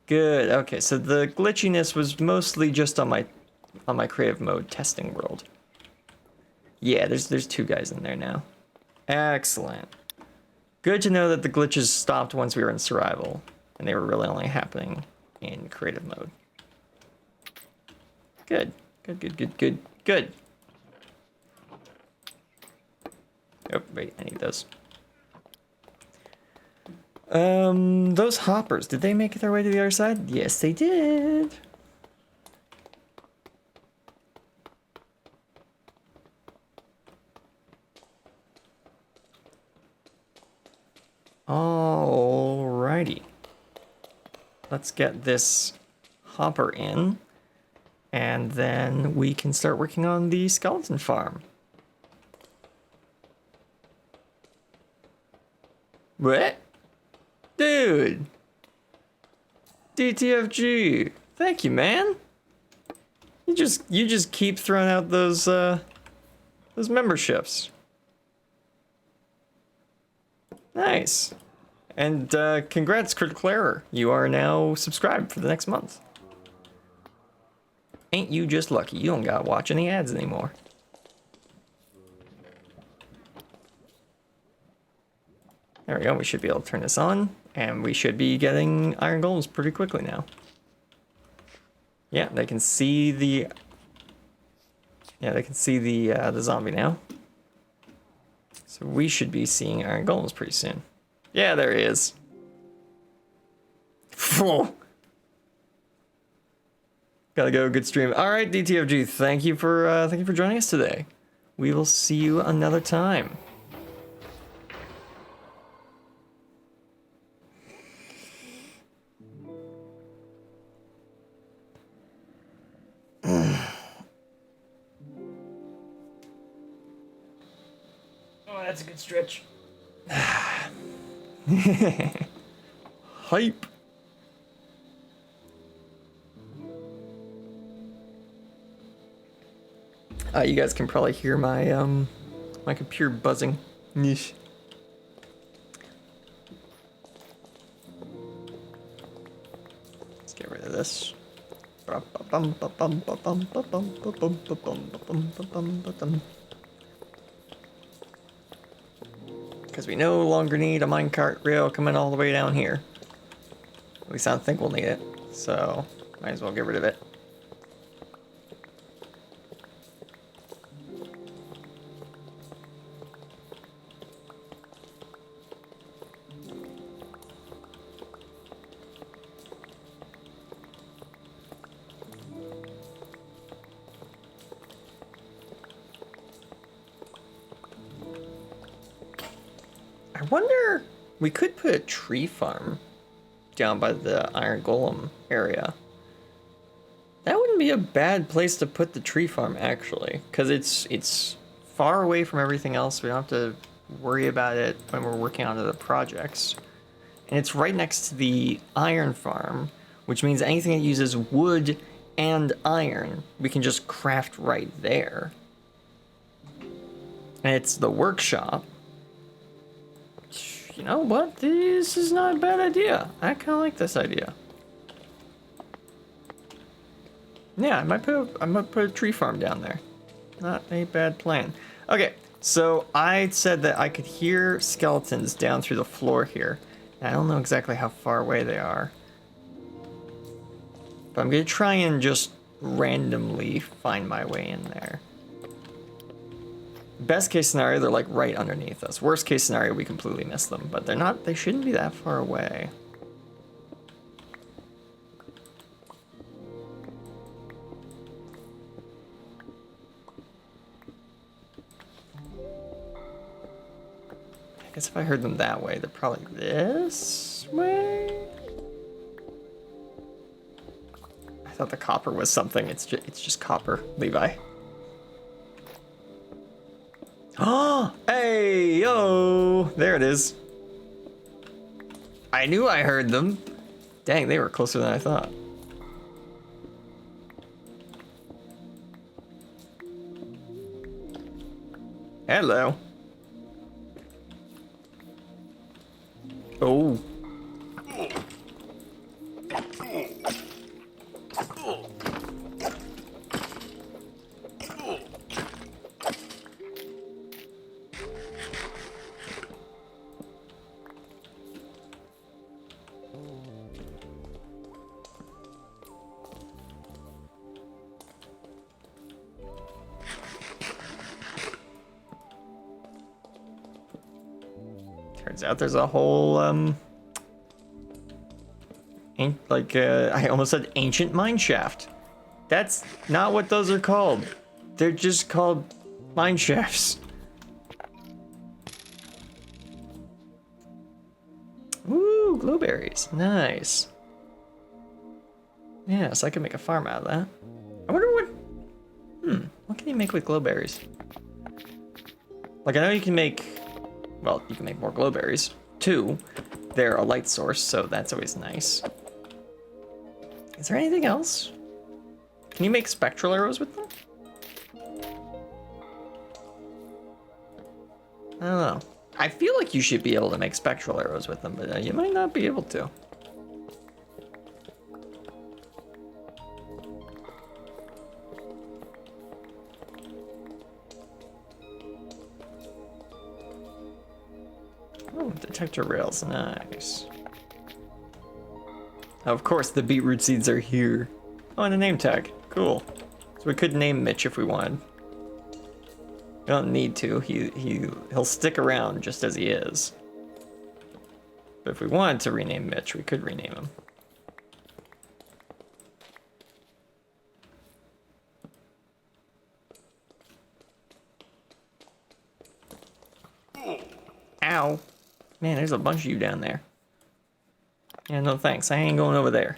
Good. Okay, so the glitchiness was mostly just on my creative mode testing world. Yeah, there's 2 guys in there now. Excellent. Good to know that the glitches stopped once we were in survival, and they were really only happening in creative mode. Good. Good, good, good, good, good. Oh, wait, I need those. Those hoppers, did they make their way to the other side? Yes, they did. Alrighty. Let's get this hopper in, and then we can start working on the skeleton farm. What? Dude! DTFG! Thank you, man! You just keep throwing out those memberships. Nice. And congrats, Critical Error. You are now subscribed for the next month. Ain't you just lucky? You don't gotta watch any ads anymore. There we go. We should be able to turn this on, and we should be getting iron golems pretty quickly now. Yeah, they can see the. Yeah, they can see the zombie now. So we should be seeing iron golems pretty soon. Yeah, there he is. Gotta go. Good stream. All right, DTFG. Thank you for joining us today. We will see you another time. Oh, that's a good stretch. Hype. You guys can probably hear my my computer buzzing. Yeesh. Let's get rid of this. Because we no longer need a minecart rail coming all the way down here. At least I don't think we'll need it. So, might as well get rid of it. I wonder, we could put a tree farm down by the iron golem area. That wouldn't be a bad place to put the tree farm, actually, because it's far away from everything else. We don't have to worry about it when we're working on other projects. And it's right next to the iron farm, which means anything that uses wood and iron, we can just craft right there. And it's the workshop. You know what? This is not a bad idea. I kind of like this idea. Yeah, I might put a tree farm down there. Not a bad plan. Okay, so I said that I could hear skeletons down through the floor here. I don't know exactly how far away they are. But I'm gonna try and just randomly find my way in there. Best case scenario, they're like right underneath us. Worst case scenario, we completely miss them. But they shouldn't be that far away. I guess if I heard them that way, they're probably this way? I thought the copper was something. It's just copper, Levi. Oh, hey, yo, there it is. I knew I heard them. Dang, they were closer than I thought. Hello. Oh. Turns out there's a whole, I almost said ancient mine shaft. That's not what those are called. They're just called mine shafts. Ooh, glowberries. Nice. Yeah, so I can make a farm out of that. I wonder what can you make with glowberries? Like, I know you can make, well, you can make more glowberries. 2, they're a light source, so that's always nice. Is there anything else? Can you make spectral arrows with them? I don't know. I feel like you should be able to make spectral arrows with them, but you might not be able to. Oh, detector rails, nice. Of course, the beetroot seeds are here. Oh, and a name tag, cool. So we could name Mitch if we wanted. We don't need to. He'll stick around just as he is. But if we wanted to rename Mitch, we could rename him. Ow. Man, there's a bunch of you down there. Yeah, no thanks. I ain't going over there.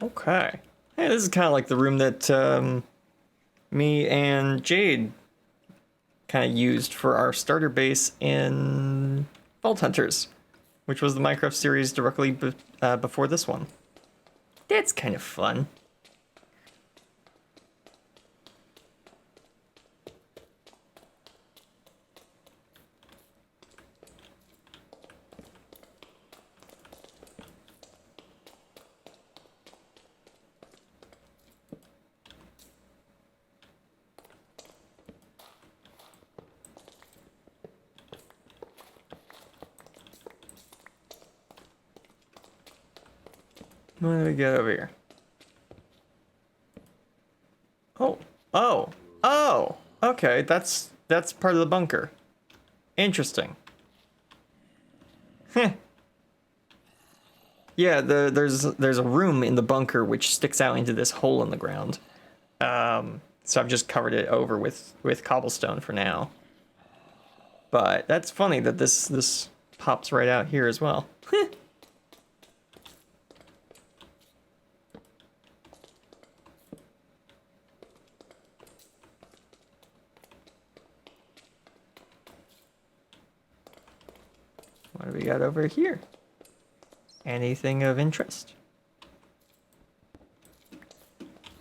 Okay. Hey, this is kind of like the room that me and Jade kind of used for our starter base in Vault Hunters, which was the Minecraft series directly before this one. That's kind of fun. What do we get over here? Oh, okay, that's part of the bunker. Interesting. Heh. Yeah, there's a room in the bunker which sticks out into this hole in the ground. So I've just covered it over with cobblestone for now. But that's funny that this pops right out here as well. What do we got over here? anything of interest?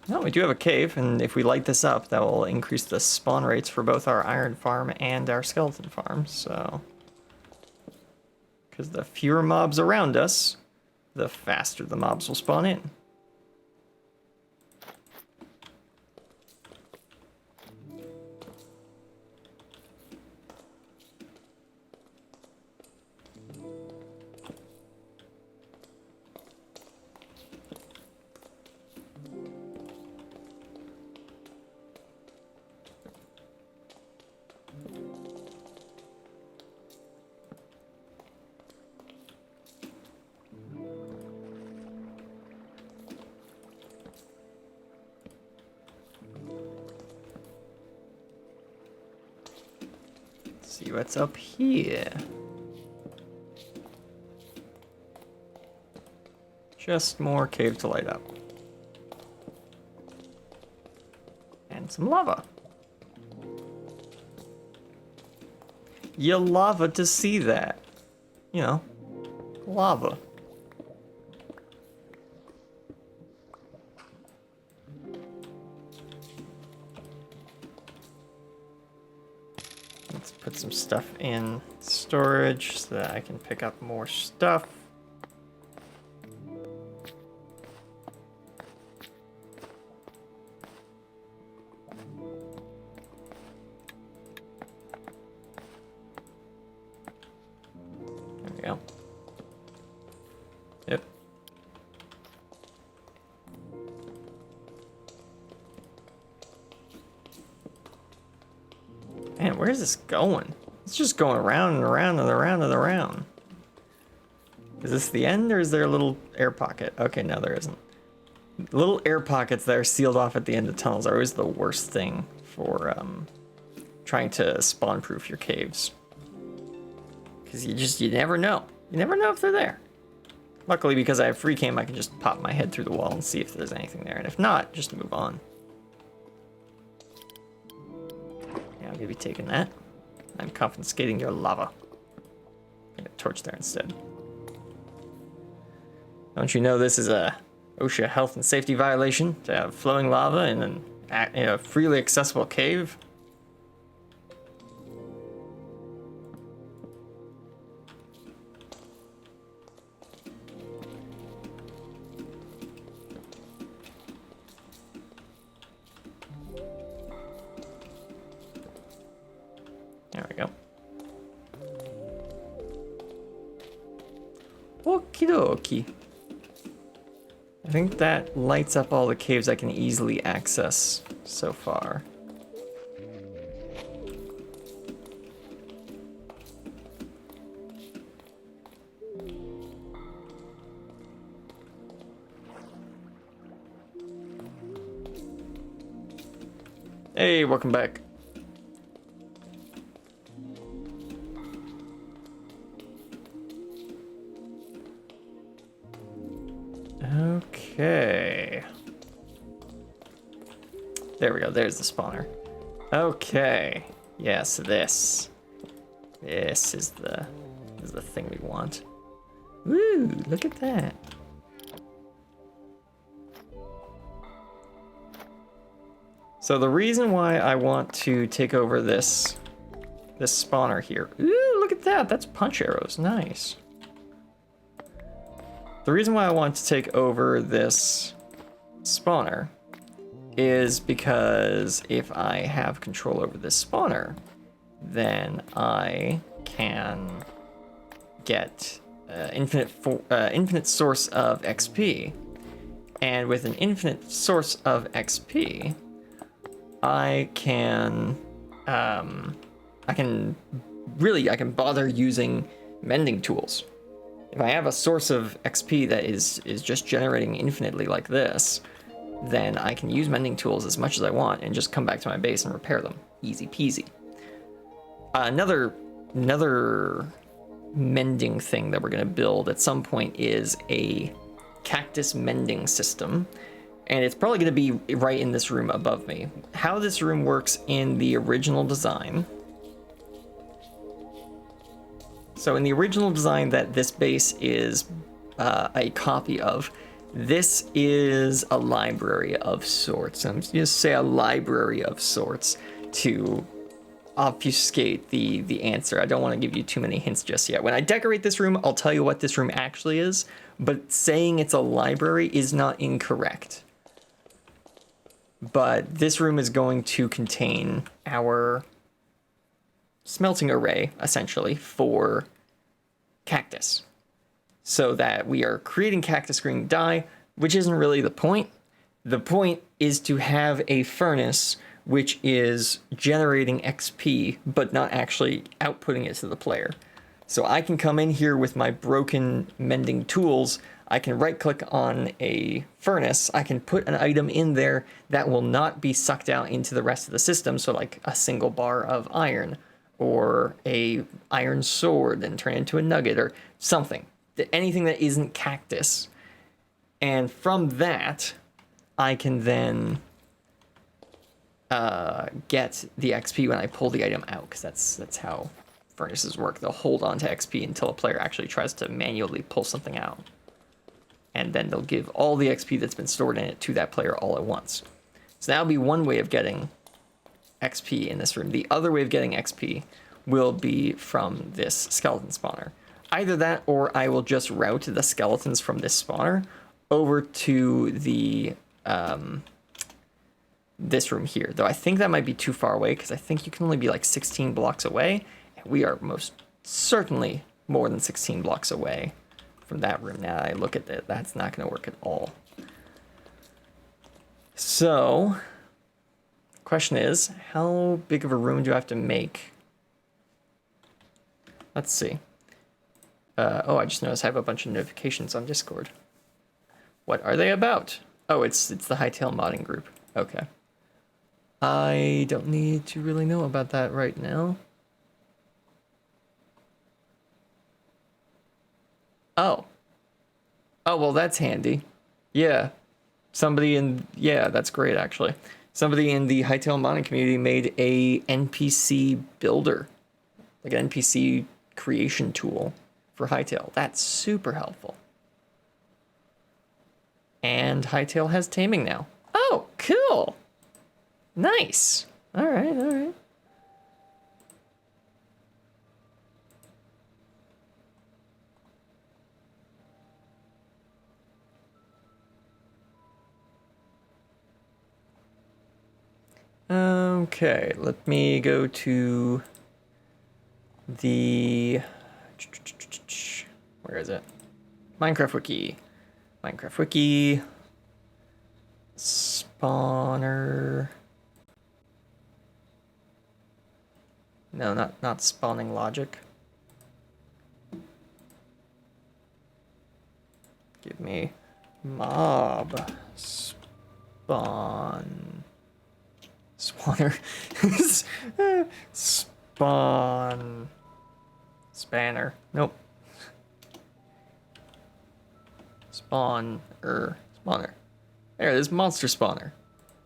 No, we do have a cave, and if we light this up, that will increase the spawn rates for both our iron farm and our skeleton farm, so... Because the fewer mobs around us, the faster the mobs will spawn in. See what's up here. Just more cave to light up. And some lava. You lava to see that. You know, lava. Let's put some stuff in storage so that I can pick up more stuff. There we go. Yep. Man, where is this going? It's just going around and around and around and around. Is this the end, or is there a little air pocket? Okay, no, there isn't. Little air pockets that are sealed off at the end of tunnels are always the worst thing for trying to spawn-proof your caves. Because you never know. You never know if they're there. Luckily, because I have free cam, I can just pop my head through the wall and see if there's anything there. And if not, just move on. Yeah, I'll be taking that. I'm confiscating your lava. Get a torch there instead. Don't you know this is a OSHA health and safety violation to have flowing lava in a freely accessible cave? There we go. Okie dokie. I think that lights up all the caves I can easily access so far. Hey, welcome back. Okay. There we go. There's the spawner. Okay. Yes, this is the thing we want. Woo! Look at that. So the reason why I want to take over this spawner here. Ooh! Look at that. That's punch arrows. Nice. The reason why I want to take over this spawner is because if I have control over this spawner, then I can get infinite source of XP. And with an infinite source of XP, I can bother using mending tools. If I have a source of XP that is just generating infinitely like this, then I can use mending tools as much as I want and just come back to my base and repair them. Easy peasy. Another mending thing that we're going to build at some point is a cactus mending system. And it's probably going to be right in this room above me. How this room works in the original design. So in the original design that this base is a copy of. This is a library of sorts. I'm just say a library of sorts to obfuscate the answer. I don't want to give you too many hints just yet. When I decorate this room, I'll tell you what this room actually is, but saying it's a library is not incorrect. But this room is going to contain our smelting array, essentially, for cactus. So that we are creating cactus green dye, which isn't really the point. The point is to have a furnace which is generating XP, but not actually outputting it to the player. So I can come in here with my broken mending tools, I can right click on a furnace, I can put an item in there that will not be sucked out into the rest of the system, so like a single bar of iron, or a iron sword and turn it into a nugget, or something. Anything that isn't cactus. And from that, I can then get the XP when I pull the item out, because that's how furnaces work. They'll hold on to XP until a player actually tries to manually pull something out. And then they'll give all the XP that's been stored in it to that player all at once. So that'll be one way of getting XP in this room. The other way of getting XP will be from this skeleton spawner. Either that, or I will just route the skeletons from this spawner over to the this room here. Though I think that might be too far away, because I think you can only be like 16 blocks away. And we are most certainly more than 16 blocks away from that room. Now that I look at it, that's not going to work at all. So, question is, how big of a room do I have to make? Let's see. Oh, I just noticed I have a bunch of notifications on Discord. What are they about? Oh, it's the Hightail modding group. Okay. I don't need to really know about that right now. Oh. Oh, well, that's handy. Yeah. Yeah, that's great, actually. Somebody in the Hightail modding community made a NPC builder. Like an NPC creation tool for Hightail. That's super helpful. And Hightail has taming now. Oh, cool. Nice. All right, all right. Okay, let me go to the... Where is it? Minecraft Wiki. Minecraft Wiki. Spawner. No, not spawning logic. Give me mob spawn. Spawner. Spawn. Spanner. Nope. Spawner. Spawner. There it is, monster spawner.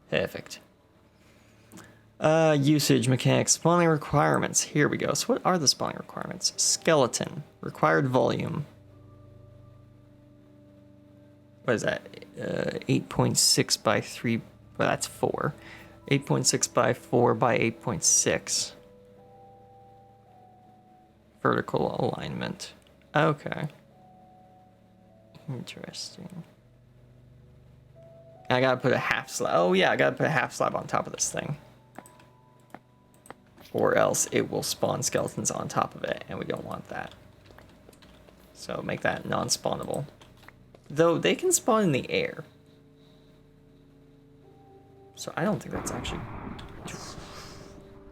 Perfect. Usage mechanics, spawning requirements. Here we go. So what are the spawning requirements? Skeleton. Required volume. What is that? 8.6 by 3. Well, that's 4. 8.6 by 4 by 8.6. Vertical alignment. Okay. Interesting. I gotta put a half slab. Oh yeah, I gotta put a half slab on top of this thing. Or else it will spawn skeletons on top of it, and we don't want that. So make that non-spawnable. Though they can spawn in the air. So I don't think that's actually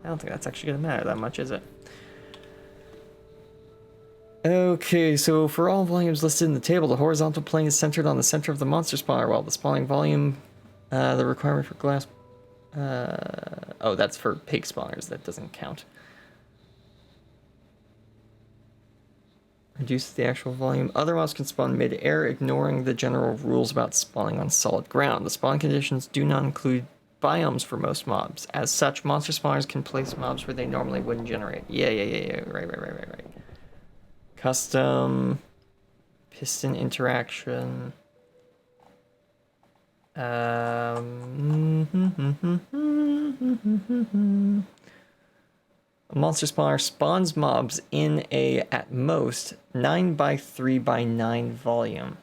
gonna matter that much, is it? Okay, so for all volumes listed in the table, the horizontal plane is centered on the center of the monster spawner, while the spawning volume, the requirement for glass... oh, that's for pig spawners. That doesn't count. Reduce the actual volume. Other mobs can spawn mid-air, ignoring the general rules about spawning on solid ground. The spawn conditions do not include biomes for most mobs. As such, monster spawners can place mobs where they normally wouldn't generate. Yeah. Right. Custom Piston interaction. A monster spawner spawns mobs in a, at most, 9x3x9 volume.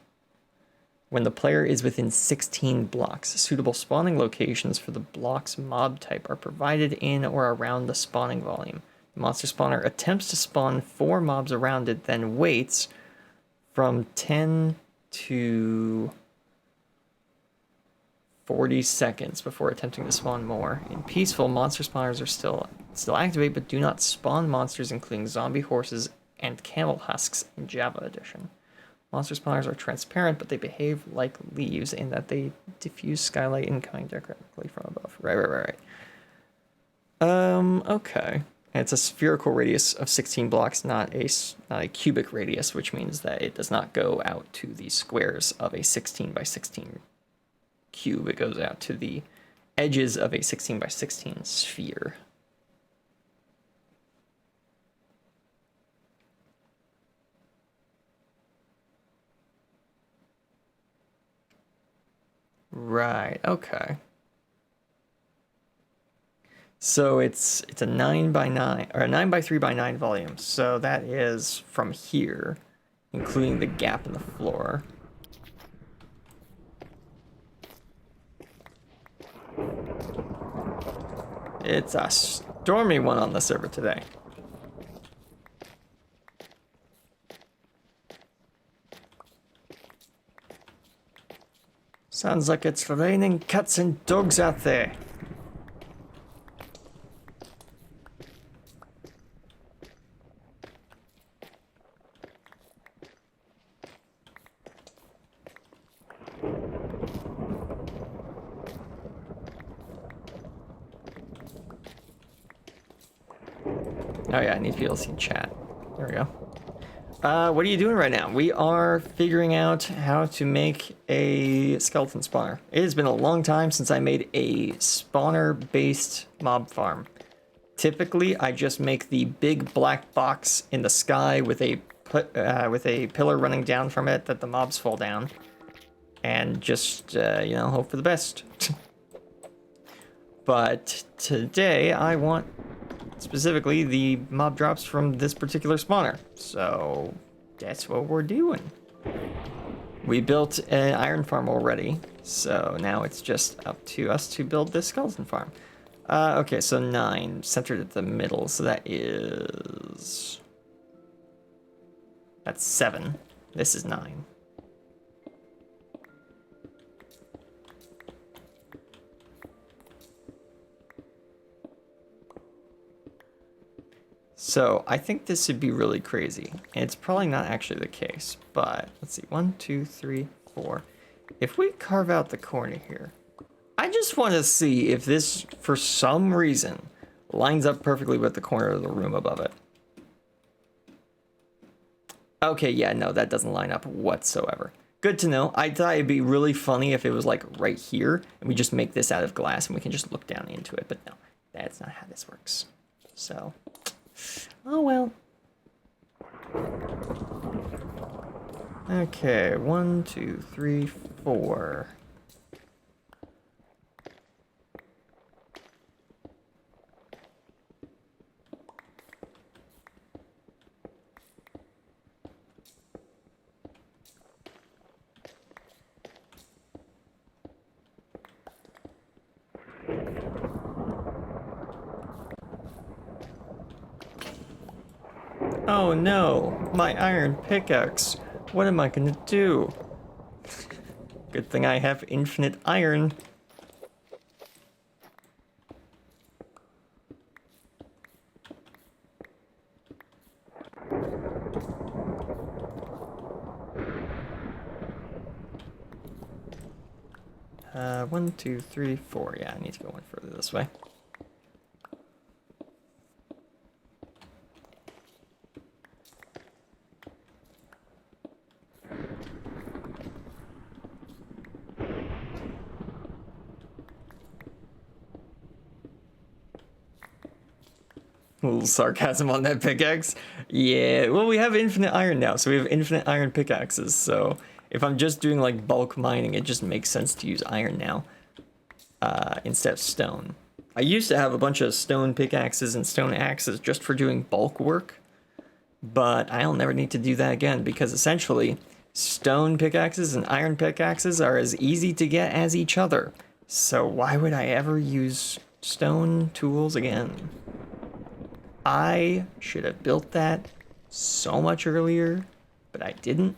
When the player is within 16 blocks, suitable spawning locations for the block's mob type are provided in or around the spawning volume. The monster spawner attempts to spawn 4 mobs around it, then waits from 10 to 40 seconds before attempting to spawn more. In peaceful, monster spawners are still activate, but do not spawn monsters, including zombie horses and camel husks in Java Edition. Monster spawners are transparent, but they behave like leaves in that they diffuse skylight incoming directly from above. Right. Okay. And it's a spherical radius of 16 blocks, not a cubic radius, which means that it does not go out to the squares of a 16 by 16 cube. It goes out to the edges of a 16 by 16 sphere. Right, okay. So it's a 9 by 9 or a 9 by 3 by 9 volume. So that is from here, including the gap in the floor. It's a stormy one on the server today. Sounds like it's raining cats and dogs out there. Oh yeah, I need people to see chat. There we go. What are you doing right now? We are figuring out how to make a skeleton spawner. It has been a long time since I made a spawner-based mob farm. Typically, I just make the big black box in the sky with a pillar running down from it that the mobs fall down, and just you know, hope for the best. But today, I want specifically the mob drops from this particular spawner. So that's what we're doing. We built an iron farm already, so now it's just up to us to build this skeleton farm. Okay, so 9 centered at the middle, so that's 7. This is 9. So I think this would be really crazy. And it's probably not actually the case, but let's see. 1, 2, 3, 4. If we carve out the corner here, I just want to see if this, for some reason, lines up perfectly with the corner of the room above it. Okay, yeah, no, that doesn't line up whatsoever. Good to know. I thought it'd be really funny if it was like right here, and we just make this out of glass and we can just look down into it, but no, that's not how this works. So, oh well. Okay, 1, 2, 3, 4. Oh no, my iron pickaxe. What am I gonna do? Good thing I have infinite iron. One, 2, 3, 4. Yeah, I need to go one further this way. A little sarcasm on that pickaxe. Yeah, well, we have infinite iron now, so we have infinite iron pickaxes. So if I'm just doing like bulk mining, it just makes sense to use iron now instead of stone. I used to have a bunch of stone pickaxes and stone axes just for doing bulk work, but I'll never need to do that again because essentially stone pickaxes and iron pickaxes are as easy to get as each other. So why would I ever use stone tools again? I should have built that so much earlier, but I didn't.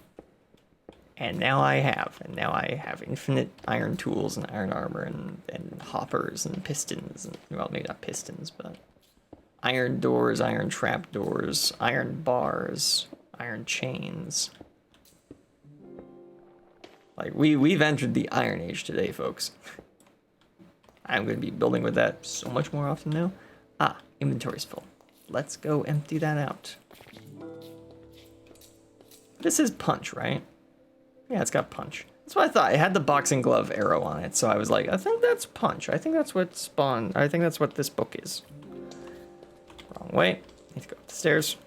And now I have. And now I have infinite iron tools and iron armor and hoppers and pistons. And, well, maybe not pistons, but iron doors, iron trap doors, iron bars, iron chains. Like, we've entered the Iron Age today, folks. I'm going to be building with that so much more often now. Ah, inventory's full. Let's go empty that out. This is punch, right? Yeah, it's got punch. That's what I thought. It had the boxing glove arrow on it, so I was like, I think that's punch. I think that's what spawn. I think that's what this book is. Wrong way. Need to go up the stairs.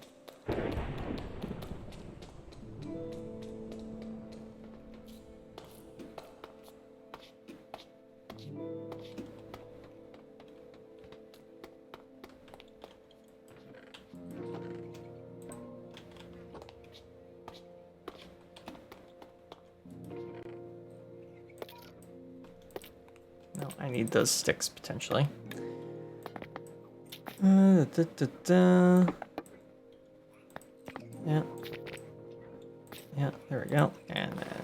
No, I need those sticks potentially. Yeah. Yeah, there we go. And then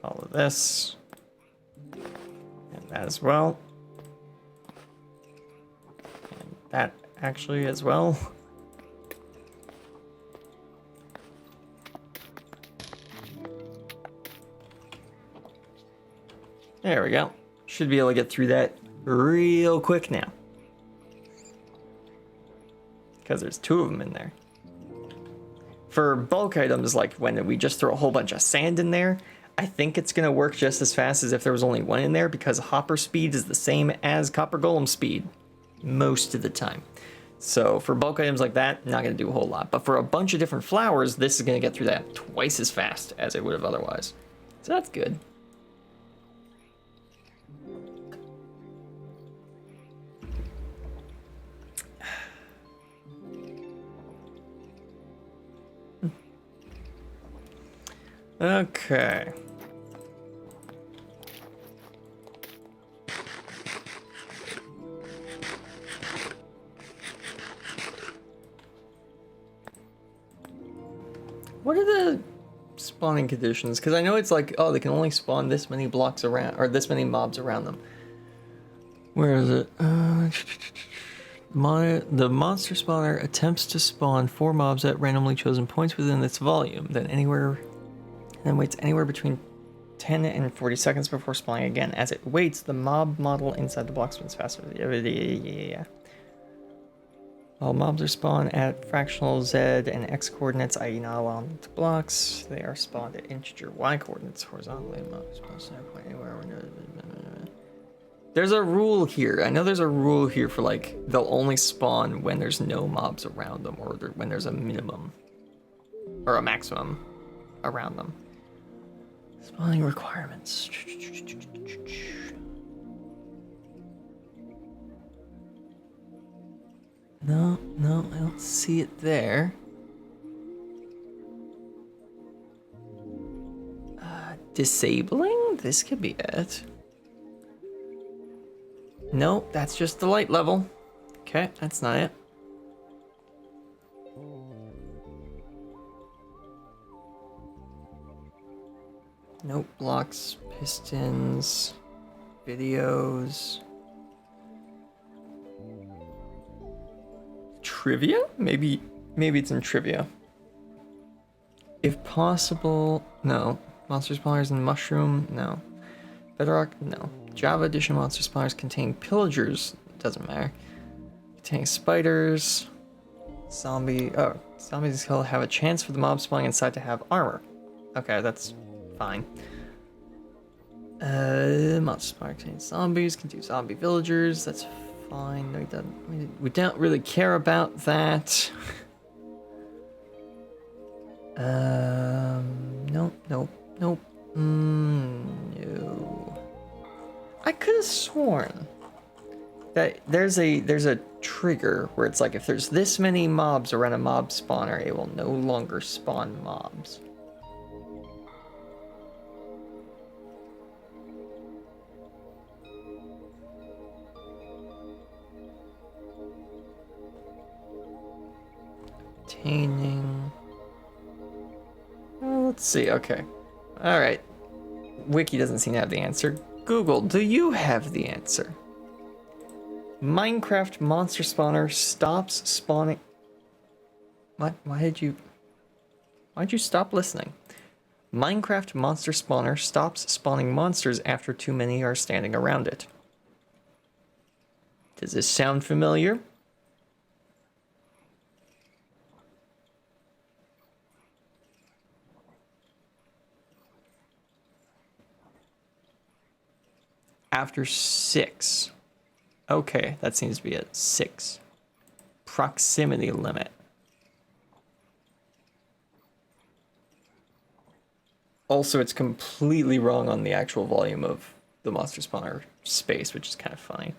all of this. And that as well. And that actually as well. There we go. Should be able to get through that real quick now. Because there's two of them in there. For bulk items, like when we just throw a whole bunch of sand in there, I think it's going to work just as fast as if there was only one in there because hopper speed is the same as copper golem speed most of the time. So for bulk items like that, not going to do a whole lot. But for a bunch of different flowers, this is going to get through that twice as fast as it would have otherwise. So that's good. Okay. What are the spawning conditions? Because I know it's like, oh, they can only spawn this many blocks around, or this many mobs around them. Where is it? The monster spawner attempts to spawn 4 mobs at randomly chosen points within its volume, then waits anywhere between 10 and 40 seconds before spawning again. As it waits, the mob model inside the block spins faster. Yeah. All mobs are spawned at fractional Z and X coordinates, i.e. not along the blocks. They are spawned at integer Y coordinates horizontally. Mobs spawn anywhere. There's a rule here. I know there's a rule here for like they'll only spawn when there's no mobs around them, or when there's a minimum or a maximum around them. Spawning requirements. No, I don't see it there. Disabling? This could be it. Nope, that's just the light level. Okay, that's not it. Nope, blocks, pistons, videos. Trivia? Maybe it's in trivia. If possible, no. Monster spawners and mushroom, no. Bedrock, no. Java edition monster spawners contain pillagers, doesn't matter. Containing spiders. Zombies have a chance for the mob spawning inside to have armor. Okay, that's fine. Monster spawner contains zombies, can do zombie villagers, that's fine. No, we don't really care about that. Nope, nope, nope. No. I could have sworn that there's a trigger where it's like if there's this many mobs around a mob spawner, it will no longer spawn mobs. Obtaining. Well, let's see. Okay. All right. Wiki doesn't seem to have the answer. Google, do you have the answer? Minecraft monster spawner stops spawning. What? Why'd you stop listening? Minecraft monster spawner stops spawning monsters after too many are standing around it. Does this sound familiar? After 6. Okay, that seems to be at 6. Proximity limit. Also, it's completely wrong on the actual volume of the monster spawner space, which is kind of funny.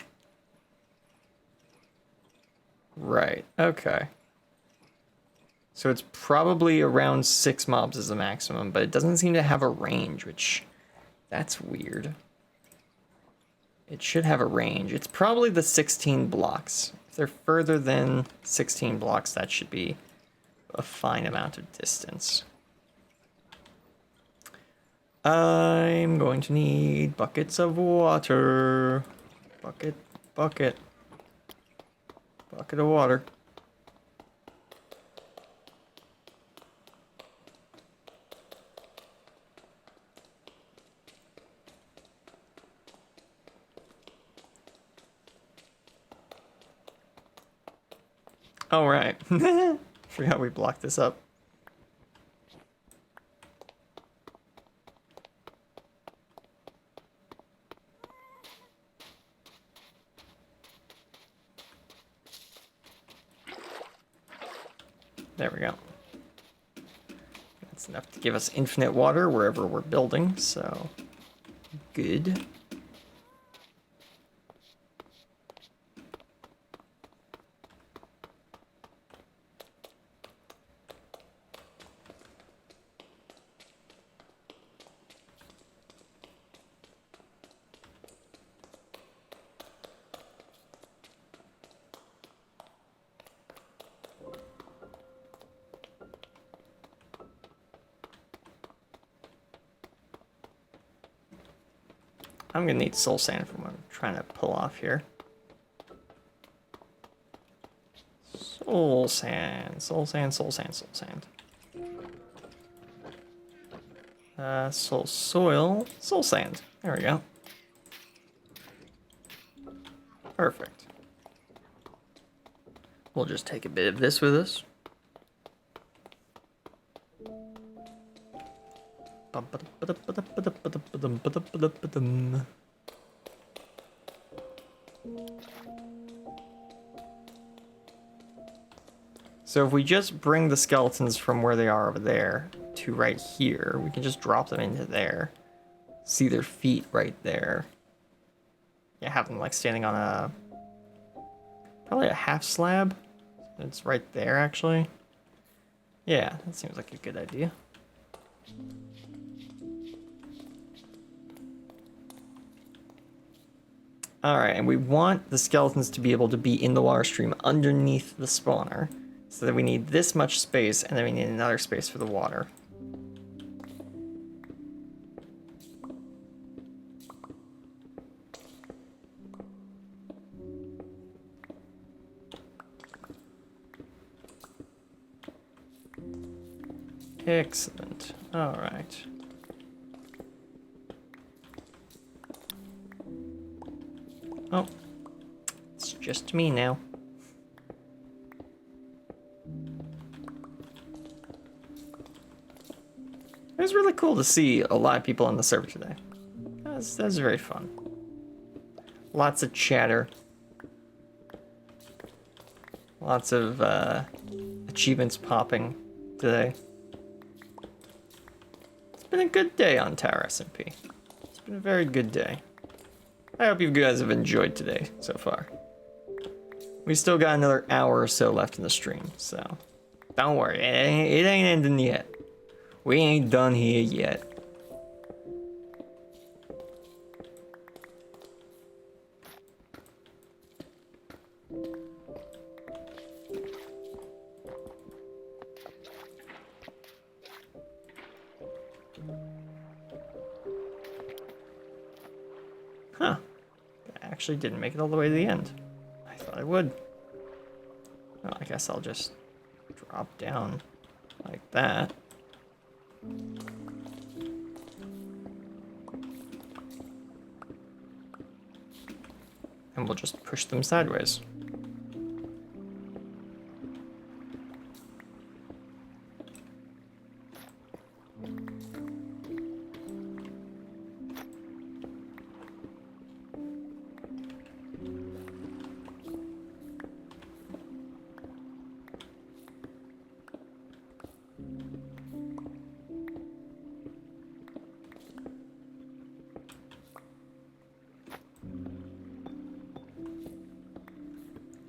Right, okay. So it's probably around 6 mobs is the maximum, but it doesn't seem to have a range, which... that's weird. It should have a range. It's probably the 16 blocks. If they're further than 16 blocks, that should be a fine amount of distance. I'm going to need buckets of water. Bucket, bucket. Bucket of water. Oh, right. Forgot we blocked this up. There we go. That's enough to give us infinite water wherever we're building, so good. I'm gonna need soul sand from what I'm trying to pull off here. Soul sand, soul sand, soul sand, soul sand. Soul soil, soul sand. There we go. Perfect. We'll just take a bit of this with us. So if we just bring the skeletons from where they are over there to right here, we can just drop them into there. See their feet right there. Yeah, have them like standing on a... probably a half slab. It's right there actually. Yeah, that seems like a good idea. Alright, and we want the skeletons to be able to be in the water stream underneath the spawner. So that we need this much space, and then we need another space for the water. Excellent. Alright. Oh, it's just me now. It was really cool to see a lot of people on the server today. That was very fun. Lots of chatter. Lots of achievements popping today. been a good day on Tower SMP. It's been a very good day. I hope you guys have enjoyed today so far. We still got another hour or so left in the stream, so don't worry, it ain't ending yet. We ain't done here yet. Huh. I actually didn't make it all the way to the end. I thought I would. Well, I guess I'll just drop down like that. And we'll just push them sideways.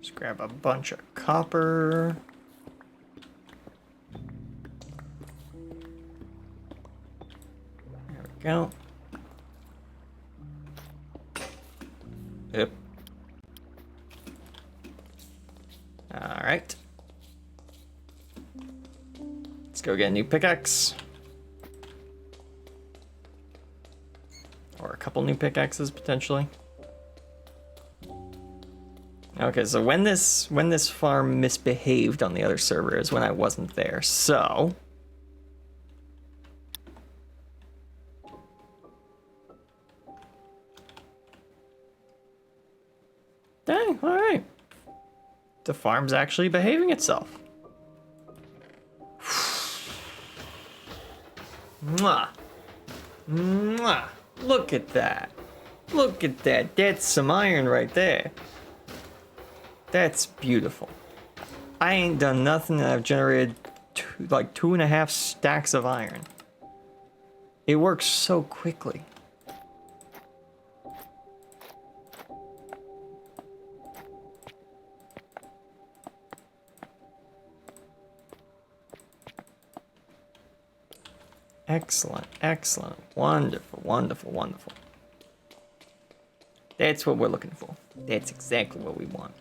Just grab a bunch of copper. There we go. Yep. All right. Let's go get a new pickaxe. Or a couple new pickaxes, potentially. Okay, so when this farm misbehaved on the other server is when I wasn't there, so... Dang, alright. The farm's actually behaving itself. Mwah. Mwah. Look at that. Look at that. That's some iron right there. That's beautiful. I ain't done nothing and I've generated like 2.5 stacks of iron. It works so quickly. Excellent, excellent. Wonderful, wonderful, wonderful. That's what we're looking for. That's exactly what we want.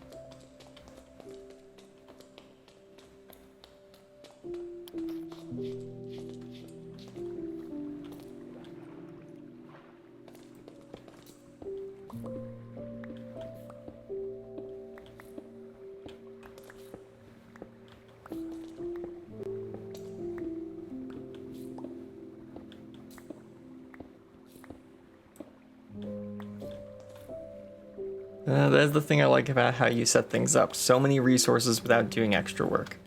That's the thing I like about how you set things up. So many resources without doing extra work.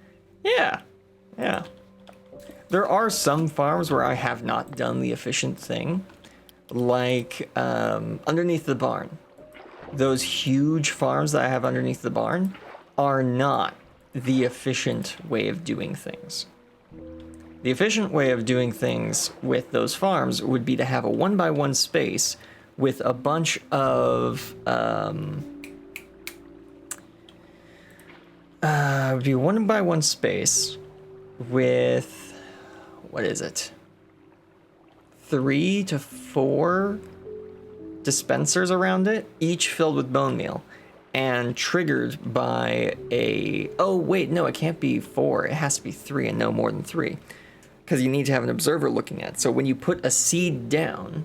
Yeah, yeah. There are some farms where I have not done the efficient thing. Like underneath the barn. Those huge farms that I have underneath the barn are not the efficient way of doing things. The efficient way of doing things with those farms would be to have a 1x1 space with a bunch of would be 1x1 space with, what is it, 3 to 4 dispensers around it, each filled with bone meal and triggered by a, oh wait, no, it can't be 4, it has to be 3 and no more than 3, because you need to have an observer looking at it. So when you put a seed down,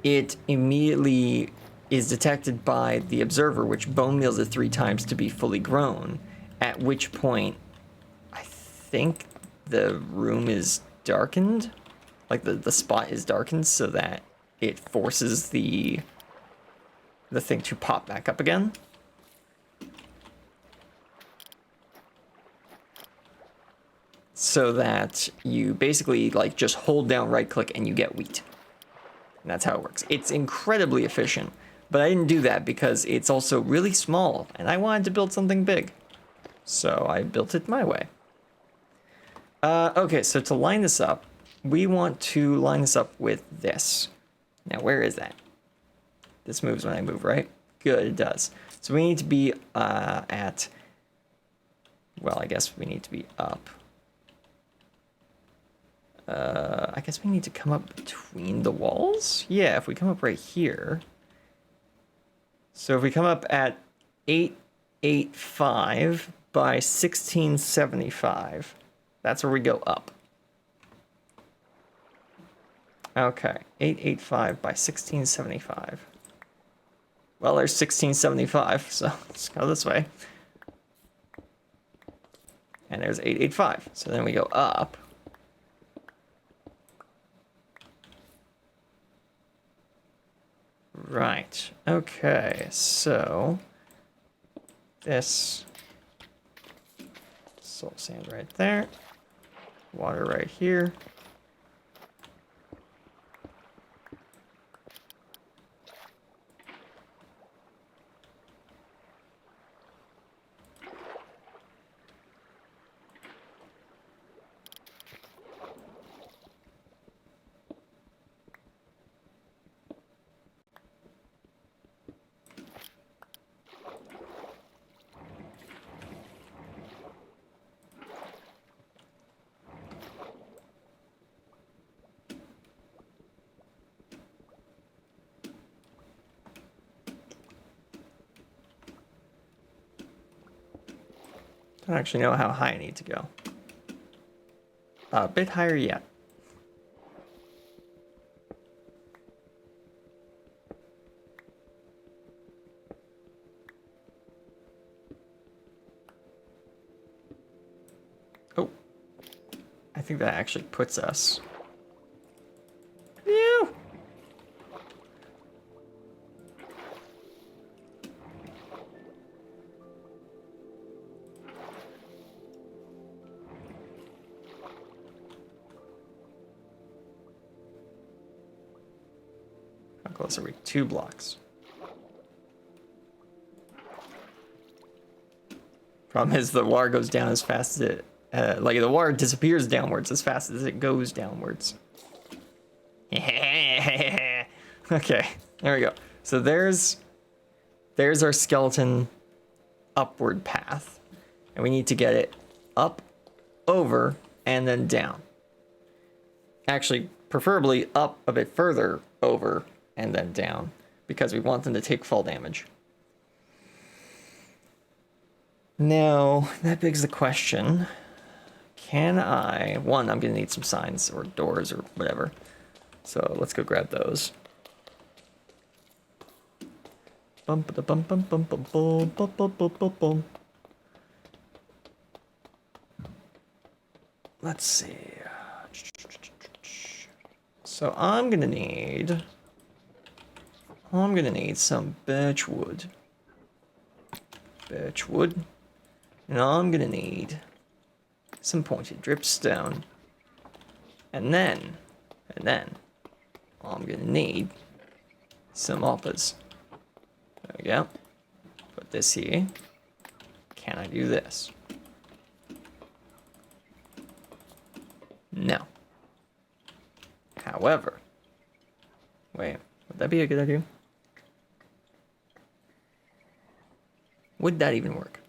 it immediately is detected by the observer, which bone meals it 3 times to be fully grown, at which point I think the room is darkened, like the spot is darkened so that it forces the thing to pop back up again. So that you basically like just hold down right click and you get wheat. And that's how it works. It's incredibly efficient, but I didn't do that because it's also really small and I wanted to build something big. So I built it my way. Okay, so to line this up, we want to line this up with this. Now, where is that? This moves when I move, right? Good, it does. So we need to be at, well, I guess we need to be up. I guess we need to come up between the walls? Yeah, if we come up right here. So if we come up at 885 by 1675, that's where we go up. Okay, 885 by 1675. Well, there's 1675, so let's go this way. And there's 885, so then we go up. Right, okay, so this soul sand right there, water right here. I don't actually know how high I need to go. A bit higher yet. Oh, I think that actually puts us. Ew. How close are we? 2 blocks. Problem is the water goes down as fast as it, like the water disappears downwards as fast as it goes downwards. Okay, there we go. So there's our skeleton upward path. And we need to get it up, over, and then down. Actually, preferably up a bit further, over, and then down, because we want them to take fall damage. Now, that begs the question, can I... One, I'm going to need some signs or doors or whatever. So let's go grab those. Bum ba bum bum bum bum bum bum bum bum bum bum. Let's see. So I'm gonna need some birch wood. And I'm gonna need some pointed dripstone. And then I'm gonna need some hoppers. There we go. Put this here. Can I do this? No. However, wait, would that be a good idea? Would that even work?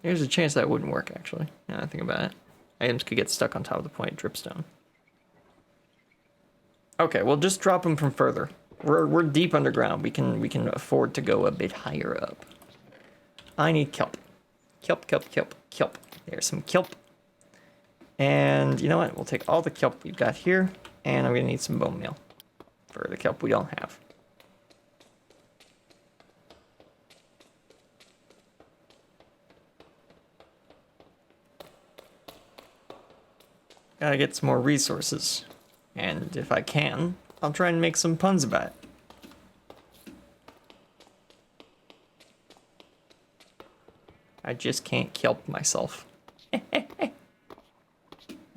There's a chance that wouldn't work, actually. Now I think about it. Items could get stuck on top of the pointed dripstone. Okay, we'll just drop them from further. We're deep underground. We can afford to go a bit higher up. I need kelp. Kelp. There's some kelp. And you know what? We'll take all the kelp we've got here, and I'm gonna need some bone meal for the kelp we don't have. Gotta get some more resources. And if I can, I'll try and make some puns about it. I just can't kelp myself.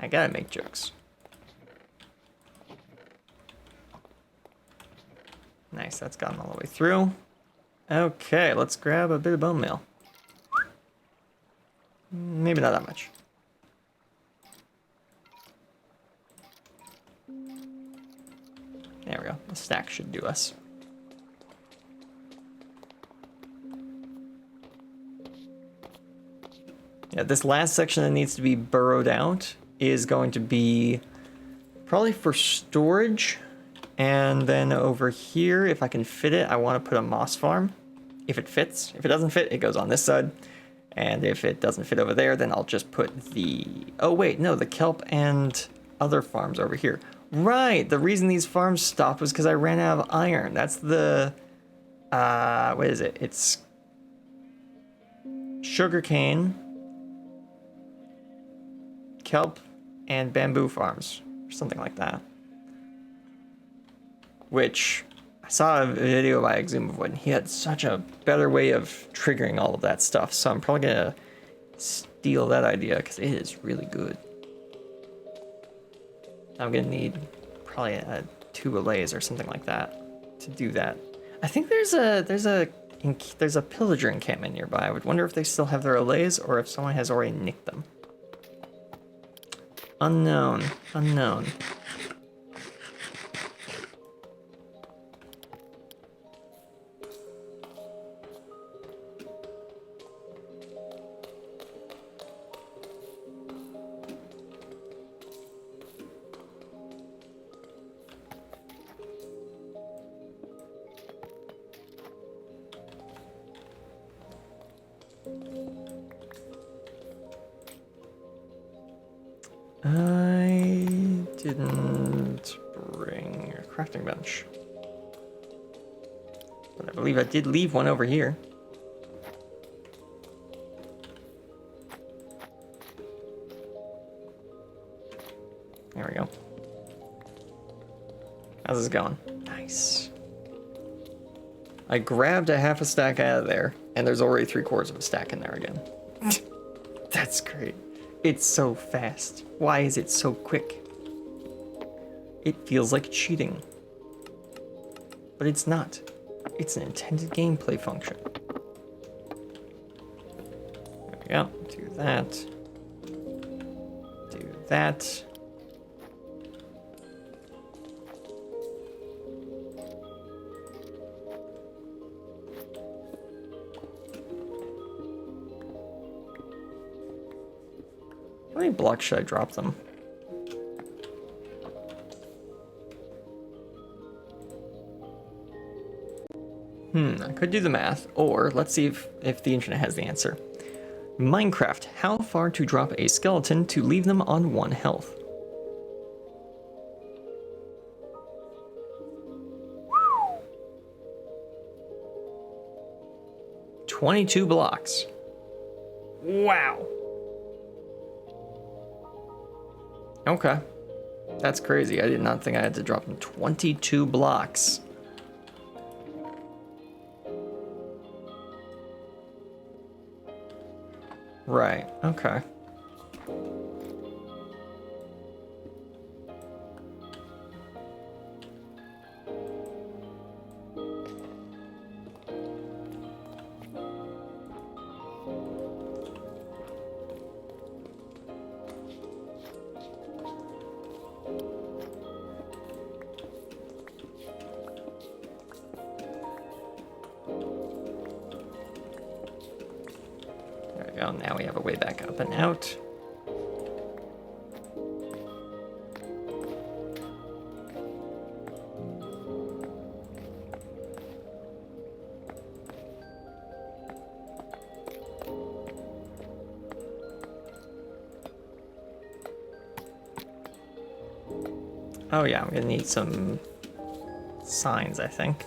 I gotta make jokes. Nice, that's gotten all the way through. Okay, let's grab a bit of bone meal. Maybe not that much. There we go. The stack should do us. Yeah, this last section that needs to be burrowed out is going to be probably for storage. And then over here, if I can fit it, I want to put a moss farm. If it fits. If it doesn't fit, it goes on this side. And if it doesn't fit over there, then I'll just put the... Oh, wait, no, the kelp and other farms over here. Right, the reason these farms stopped was because I ran out of iron. That's the... what is it? It's... sugarcane, kelp, and bamboo farms. Or something like that. Which... I saw a video by Exumovoid, and he had such a better way of triggering all of that stuff, so I'm probably gonna steal that idea, because it is really good. I'm gonna need probably 2 allays or something like that to do that. I think there's a pillager encampment nearby. I would wonder if they still have their allays, or if someone has already nicked them. Unknown. Unknown. I didn't bring a crafting bench. But I believe I did leave one over here. There we go. How's this going? Nice. I grabbed a half a stack out of there, and there's already 3/4 of a stack in there again. That's great. It's so fast. Why is it so quick? It feels like cheating. But it's not. It's an intended gameplay function. There we go. Do that. Do that. How many blocks should I drop them? I could do the math, or let's see if the internet has the answer. Minecraft, how far to drop a skeleton to leave them on 1 health? Woo! 22 blocks. Wow. Okay. That's crazy. I did not think I had to drop them 22 blocks. Right, okay. Now we have a way back up and out. Oh yeah, I'm gonna need some signs, I think.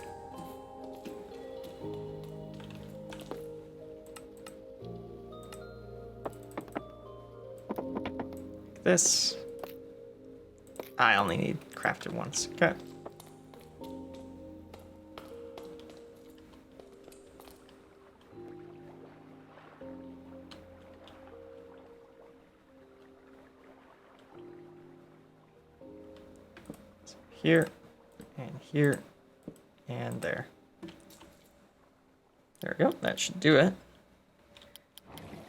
This. I only need crafted once. Okay. So here, and there. There we go. That should do it.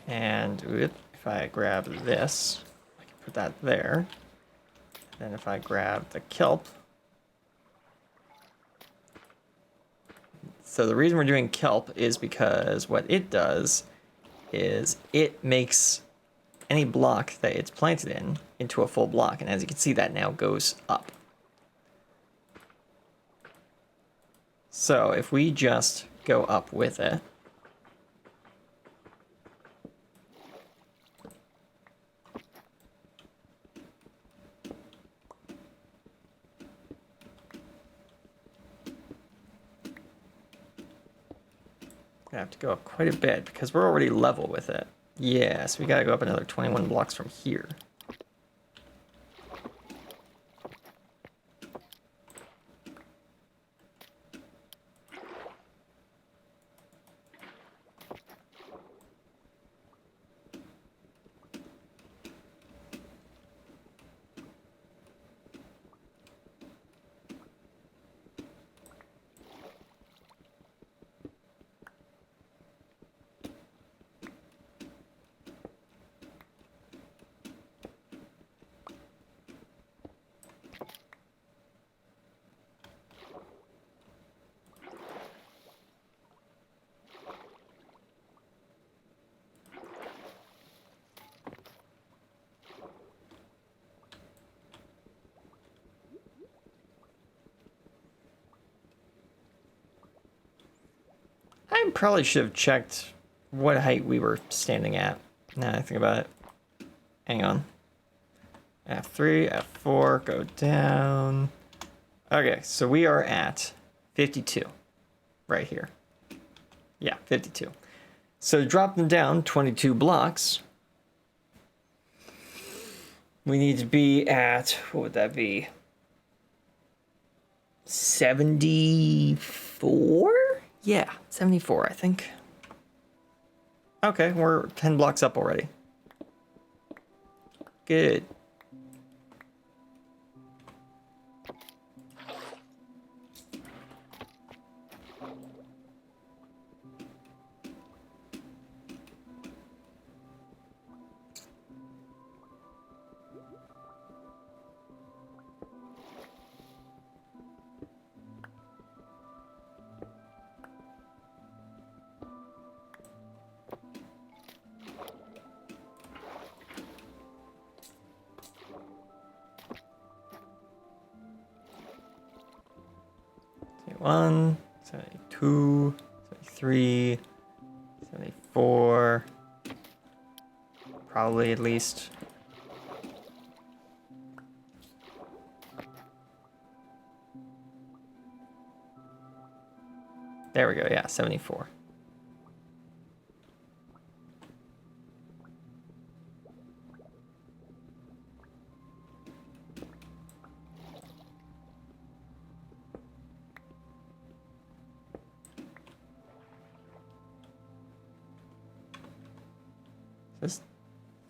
And if I grab this, put that there. Then if I grab the kelp, So the reason we're doing kelp is because what it does is it makes any block that it's planted in into a full block. And as you can see, that now goes up. So if we just go up with it, I have to go up quite a bit because we're already level with it. Yeah, so we gotta go up another 21 blocks from here. I probably should have checked what height we were standing at. Now I think about it. Hang on. F3, F4, go down. Okay, so we are at 52 right here. Yeah, 52. So drop them down 22 blocks. We need to be at, what would that be? 74? Yeah, 74, I think. Okay, we're 10 blocks up already. Good. One, 72, 73, 74. Probably at least. There we go, yeah, 74.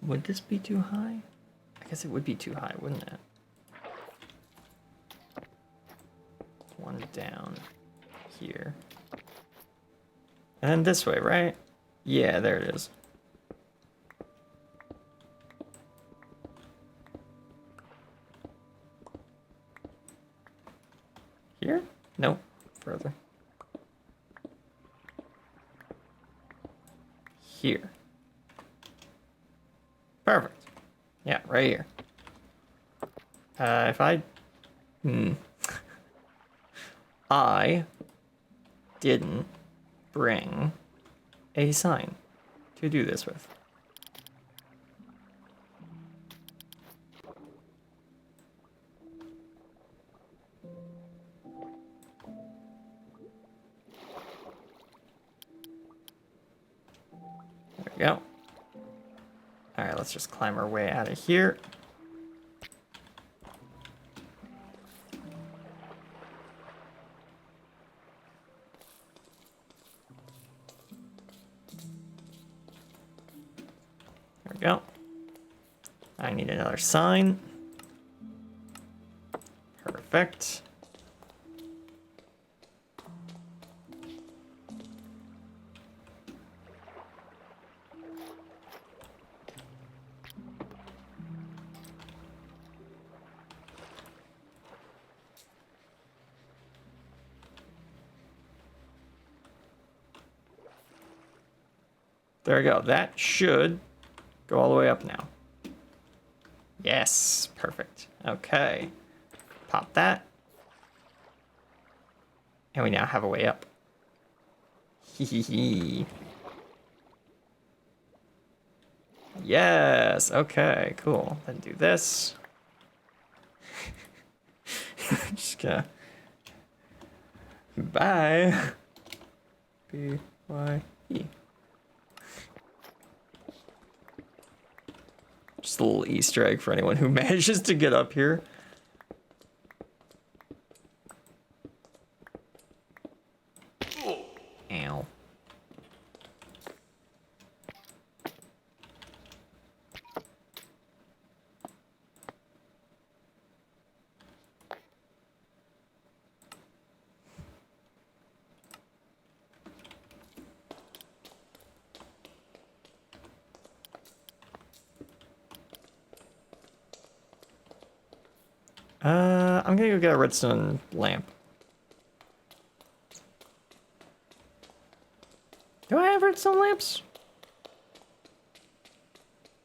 Would this be too high? I guess it would be too high, wouldn't it? One down here. And then this way, right? Yeah, there it is. Here? Nope. Further. Here. Perfect. Yeah, right here. If I... I didn't bring a sign to do this with. There we go. All right, let's just climb our way out of here. There we go. I need another sign. Perfect. There we go. That should go all the way up now. Yes, perfect. Okay. Pop that. And we now have a way up. Hee. Yes, okay, cool. Then do this. Just gonna... Bye. B-Y-E. Just a little Easter egg for anyone who manages to get up here. Ow. I'm gonna go get a redstone lamp. Do I have redstone lamps?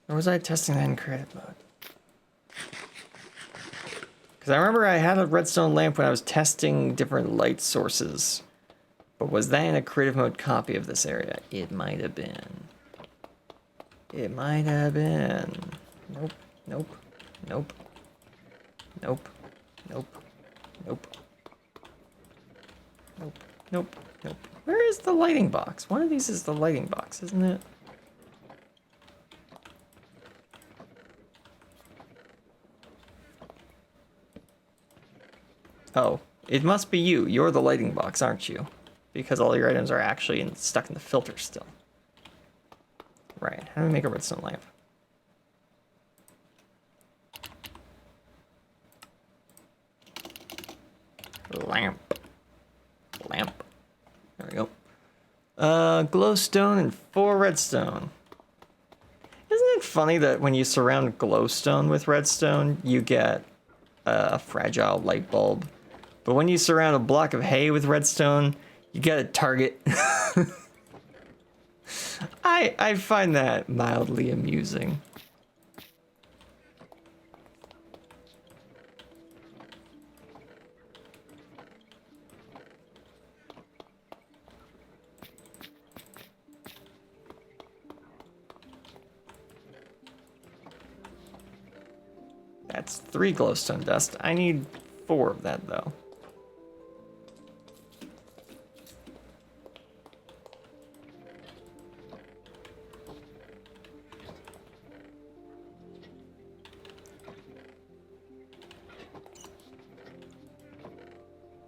Or was I testing that in creative mode? Because I remember I had a redstone lamp when I was testing different light sources. But was that in a creative mode copy of this area? It might have been. It might have been. Nope, nope, nope. Nope. Nope. Nope. Nope. Nope. Nope. Where is the lighting box? One of these is the lighting box, isn't it? Oh, it must be you. You're the lighting box, aren't you? Because all your items are actually stuck in the filter still. Right. How do we make a redstone lamp? Lamp. There we go. Glowstone and 4 redstone. Isn't it funny that when you surround glowstone with redstone, you get a fragile light bulb? But when you surround a block of hay with redstone, you get a target. I find that mildly amusing. That's 3 glowstone dust. I need 4 of that, though.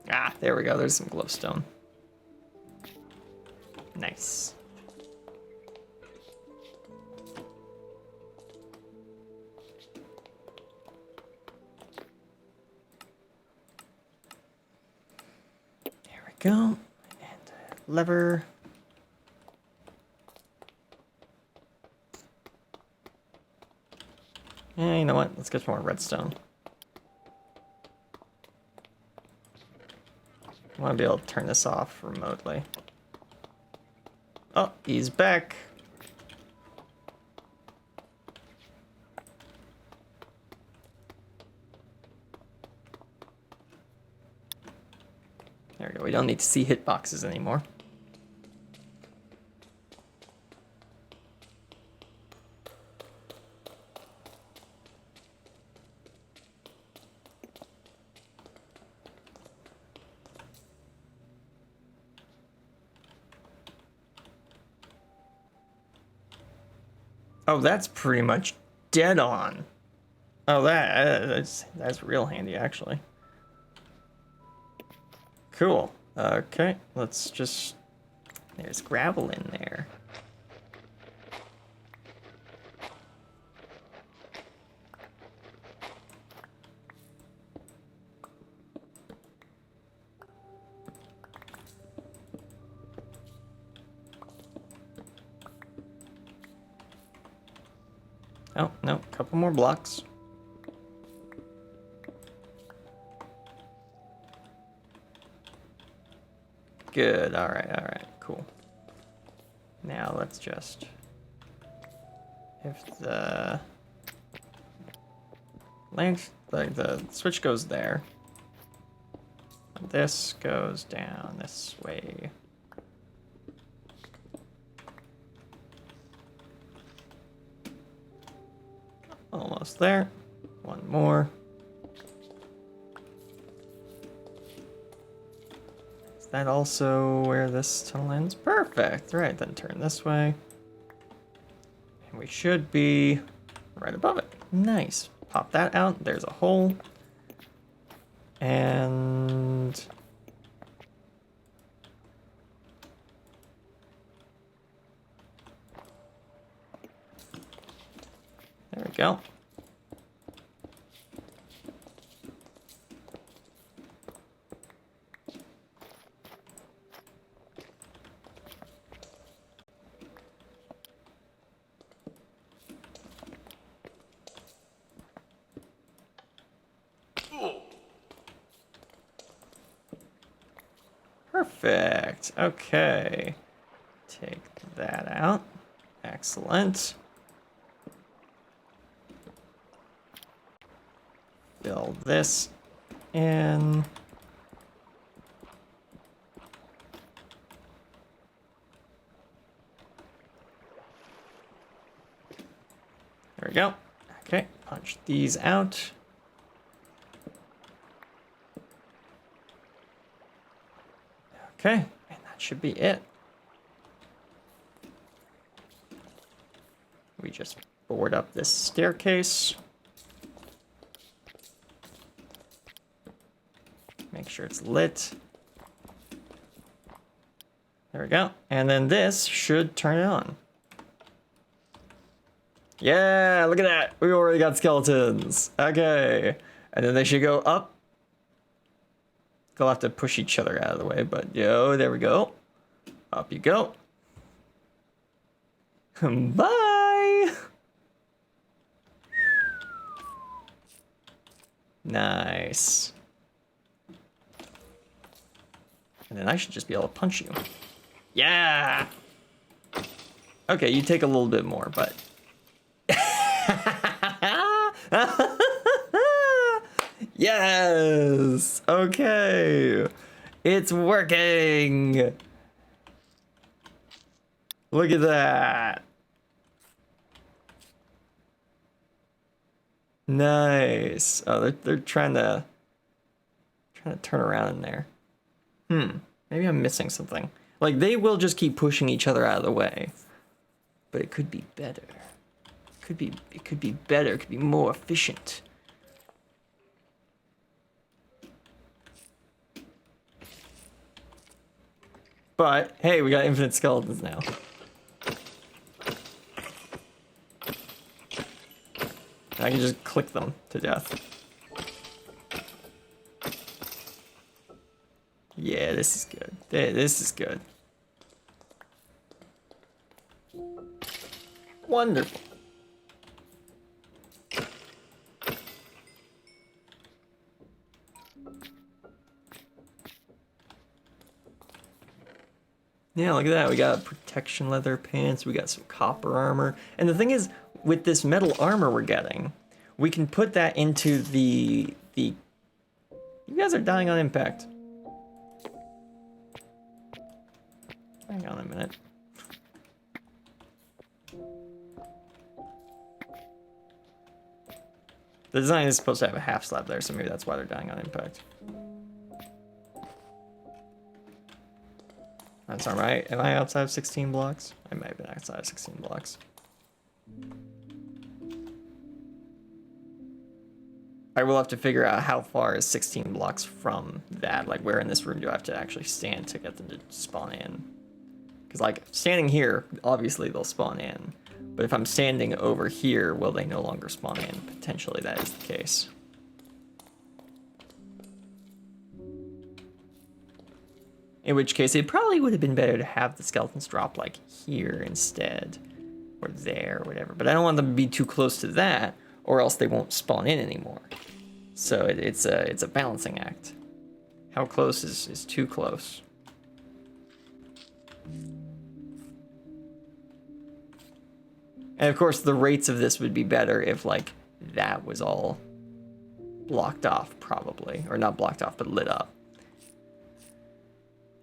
Ah, there we go. There's some glowstone. Nice. Go and lever. Yeah, you know what? Let's get some more redstone. I want to be able to turn this off remotely. Oh, he's back. There we go. We don't need to see hitboxes anymore. Oh, that's pretty much dead on. Oh, that's real handy, actually. Cool. Okay, let's just... There's gravel in there. Oh, no, a couple more blocks. Good, all right, cool. Now let's just if the the switch goes there, this goes down this way. Almost there. One more. Is that also where this tunnel ends? Perfect. Right, then turn this way. And we should be right above it. Nice. Pop that out. There's a hole. And there we go. Perfect. Okay. Take that out. Excellent. Fill this in. There we go. Okay, punch these out. Okay, and that should be it. We just board up this staircase. Make sure it's lit. There we go. And then this should turn it on. Yeah, look at that. We already got skeletons. Okay. And then they should go up. They'll have to push each other out of the way, but yo, there we go. Up you go. Bye. Nice. And then I should just be able to punch you. Yeah. Okay, you take a little bit more, but. Yes. Okay. It's working. Look at that. Nice. Oh, they're trying to turn around in there. Maybe I'm missing something. Like, they will just keep pushing each other out of the way. But it could be better. It could be better. It could be more efficient. But hey, we got infinite skeletons now. I can just click them to death. Yeah, this is good. This is good. Wonderful. Yeah, look at that. We got protection leather pants. We got some copper armor. And the thing is, with this metal armor we're getting, we can put that into the... You guys are dying on impact. Hang on a minute. The design is supposed to have a half slab there, so maybe that's why they're dying on impact. That's alright. Am I outside of 16 blocks? I might have been outside of 16 blocks. I will have to figure out how far is 16 blocks from that. Like, where in this room do I have to actually stand to get them to spawn in? Because, like, standing here, obviously they'll spawn in. But if I'm standing over here, will they no longer spawn in? Potentially that is the case. In which case, it probably would have been better to have the skeletons drop, like, here instead. Or there, or whatever. But I don't want them to be too close to that, or else they won't spawn in anymore. So it's a balancing act. How close is too close? And of course, the rates of this would be better if, like, that was all blocked off, probably. Or not blocked off, but lit up.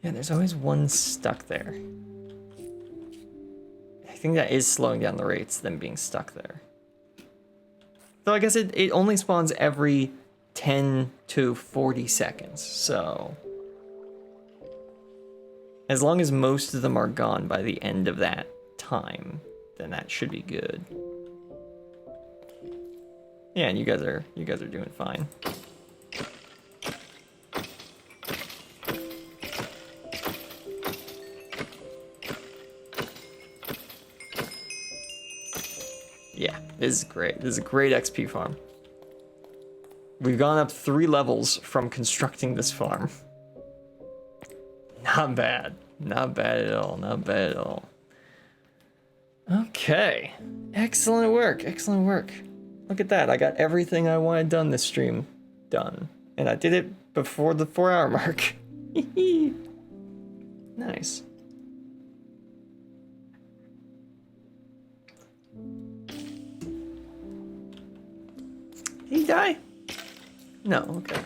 Yeah, there's always one stuck there. I think that is slowing down the rates, them being stuck there. So I guess it only spawns every 10 to 40 seconds, so... As long as most of them are gone by the end of that time, then that should be good. Yeah, and you guys are doing fine. Yeah, this is great. This is a great XP farm. We've gone up 3 levels from constructing this farm. Not bad. Not bad at all. Not bad at all. Okay. Excellent work. Excellent work. Look at that. I got everything I wanted done this stream done. And I did it before the 4-hour mark. Nice. Did he die? No, okay.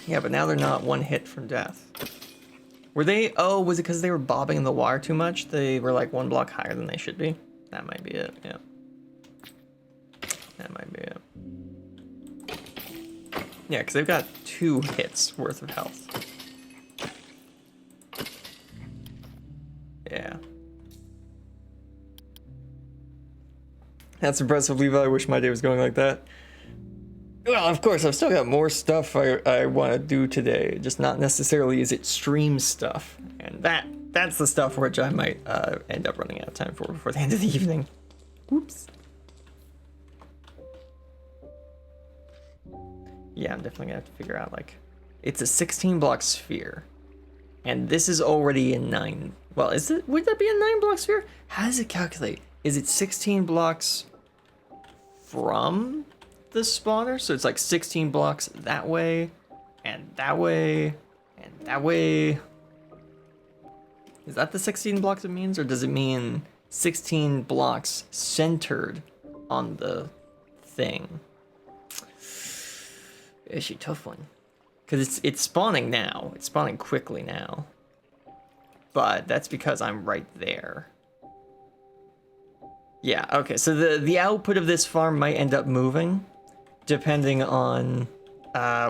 Yeah, but now they're not 1 hit from death. Were they? Oh, was it because they were bobbing in the wire too much? They were like 1 block higher than they should be? That might be it, yeah. That might be it. Yeah, because they've got 2 hits worth of health. Yeah. That's impressive, Levi. I wish my day was going like that. Well, of course, I've still got more stuff I want to do today. Just not necessarily is it stream stuff. And that's the stuff which I might end up running out of time for before the end of the evening. Whoops. Yeah, I'm definitely gonna have to figure out, like... It's a 16-block sphere. And this is already a 9... Well, is it? Would that be a 9-block sphere? How does it calculate? Is it 16 blocks from the spawner? So it's like 16 blocks that way, and that way, and that way. Is that the 16 blocks it means, or does it mean 16 blocks centered on the thing? It's a tough one. Because it's spawning now. It's spawning quickly now. But that's because I'm right there. Yeah, okay, so the output of this farm might end up moving, depending on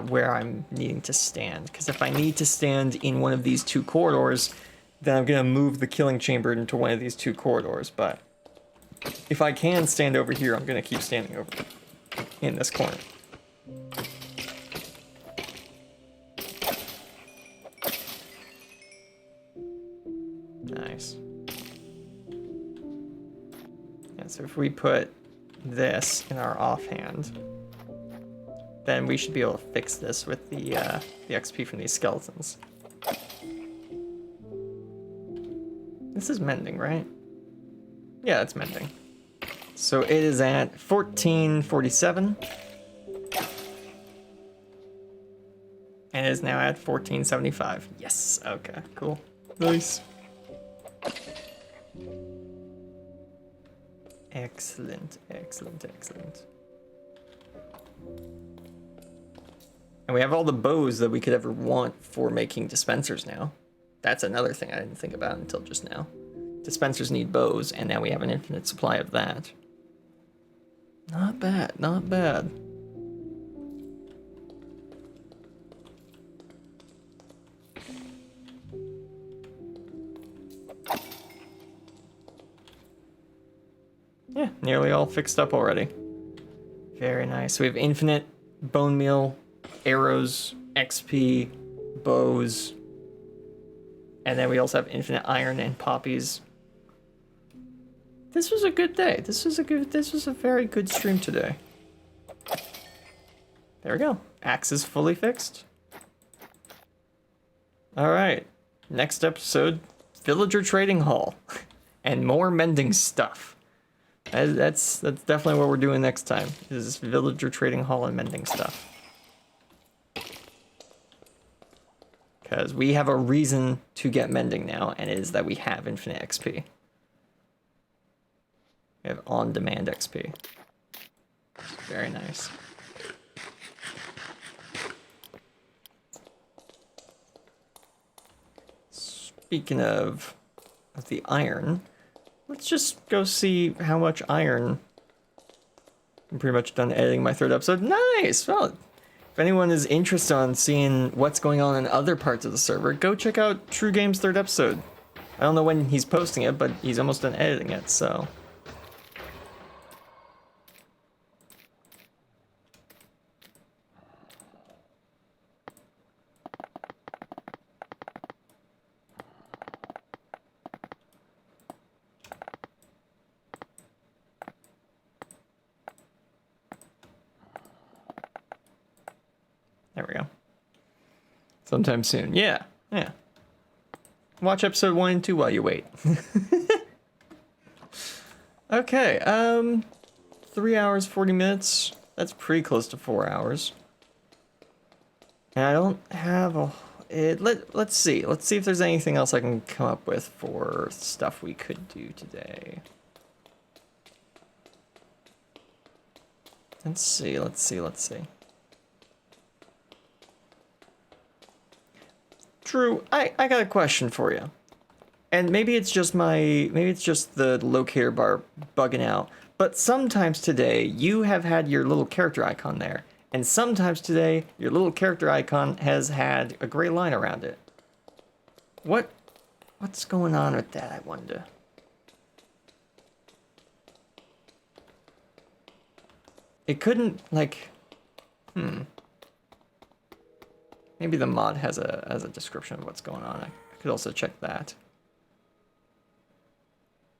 where I'm needing to stand. Because if I need to stand in one of these 2 corridors, then I'm going to move the killing chamber into one of these 2 corridors. But if I can stand over here, I'm going to keep standing over in this corner. Nice. Yeah, so if we put this in our offhand, then we should be able to fix this with the XP from these skeletons. This is mending, right? Yeah, it's mending. So it is at 1447. And it is now at 1475. Yes, okay, cool. Nice. Excellent, excellent, excellent. And we have all the bows that we could ever want for making dispensers now. That's another thing I didn't think about until just now. Dispensers need bows, and now we have an infinite supply of that. Not bad, not bad. Yeah, nearly all fixed up already. Very nice. We have infinite bone meal, arrows, XP, bows, and then we also have infinite iron and poppies. This was a good day. This was a very good stream today. There we go. Axe is fully fixed. All right. Next episode, villager trading hall and more mending stuff. That's definitely what we're doing next time, is villager trading hall and mending stuff. Because we have a reason to get mending now, and it is that we have infinite XP. We have on-demand XP. Very nice. Speaking of the iron, let's just go see how much iron. I'm pretty much done editing my third episode. Nice! Well, if anyone is interested in seeing what's going on in other parts of the server, go check out True Game's third episode. I don't know when he's posting it, but he's almost done editing it, so... There we go. Sometime soon. Yeah. Watch episode 1 and 2 while you wait. Okay, 3 hours, 40 minutes. That's pretty close to 4 hours. And I don't have a... Let's see. Let's see if there's anything else I can come up with for stuff we could do today. Let's see. Drew, I got a question for you. And maybe it's just the locator bar bugging out. But sometimes today you have had your little character icon there. And sometimes today your little character icon has had a gray line around it. What's going on with that, I wonder? It couldn't, like, Maybe the mod has a description of what's going on. I could also check that.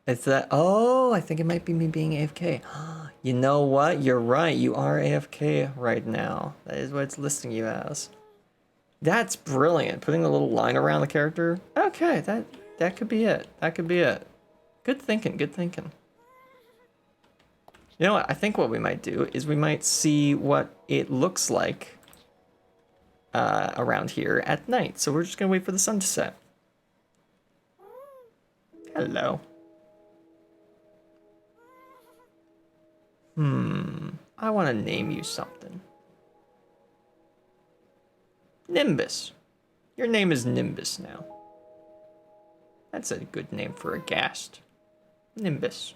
It's that, oh, I think it might be me being AFK. You know what? You're right. You are AFK right now. That is what it's listing you as. That's brilliant. Putting a little line around the character. Okay, that could be it. That could be it. Good thinking. You know what? I think what we might do is we might see what it looks like around here at night. So we're just gonna wait for the sun to set. Hello. I want to name you something. Nimbus. Your name is Nimbus now. That's a good name for a ghast. Nimbus.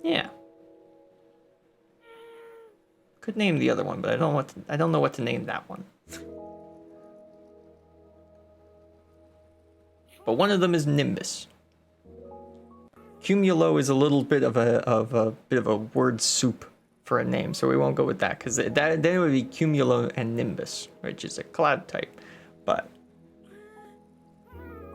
Yeah. Could name the other one, but I don't know what to name that one. But one of them is Nimbus. Cumulo is a little bit of a word soup for a name, so we won't go with that because then it would be Cumulo and Nimbus, which is a cloud type. But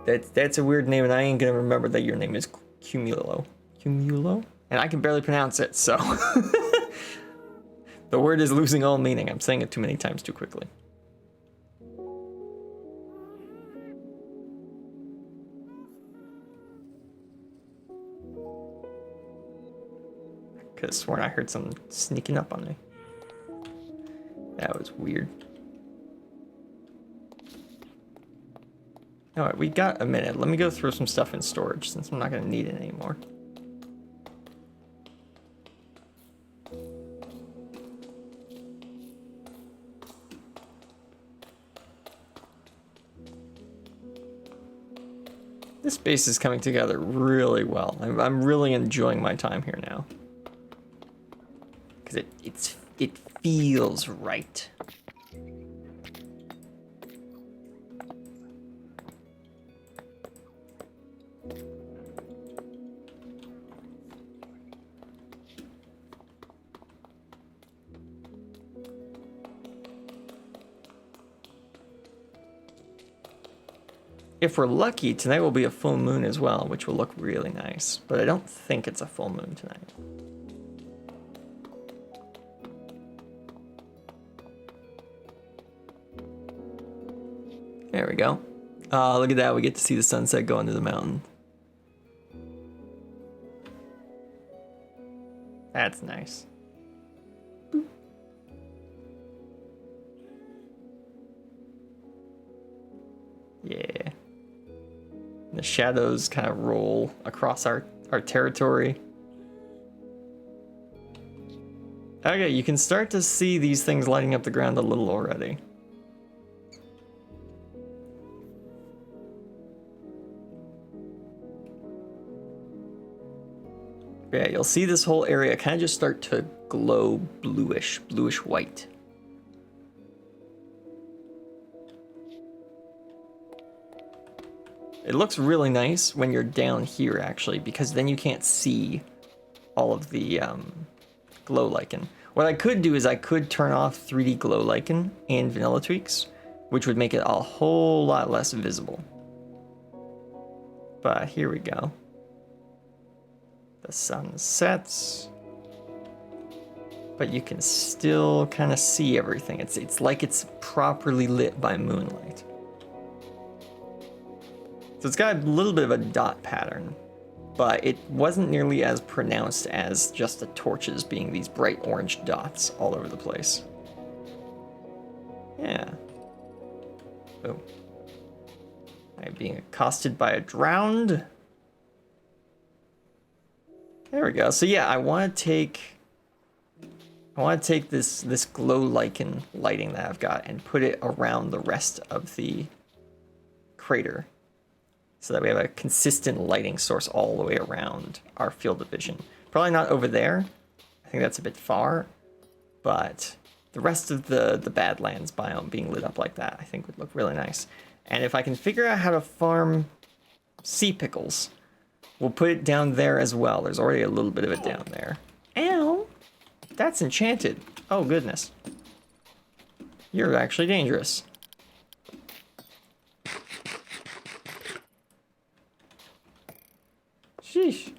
that's a weird name, and I ain't gonna remember that your name is Cumulo. Cumulo, and I can barely pronounce it, so. The word is losing all meaning. I'm saying it too many times too quickly. I could have sworn I heard something sneaking up on me. That was weird. Alright, we got a minute. Let me go throw some stuff in storage since I'm not going to need it anymore. This base is coming together really well. I'm really enjoying my time here now. Because it feels right. If we're lucky, tonight will be a full moon as well, which will look really nice. But I don't think it's a full moon tonight. There we go. Look at that, we get to see the sunset go into the mountain. That's nice. Yeah. The shadows kind of roll across our territory. Okay, you can start to see these things lighting up the ground a little already. Yeah, you'll see this whole area kind of just start to glow bluish white. It looks really nice when you're down here, actually, because then you can't see all of the glow lichen. What I could do is I could turn off 3D glow lichen and vanilla tweaks, which would make it a whole lot less visible. But here we go. The sun sets, but you can still kind of see everything. It's like it's properly lit by moonlight. So it's got a little bit of a dot pattern, but it wasn't nearly as pronounced as just the torches being these bright orange dots all over the place. Yeah. Oh. I'm being accosted by a drowned. There we go. So yeah, I want to take this glow lichen lighting that I've got and put it around the rest of the crater, so that we have a consistent lighting source all the way around our field of vision. Probably not over there. I think that's a bit far, but the rest of the Badlands biome being lit up like that, I think would look really nice. And if I can figure out how to farm sea pickles, we'll put it down there as well. There's already a little bit of it down there. Ow! That's enchanted. Oh, goodness. You're actually dangerous. Sheesh.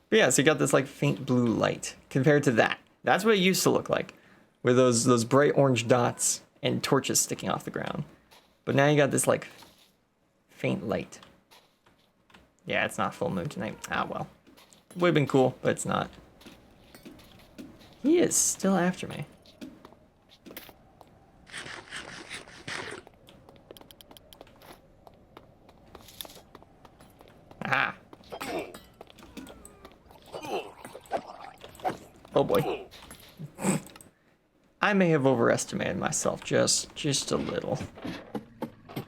But yeah, so you got this like faint blue light compared to that. That's what it used to look like, with those bright orange dots and torches sticking off the ground. But now you got this like faint light. Yeah, it's not full moon tonight. Ah, well. Would have been cool, but it's not. He is still after me. Aha. Oh boy. I may have overestimated myself just a little.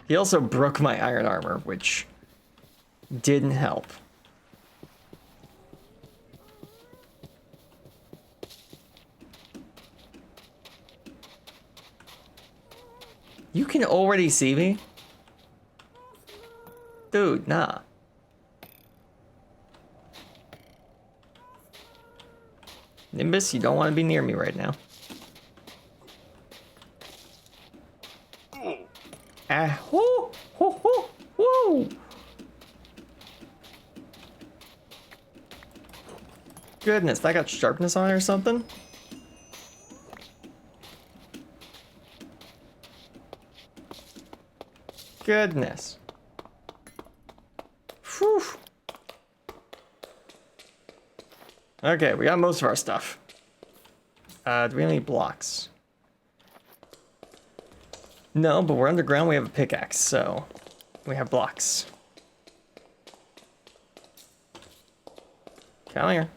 He also broke my iron armor, which didn't help. You can already see me? Dude, nah. Nimbus, you don't want to be near me right now. Ah, whoo, whoo, whoo, woo! Goodness, that got sharpness on it or something? Goodness. Whew. Okay, we got most of our stuff. Do we have any blocks? No, but we're underground, we have a pickaxe, so we have blocks. Come here.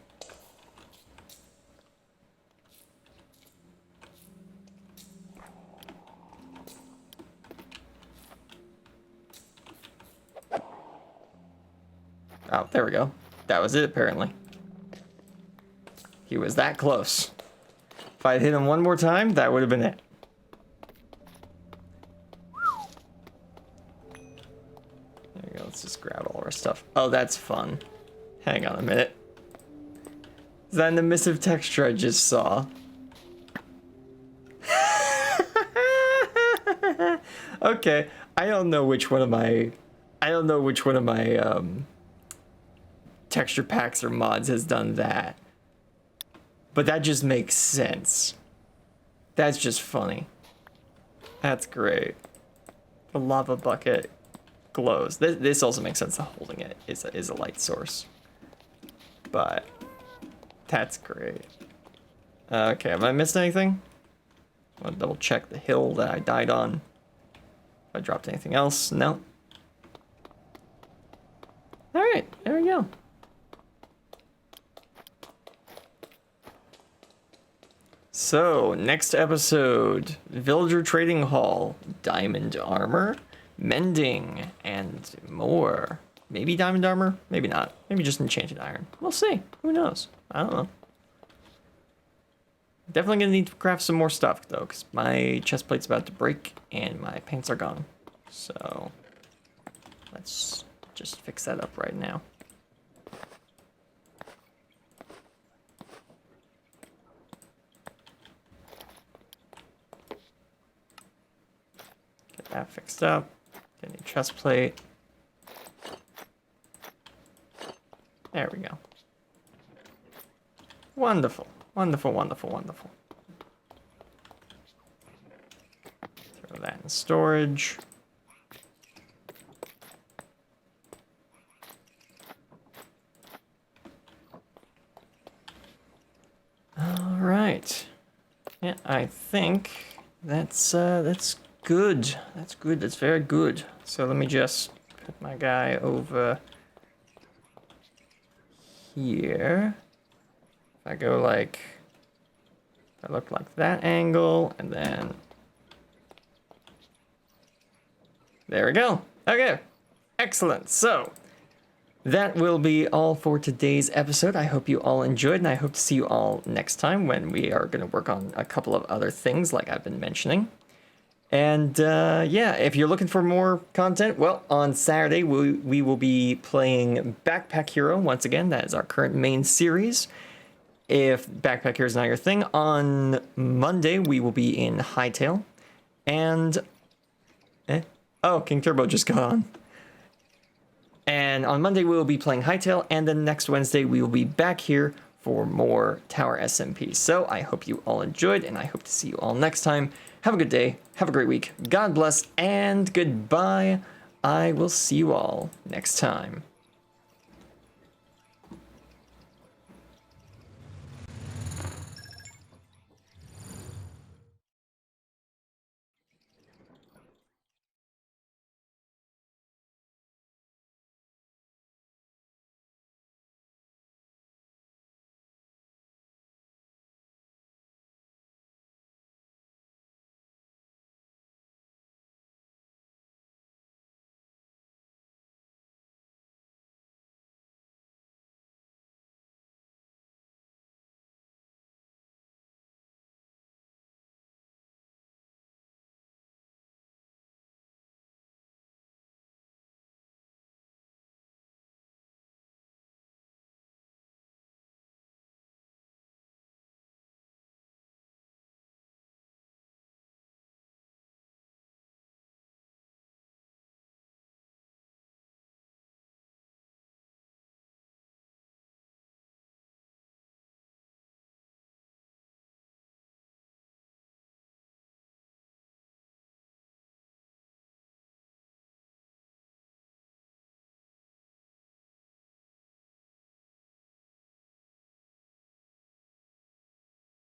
Oh, there we go. That was it, apparently. He was that close. If I'd hit him one more time, that would have been it. There we go, let's just grab all of our stuff. Oh, that's fun. Hang on a minute. Is that an emissive texture I just saw? Okay, I don't know which one of my texture packs or mods has done that. But that just makes sense. That's just funny. That's great. The lava bucket glows. This also makes sense that holding it is a light source. But that's great. Okay, have I missed anything? I want to double check the hill that I died on. If I dropped anything else, no. All right, there we go. So, next episode, Villager Trading Hall, diamond armor, mending, and more. Maybe diamond armor, maybe not. Maybe just enchanted iron. We'll see. Who knows? I don't know. Definitely gonna need to craft some more stuff though, because my chest plate's about to break and my pants are gone. So, let's just fix that up right now. Get that fixed up. Get a new chest plate. There we go. Wonderful. Wonderful, wonderful, wonderful. Throw that in storage. All right. Yeah, I think that's good. That's good. That's very good. So let me just put my guy over here. If I go like, if I look like that angle, and then there we go. Okay, excellent. So that will be all for today's episode. I hope you all enjoyed, and I hope to see you all next time when we are going to work on a couple of other things like I've been mentioning. And yeah, if you're looking for more content, well, on Saturday we will be playing Backpack Hero once again. That is our current main series. If Backpack Hero is not your thing, on Monday we will be in Hightail. And oh, King Turbo just got on. And on Monday we will be playing Hightail, and then next Wednesday we will be back here for more Tower SMP. So I hope you all enjoyed, and I hope to see you all next time. Have a good day, have a great week, God bless, and goodbye. I will see you all next time.